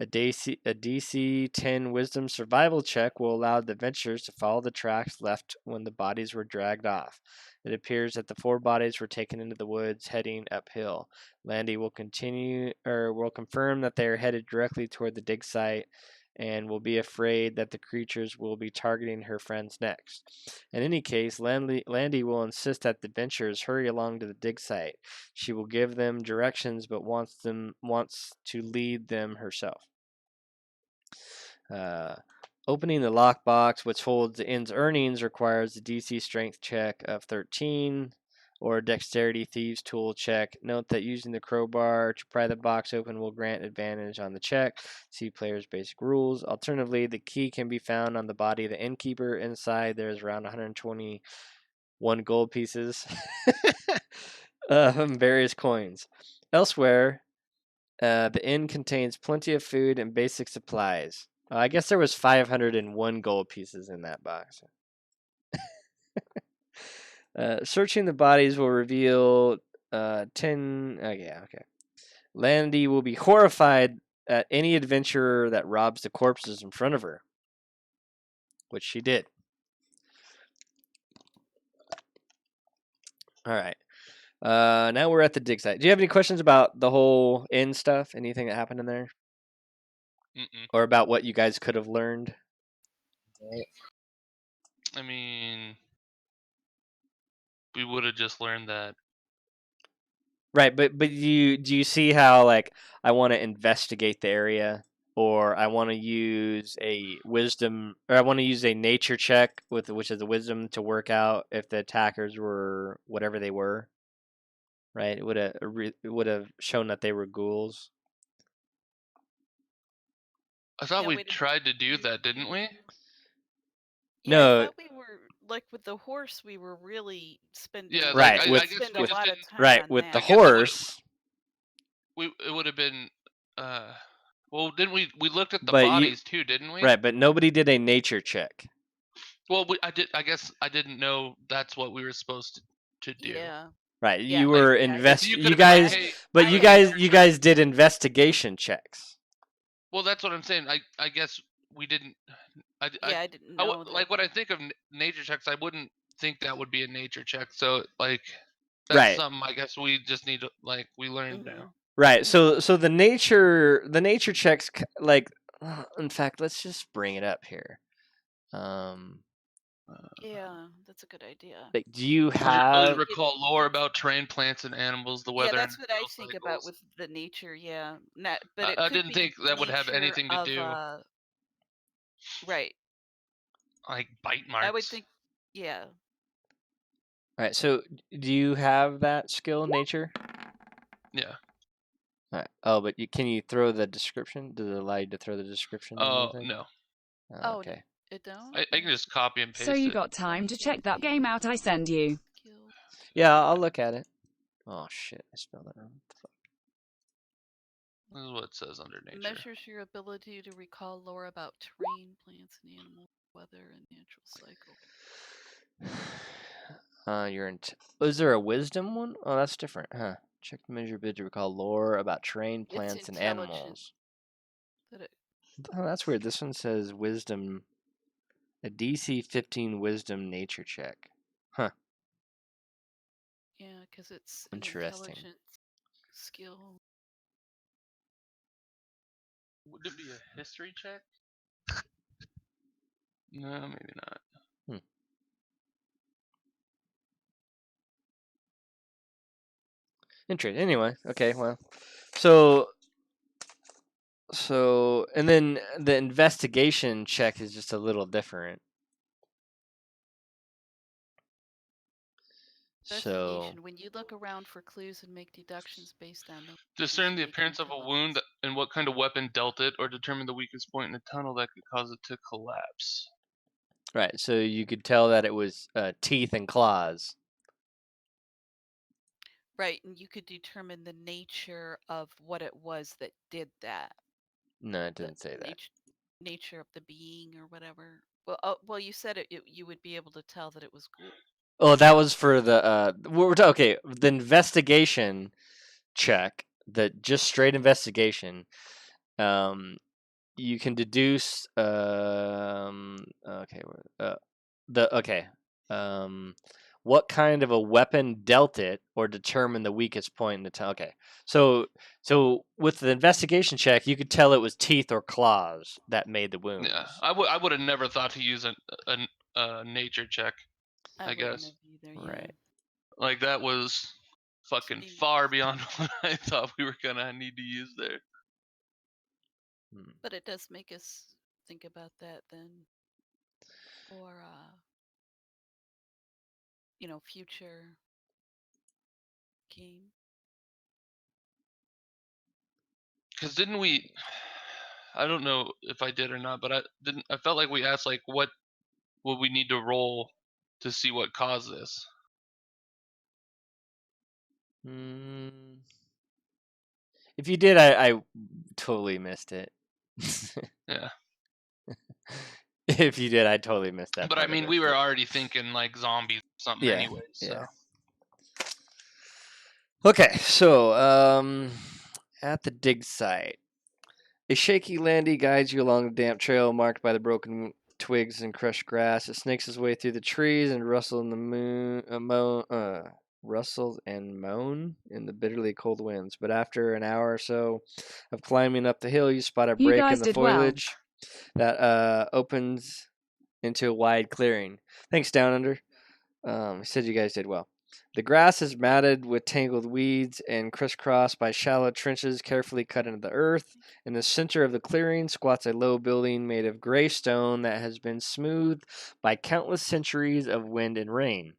S1: A DC 10 Wisdom survival check will allow the adventurers to follow the tracks left when the bodies were dragged off. It appears that the 4 bodies were taken into the woods heading uphill. Landy will confirm that they are headed directly toward the dig site and will be afraid that the creatures will be targeting her friends next. In any case, Landy will insist that the adventurers hurry along to the dig site. She will give them directions, but wants to lead them herself. Opening the lockbox, which holds the inn's earnings, requires a DC strength check of 13 or a dexterity thieves tool check. Note that using the crowbar to pry the box open will grant advantage on the check. See player's basic rules. Alternatively, the key can be found on the body of the innkeeper. Inside, there is around 121 gold pieces, various coins. Elsewhere, the inn contains plenty of food and basic supplies. I guess there was 501 gold pieces in that box. Searching the bodies will reveal 10. Oh, yeah, okay. Landy will be horrified at any adventurer that robs the corpses in front of her, which she did. All right. Now we're at the dig site. Do you have any questions about the whole inn stuff? Anything that happened in there?
S3: Mm-mm.
S1: Or about what you guys could have learned?
S3: I mean, we would have just learned that.
S1: Right, but do you see how, like, I want to investigate the area, or I want to use a wisdom, or I want to use a nature check which is a wisdom to work out if the attackers were whatever they were. Right, it would have shown that they were ghouls.
S3: I thought
S5: Yeah,
S3: we
S5: wait a minute.
S3: tried to do that, didn't we?
S5: Yeah,
S1: No.
S5: I thought we were like with the horse. We were really spending.
S3: Yeah,
S1: Right,
S3: like I
S1: with-
S3: guess
S5: spend
S3: we
S5: a
S3: just
S5: lot
S3: didn't.
S5: of time
S1: Right,
S5: on
S1: with
S5: that.
S1: the
S3: I guess it would've-
S1: horse,
S3: It would have been. Well, didn't we? We looked at the
S1: But you-
S3: bodies too, didn't we?
S1: right? But nobody did a nature check.
S3: Well, I did. I guess I didn't know that's what we were supposed to do.
S5: Yeah.
S1: Right,
S5: Yeah,
S1: you were
S5: yeah,
S1: invest.
S3: you
S1: You
S3: could've been like,
S1: guys,
S3: hey,
S1: but
S5: I
S1: you
S5: had
S1: guys,
S5: no
S1: you guys did investigation checks.
S3: Well, that's what I'm saying. I guess we didn't.
S5: Yeah, I didn't
S3: I
S5: know that.
S3: like when I think of nature checks, I wouldn't think that would be a nature check. So like, that's
S1: Right.
S3: something I guess we just need to we learned
S5: Mhm.
S3: now.
S1: Right. So the nature checks, like, in fact, let's just bring it up here.
S5: Yeah, that's a good idea.
S1: Like, do you
S3: Generally
S1: have?
S3: recall lore about terrain, plants, and animals, the weather.
S5: Yeah, that's
S3: and
S5: what I
S3: natural
S5: think about
S3: cycles.
S5: with the nature. Yeah, but it
S3: I
S5: could
S3: didn't
S5: be
S3: think that would have
S5: nature
S3: anything to
S5: of,
S3: do
S5: right.
S3: like bite marks.
S5: I would think. Yeah.
S1: All right. So do you have that skill, nature?
S3: Yeah.
S1: All right. Oh, but can you throw the description? Does it allow you to throw the description? in
S3: Oh
S1: the thing?
S3: no.
S1: Oh, okay.
S5: It don't.
S3: I can just copy and paste
S2: So you
S3: it.
S2: got time to check that game out I send you.
S5: Skill.
S1: Yeah, I'll look at it. Oh shit! I spelled that wrong.
S3: This is what it says under nature.
S5: Measures your ability to recall lore about terrain, plants, and animals, weather, and natural cycle.
S1: You're in. Is there a wisdom one? Oh, that's different, huh? Check the measure bid to recall lore about terrain, plants, and
S5: intelligent.
S1: animals.
S5: That it,
S1: Oh, that's weird. This one says wisdom, a DC 15 wisdom nature check. Huh.
S5: yeah, because it's an
S1: Interesting.
S5: intelligent skill.
S3: Would it be a history check? No, maybe not.
S1: Interesting. Anyway, okay, well, so and then the investigation check is just a little different. So
S5: Investigation. When you look around for clues and make deductions based on those.
S3: Discern the
S5: make
S3: appearance of a wound
S5: intelligence.
S3: and what kind of weapon dealt it, or determine the weakest point in a tunnel that could cause it to collapse.
S1: right, so you could tell that it was teeth and claws.
S5: Right, and you could determine the nature of what it was that did that.
S1: No, it didn't say that.
S5: Nature of the being or whatever. Well, you said you would be able to tell that it was ghoul.
S1: Oh, that was for the okay, the investigation check, the just straight investigation. You can deduce what kind of a weapon dealt it or determine the weakest point in the town. Okay. So with the investigation check, you could tell it was teeth or claws that made the wounds.
S3: Yeah, I would have never thought to use a nature check. I
S5: wouldn't
S3: guess.
S5: have either, yeah.
S1: Right.
S3: Like that was fucking far beyond what I thought we were gonna need to use there.
S5: But it does make us think about that then for future game.
S3: Because didn't we? I don't know if I did or not, but I felt like we asked like what would we need to roll to see what caused this.
S1: If you did, I totally missed it.
S3: Yeah.
S1: If you did, I totally missed that.
S3: But I
S1: part of
S3: mean,
S1: it,
S3: we were
S1: but-
S3: already thinking like zombies or something
S1: Yeah,
S3: anyway. So
S1: yeah. Okay, so at the dig site, a shaky landy guides you along a damp trail marked by the broken twigs and crushed grass. It snakes its way through the trees and rustles and moan in the bitterly cold winds. But after an hour or so of climbing up the hill, you spot a
S2: You
S1: break
S2: guys
S1: in the
S2: did well.
S1: foliage that opens into a wide clearing. Thanks, Down Under. He said you guys did well. The grass is matted with tangled weeds and crisscrossed by shallow trenches carefully cut into the earth. In the center of the clearing squats a low building made of gray stone that has been smoothed by countless centuries of wind and rain.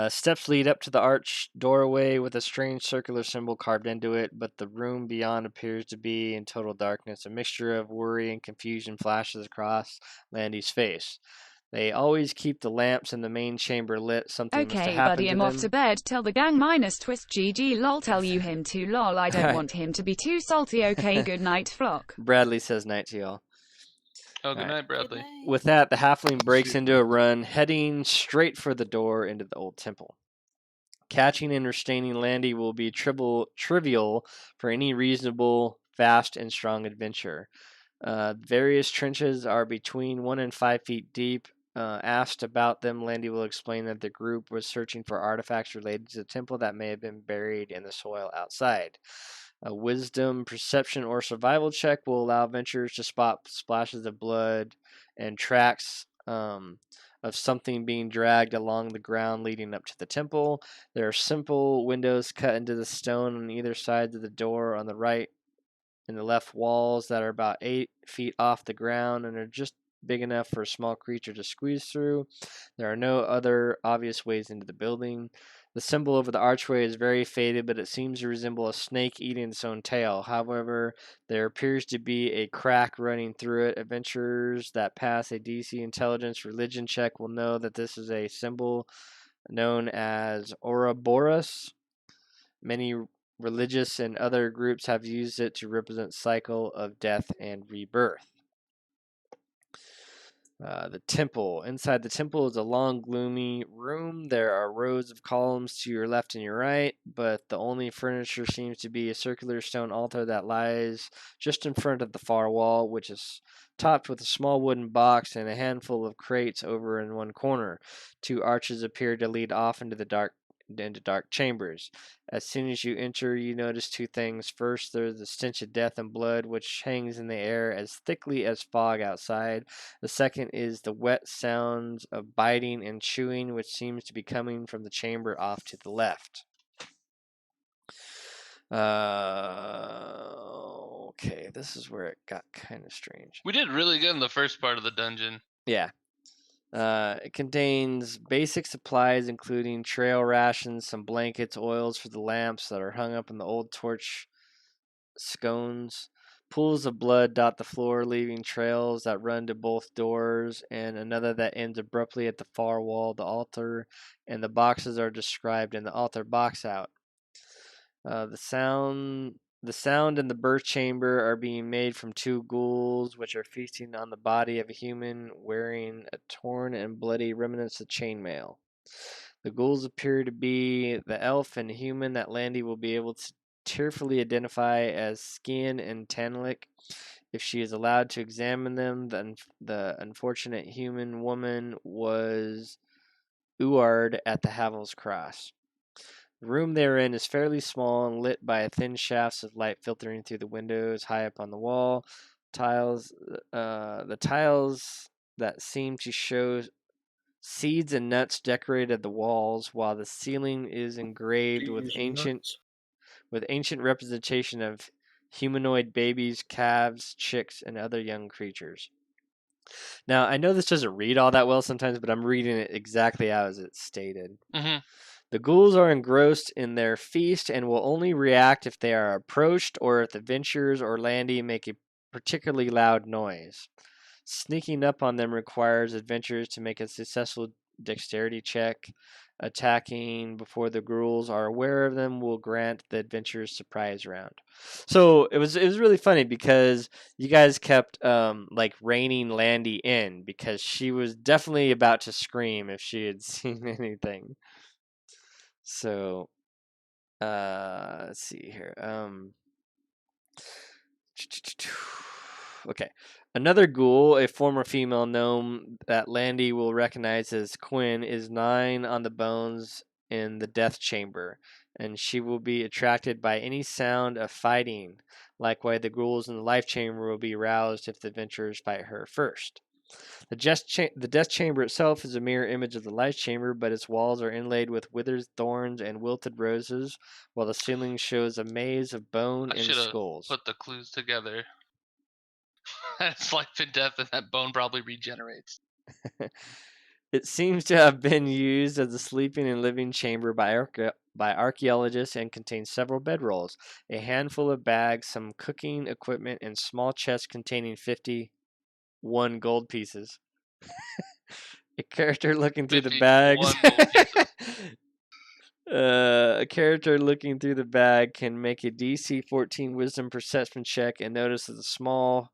S1: Steps lead up to the arched doorway with a strange circular symbol carved into it, but the room beyond appears to be in total darkness. A mixture of worry and confusion flashes across Landy's face. They always keep the lamps in the main chamber lit. Something must have
S2: Okay,
S1: happened
S2: buddy,
S1: to
S2: I'm off to
S1: them.
S2: bed. Tell the gang minus twist GG lol. Tell you him too lol. I don't
S1: Alright.
S2: want him to be too salty. Okay, good night, flock.
S1: Bradley says night to y'all.
S3: good
S1: Alright.
S3: night,
S5: Good
S3: Bradley.
S5: night.
S1: With that, the halfling breaks
S6: See.
S1: into a run, heading straight for the door into the old temple. Catching and restraining Landy will be trivial for any reasonable, fast, and strong adventure. Various trenches are between 1 and 5 feet deep. Asked about them, Landy will explain that the group was searching for artifacts related to the temple that may have been buried in the soil outside. A wisdom, perception, or survival check will allow venturers to spot splashes of blood and tracks of something being dragged along the ground leading up to the temple. There are simple windows cut into the stone on either side of the door on the right and the left walls that are about 8 feet off the ground and are just big enough for a small creature to squeeze through. There are no other obvious ways into the building. The symbol over the archway is very faded, but it seems to resemble a snake eating its own tail. However, there appears to be a crack running through it. Adventurers that pass a DC intelligence religion check will know that this is a symbol known as Ouroboros. Many religious and other groups have used it to represent cycle of death and rebirth. The temple. Inside the temple is a long, gloomy room. There are rows of columns to your left and your right, but the only furniture seems to be a circular stone altar that lies just in front of the far wall, which is topped with a small wooden box and a handful of crates over in one corner. Two arches appear to lead off into dark chambers. As soon as you enter, you notice two things. First, there's the stench of death and blood, which hangs in the air as thickly as fog outside. The second is the wet sounds of biting and chewing, which seems to be coming from the chamber off to the left. Okay, this is where it got kind of strange.
S3: We did really good in the first part of the dungeon.
S1: Yeah. It contains basic supplies, including trail rations, some blankets, oils for the lamps that are hung up in the old torch scones. Pools of blood dot the floor, leaving trails that run to both doors, and another that ends abruptly at the far wall of the altar, and the boxes are described in the altar box out. The sound and the birth chamber are being made from two ghouls, which are feasting on the body of a human wearing a torn and bloody remnants of chainmail. The ghouls appear to be the elf and human that Landy will be able to tearfully identify as Skin and Tanalik. If she is allowed to examine them, the unfortunate human woman was Uard at the Havel's Cross. The room they are in is fairly small and lit by thin shafts of light filtering through the windows high up on the wall. The tiles that seem to show seeds and nuts decorated the walls, while the ceiling is engraved with
S6: These
S1: ancient
S6: nuts.
S1: representation of humanoid babies, calves, chicks, and other young creatures. Now, I know this doesn't read all that well sometimes, but I'm reading it exactly as it's stated.
S3: Mm-hmm.
S1: The ghouls are engrossed in their feast and will only react if they are approached or if the adventurers or Landy make a particularly loud noise. Sneaking up on them requires adventurers to make a successful dexterity check. Attacking before the ghouls are aware of them will grant the adventurers surprise round. So it was really funny because you guys kept like reining Landy in because she was definitely about to scream if she had seen anything. So let's see here. Okay. Another ghoul, a former female gnome that Landy will recognize as Quinn, is gnawing on the bones in the death chamber, and she will be attracted by any sound of fighting. Likewise, the ghouls in the life chamber will be roused if the adventurers fight her first. The death chamber itself is a mirror image of the life chamber, but its walls are inlaid with withered thorns and wilted roses, while the ceiling shows a maze of bone
S3: I
S1: and
S3: should have
S1: skulls.
S3: put the clues together. It's life and death, and that bone probably regenerates.
S1: It seems to have been used as a sleeping and living chamber by archaeologists and contains several bedrolls, a handful of bags, some cooking equipment, and small chests containing 51 gold pieces. A character looking through the
S3: 51
S1: bags.
S3: gold pieces.
S1: A character looking through the bag can make a DC 14 Wisdom Perception check and notice that the small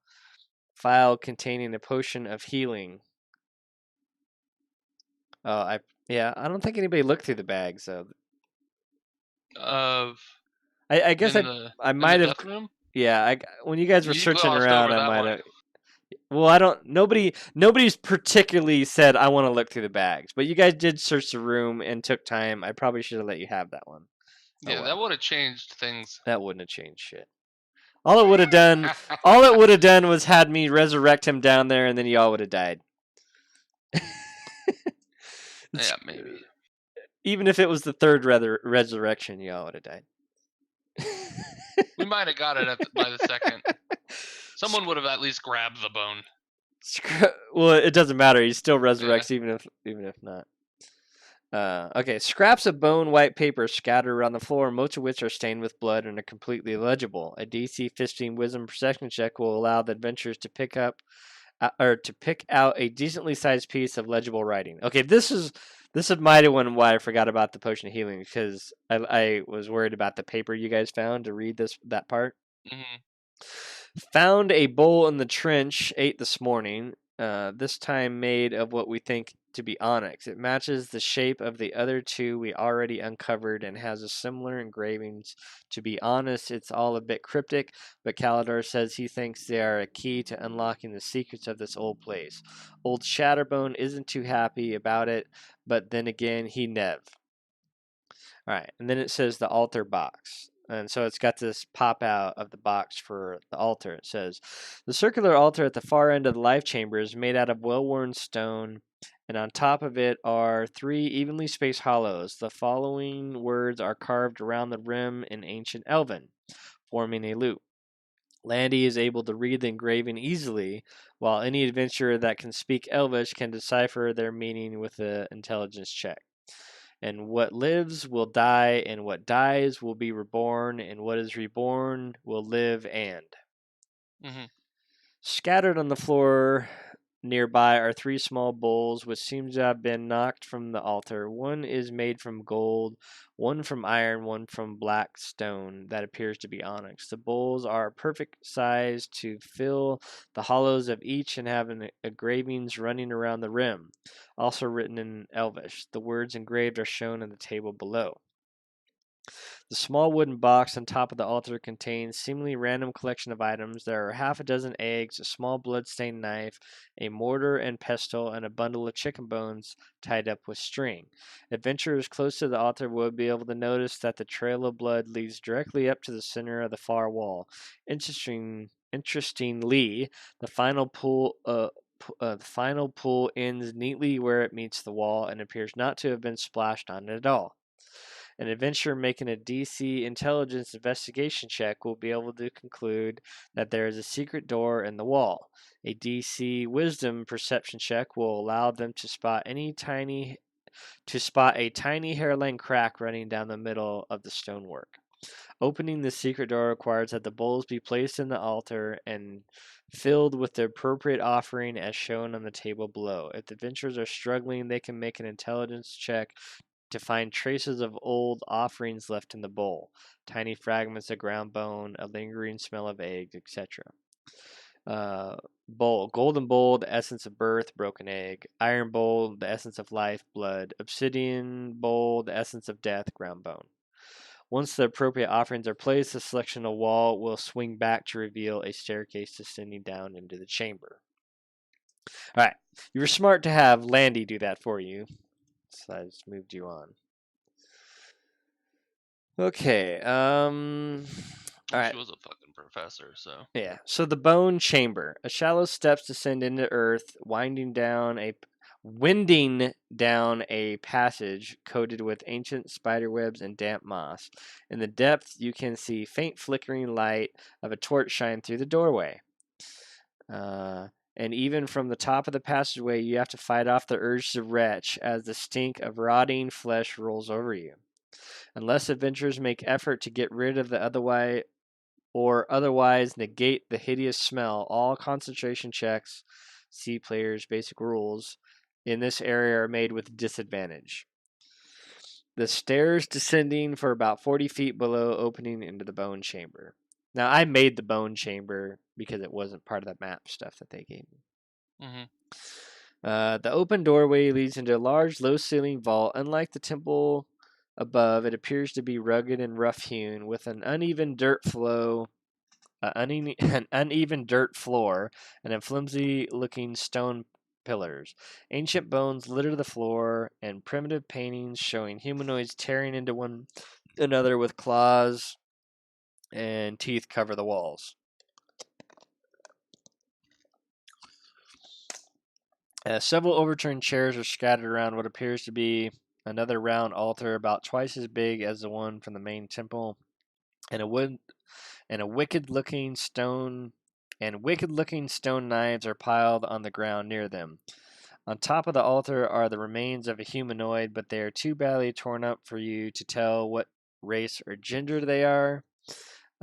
S1: vial containing a potion of healing. Oh, I don't think anybody looked through the bag, so
S3: Of
S1: I guess
S3: in
S1: I
S3: the
S1: might have.
S3: death room.
S1: Yeah, when you guys were
S3: You
S1: searching
S3: glossed
S1: around,
S3: over
S1: I
S3: that
S1: might
S3: one.
S1: have. Well, I don't. Nobody's particularly said I want to look through the bags, but you guys did search the room and took time. I probably should have let you have that one. Oh,
S3: Yeah,
S1: well.
S3: that would have changed things.
S1: That wouldn't have changed shit. All it would have done, was had me resurrect him down there, and then y'all would have died.
S3: Yeah, maybe.
S1: Even if it was the third resurrection, y'all would have died.
S3: We might have got it by the second. Someone would have at least grabbed the bone.
S1: Well, it doesn't matter. He still resurrects, even if not. Okay, scraps of bone white paper scattered around the floor, most of which are stained with blood and are completely illegible. A DC 15 Wisdom Perception check will allow the adventurers to pick out a decently sized piece of legible writing. Okay, this is mighty one why I forgot about the potion of healing because I was worried about the paper you guys found to read that part.
S3: Mm-hmm.
S1: Found a bowl in the trench, ate this morning. This time made of what we think to be onyx. It matches the shape of the other two we already uncovered and has a similar engravings. To be honest, it's all a bit cryptic, but Calidor says he thinks they are a key to unlocking the secrets of this old place. Old Shatterbone isn't too happy about it, but then again, he nev. All right, and then it says the altar box. And so it's got this pop out of the box for the altar. It says, the circular altar at the far end of the life chamber is made out of well-worn stone, and on top of it are 3 evenly spaced hollows. The following words are carved around the rim in ancient Elven, forming a loop. Landy is able to read the engraving easily, while any adventurer that can speak Elvish can decipher their meaning with an intelligence check. And what lives will die, and what dies will be reborn, and what is reborn will live and.
S3: Mm-hmm.
S1: Scattered on the floor nearby are 3 small bowls, which seem to have been knocked from the altar. One is made from gold, one from iron, one from black stone that appears to be onyx. The bowls are perfect size to fill the hollows of each and have engravings running around the rim, also written in Elvish. The words engraved are shown on the table below. The small wooden box on top of the altar contains seemingly random collection of items. There are half a dozen eggs, a small blood-stained knife, a mortar and pestle, and a bundle of chicken bones tied up with string. Adventurers close to the altar will be able to notice that the trail of blood leads directly up to the center of the far wall. Interestingly, the final pool ends neatly where it meets the wall and appears not to have been splashed on it at all. An adventurer making a DC intelligence investigation check will be able to conclude that there is a secret door in the wall. A DC wisdom perception check will allow them to spot a tiny hairline crack running down the middle of the stonework. Opening the secret door requires that the bowls be placed in the altar and filled with the appropriate offering as shown on the table below. If the adventurers are struggling, they can make an intelligence check to find traces of old offerings left in the bowl, tiny fragments of ground bone, a lingering smell of eggs, etc. Bowl, golden bowl, the essence of birth, broken egg. Iron bowl, the essence of life, blood. Obsidian bowl, the essence of death, ground bone. Once the appropriate offerings are placed, the selection of wall will swing back to reveal a staircase descending down into the chamber. All right, you were smart to have Landy do that for you, so I just moved you on. Okay. All right.
S3: She was a fucking professor, so.
S1: Yeah. So the bone chamber, a shallow steps descend into earth, winding down a passage coated with ancient spiderwebs and damp moss. In the depth, you can see faint flickering light of a torch shine through the doorway. And even from the top of the passageway, you have to fight off the urge to retch as the stink of rotting flesh rolls over you. Unless adventurers make effort to get rid of the otherwise negate the hideous smell, all concentration checks, see players' basic rules, in this area are made with disadvantage. The stairs descending for about 40 feet below opening into the bone chamber. Now, I made the bone chamber because it wasn't part of the map stuff that they gave me. The open doorway leads into a large, low-ceiling vault. Unlike the temple above, it appears to be rugged and rough-hewn, with an uneven dirt floor, and flimsy-looking stone pillars. Ancient bones litter the floor, and primitive paintings showing humanoids tearing into one another with claws and teeth cover the walls. Several overturned chairs are scattered around what appears to be another round altar about twice as big as the one from the main temple, and wicked-looking stone knives are piled on the ground near them. On top of the altar are the remains of a humanoid, but they are too badly torn up for you to tell what race or gender they are.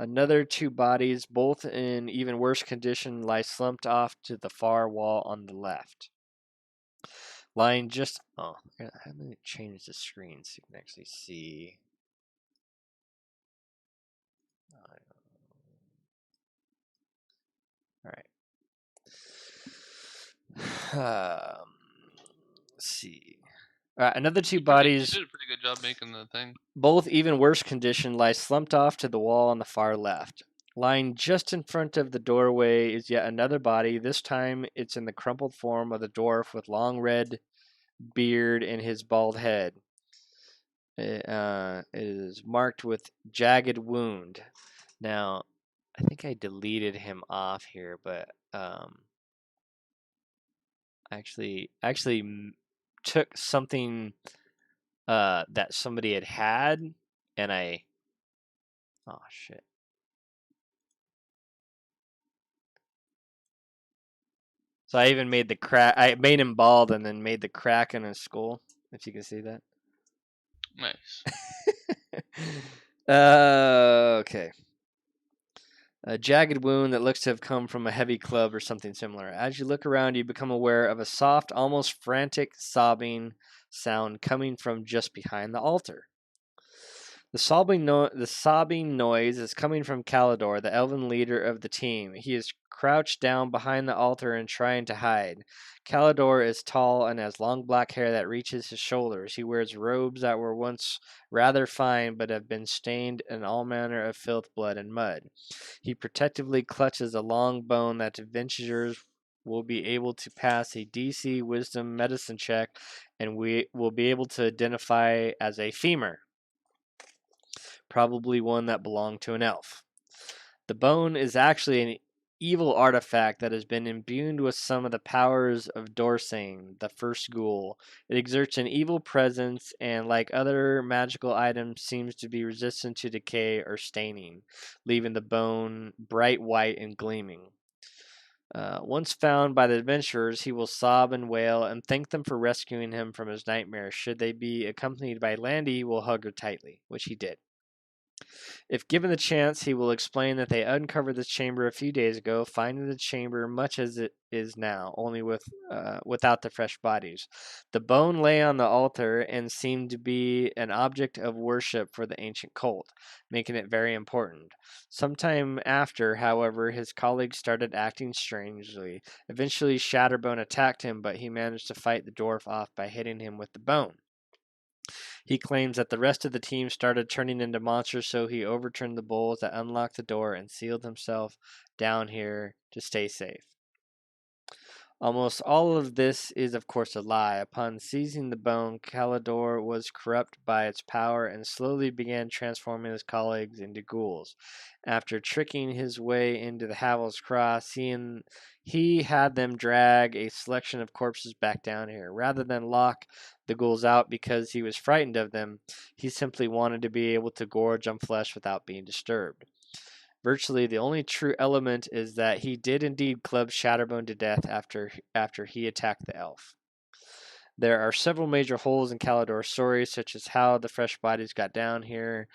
S1: Another two bodies, both in even worse condition, lie slumped off to the far wall on the left. Lying just... Oh, I'm going to change the screen so you can actually see. Alright. Let's see. Alright, another two bodies...
S3: You did a pretty good job making the thing.
S1: Both even worse condition lie slumped off to the wall on the far left. Lying just in front of the doorway is yet another body. This time it's in the crumpled form of the dwarf with long red beard and his bald head. It is marked with jagged wound. Now, I think I deleted him off here, but actually took something that somebody had, and oh shit. So I even made the crack. I made him bald and then made the crack in his skull. If you can see that.
S3: Nice.
S1: Okay. A jagged wound that looks to have come from a heavy club or something similar. As you look around, you become aware of a soft, almost frantic sobbing sound coming from just behind the altar. The sobbing noise is coming from Calidor, the elven leader of the team. He is crouched down behind the altar and trying to hide. Calidor is tall and has long black hair that reaches his shoulders. He wears robes that were once rather fine but have been stained in all manner of filth, blood, and mud. He protectively clutches a long bone that adventurers will be able to pass a DC Wisdom Medicine check, and we will be able to identify as a femur. Probably one that belonged to an elf. The bone is actually evil artifact that has been imbued with some of the powers of Dorsane, the first ghoul. It exerts an evil presence and, like other magical items, seems to be resistant to decay or staining, leaving the bone bright white and gleaming. Once found by the adventurers, he will sob and wail and thank them for rescuing him from his nightmare. Should they be accompanied by Landy, he will hug her tightly, which he did. If given the chance, he will explain that they uncovered this chamber a few days ago, finding the chamber much as it is now, only without the fresh bodies. The bone lay on the altar and seemed to be an object of worship for the ancient cult, making it very important. Sometime after, however, his colleagues started acting strangely. Eventually, Shatterbone attacked him, but he managed to fight the dwarf off by hitting him with the bone. He claims that the rest of the team started turning into monsters, so he overturned the bowls that unlocked the door and sealed himself down here to stay safe. Almost all of this is, of course, a lie. Upon seizing the bone, Kalidor was corrupted by its power and slowly began transforming his colleagues into ghouls. After tricking his way into the Havel's Cross, he had them drag a selection of corpses back down here. Rather than lock the ghouls out because he was frightened of them, he simply wanted to be able to gorge on flesh without being disturbed. Virtually the only true element is that he did indeed club Shatterbone to death after he attacked the elf. There are several major holes in Kalidor's story, such as how the fresh bodies got down here,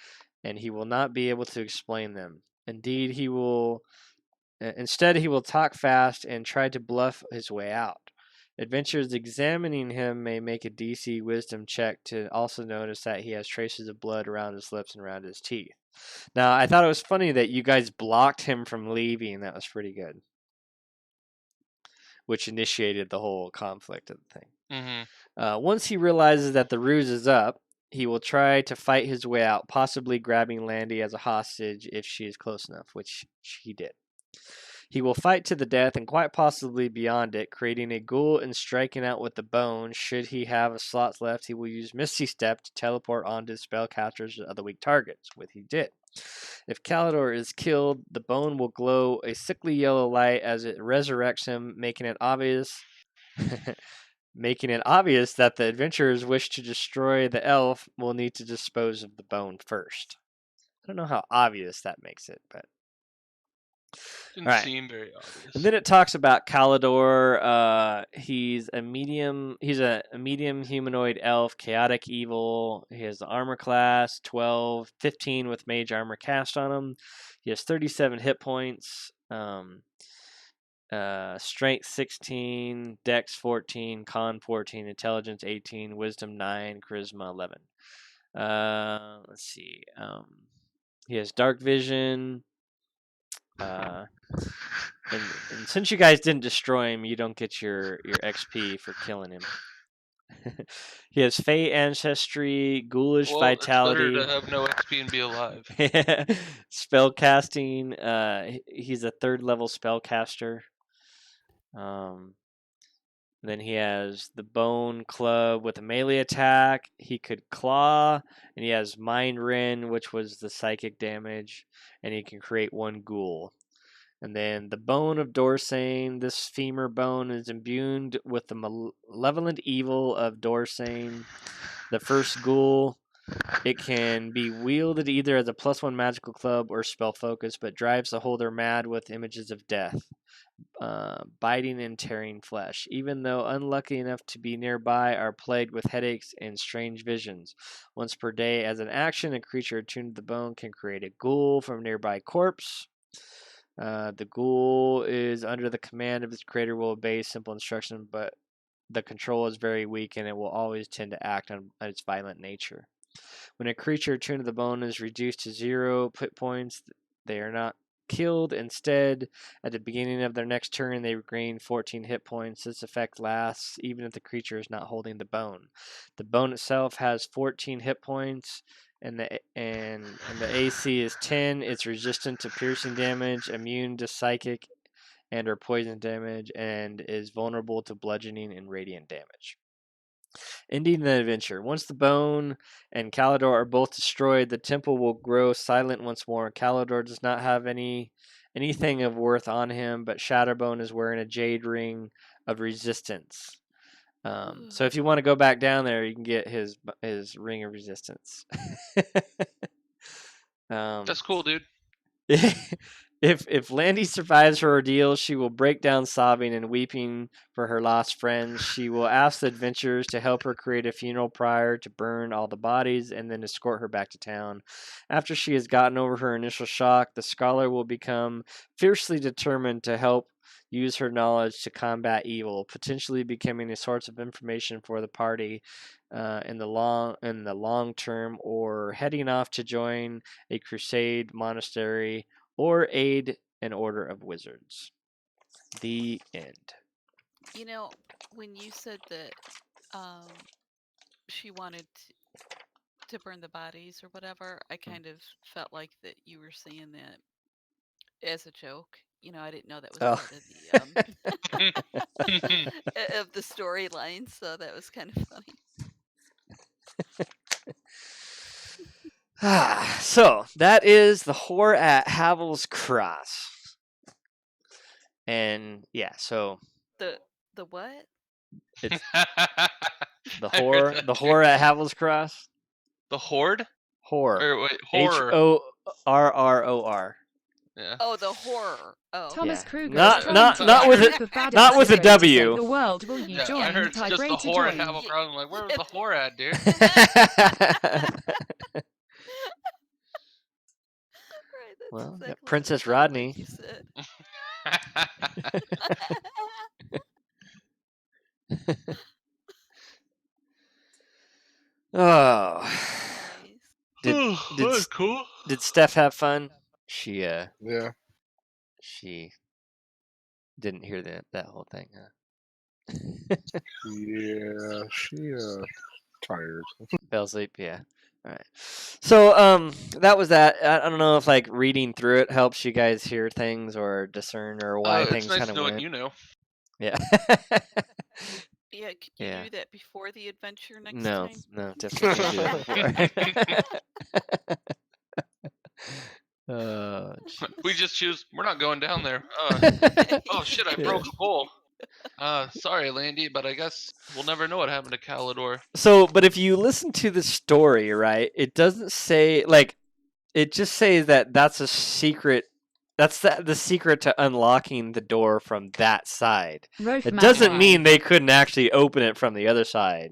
S1: and he will not be able to explain them. Instead, he will talk fast and try to bluff his way out. Adventurers examining him may make a DC wisdom check to also notice that he has traces of blood around his lips and around his teeth. Now, I thought it was funny that you guys blocked him from leaving. That was pretty good. Which initiated the whole conflict of the thing.
S3: Mm-hmm.
S1: Once he realizes that the ruse is up, he will try to fight his way out, possibly grabbing Landy as a hostage if she is close enough, which he did. He will fight to the death and quite possibly beyond it, creating a ghoul and striking out with the bone. Should he have a slot left, he will use Misty Step to teleport onto spellcasters or other weak targets, which he did. If Kalidor is killed, the bone will glow a sickly yellow light as it resurrects him, making it obvious that the adventurers wish to destroy the elf will need to dispose of the bone first. I don't know how obvious that makes it, but
S3: Didn't
S1: right.
S3: seem very obvious.
S1: And then it talks about Kalidor. He's a medium humanoid elf, chaotic evil. He has the armor class 12, 15 with mage armor cast on him. He has 37 hit points. Strength 16, Dex 14, Con 14, Intelligence 18, Wisdom 9, Charisma 11. Let's see. He has dark vision. And since you guys didn't destroy him, you don't get your XP for killing him. He has Fey ancestry, ghoulish vitality.
S3: It's better to have no XP and be alive.
S1: Spell casting. He's a 3rd level spellcaster. Then he has the Bone Club with a melee attack. He could claw, and he has Mind Rend, which was the psychic damage, and he can create 1 ghoul. And then the Bone of Dorsane. This femur bone is imbued with the malevolent evil of Dorsane, the first ghoul. It can be wielded either as a +1 magical club or spell focus, but drives the holder mad with images of death, biting and tearing flesh. Even though unlucky enough to be nearby, are plagued with headaches and strange visions. Once per day, as an action, a creature attuned to the bone can create a ghoul from a nearby corpse. The ghoul is under the command of its creator, will obey simple instructions, but the control is very weak and it will always tend to act on its violent nature. When a creature attuned to the bone is reduced to 0 hit points, they are not killed. Instead, at the beginning of their next turn, they regain 14 hit points. This effect lasts even if the creature is not holding the bone. The bone itself has 14 hit points, and the AC is 10. It's resistant to piercing damage, immune to psychic and or poison damage, and is vulnerable to bludgeoning and radiant damage. Ending the adventure. Once the bone and Kalidor are both destroyed, the temple will grow silent once more. Kalidor does not have any anything of worth on him, but Shatterbone is wearing a jade ring of resistance. So if you want to go back down there, you can get his ring of resistance.
S3: That's cool, dude.
S1: If Landy survives her ordeal, she will break down sobbing and weeping for her lost friends. She will ask the adventurers to help her create a funeral pyre to burn all the bodies and then escort her back to town. After she has gotten over her initial shock, the scholar will become fiercely determined to help use her knowledge to combat evil, potentially becoming a source of information for the party in the long term, or heading off to join a crusade monastery or aid an order of wizards. The end.
S5: You know, when you said that she wanted to burn the bodies or whatever, I kind of felt like that you were saying that as a joke. You know, I didn't know that was
S1: Oh.
S5: part of the of the storyline, so that was kind of funny.
S1: So that is the whore at Havel's Cross. And yeah, so
S5: The what?
S1: it's the
S3: I heard
S1: whore
S3: that
S1: the
S3: too.
S1: whore at Havel's Cross.
S3: The Horde?
S1: Whore.
S3: Or wait, horror.
S1: HORROR.
S3: Yeah.
S5: Oh, the horror. Oh.
S2: Thomas
S1: Yeah.
S2: Kruger
S1: Not-
S2: is trying
S1: not-
S2: to
S3: not
S2: get
S3: with
S2: a
S3: a-
S2: group of badasses
S1: not with a
S2: going to
S1: W.
S2: save the world. Will you
S3: Yeah,
S2: join?
S3: I heard
S2: Type
S3: just the
S2: ready to
S3: whore at
S2: join.
S3: Havel crowd. I'm like, where was the whore at, dude?
S5: Right, that's
S1: Well,
S5: exactly
S1: yeah,
S5: what
S1: Princess
S5: it sounded
S1: Rodney.
S5: like you said.
S1: Oh.
S5: Nice.
S1: Did
S3: That's cool.
S1: did Steph have fun? She
S6: Yeah.
S1: she didn't hear that whole thing, huh?
S6: Yeah. She tired.
S1: Fell asleep, yeah. All right. So that was that. I don't know if like reading through it helps you guys hear things or discern or why
S3: It's
S1: things
S3: nice
S1: kind
S3: to
S1: of
S3: know what
S1: went.
S3: you know.
S1: Yeah.
S5: Yeah, could you
S1: Yeah.
S5: do that before the adventure next
S1: No,
S5: time?
S1: no, definitely can't do that before.
S3: We just choose. We're not going down there. Oh shit! I broke a bowl. Sorry, Landy, but I guess we'll never know what happened to Calidor.
S1: So, but if you listen to the story, right, it doesn't say like it just says that that's a secret. That's the secret to unlocking the door from that side.
S2: Rofe
S1: It doesn't
S2: Mackay.
S1: mean they couldn't actually open it from the other side.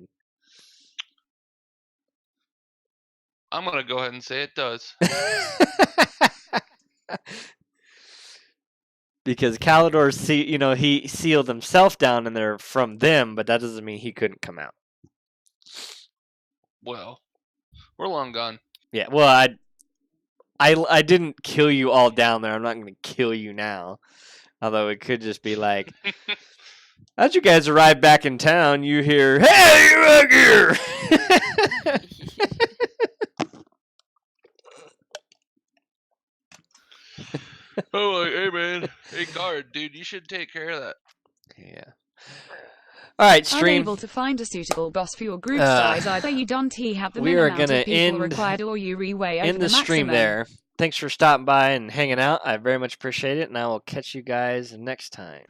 S3: I'm gonna go ahead and say it does.
S1: Because Calidor, he sealed himself down in there from them, but that doesn't mean he couldn't come out.
S3: Well, we're long gone.
S1: Yeah, well, I didn't kill you all down there. I'm not going to kill you now. Although it could just be like, as you guys arrive back in town, you hear, "Hey, you're back here!"
S3: Oh, like, hey man, hey guard, dude, you should take care of that.
S1: Yeah. All right, stream.
S2: Unable to find a suitable boss for your group size, either you don't have the
S1: we are
S2: minimum amount
S1: gonna
S2: of people
S1: end-
S2: required, or you reweigh over
S1: In the stream
S2: maximum.
S1: there. Thanks for stopping by and hanging out. I very much appreciate it, and I will catch you guys next time.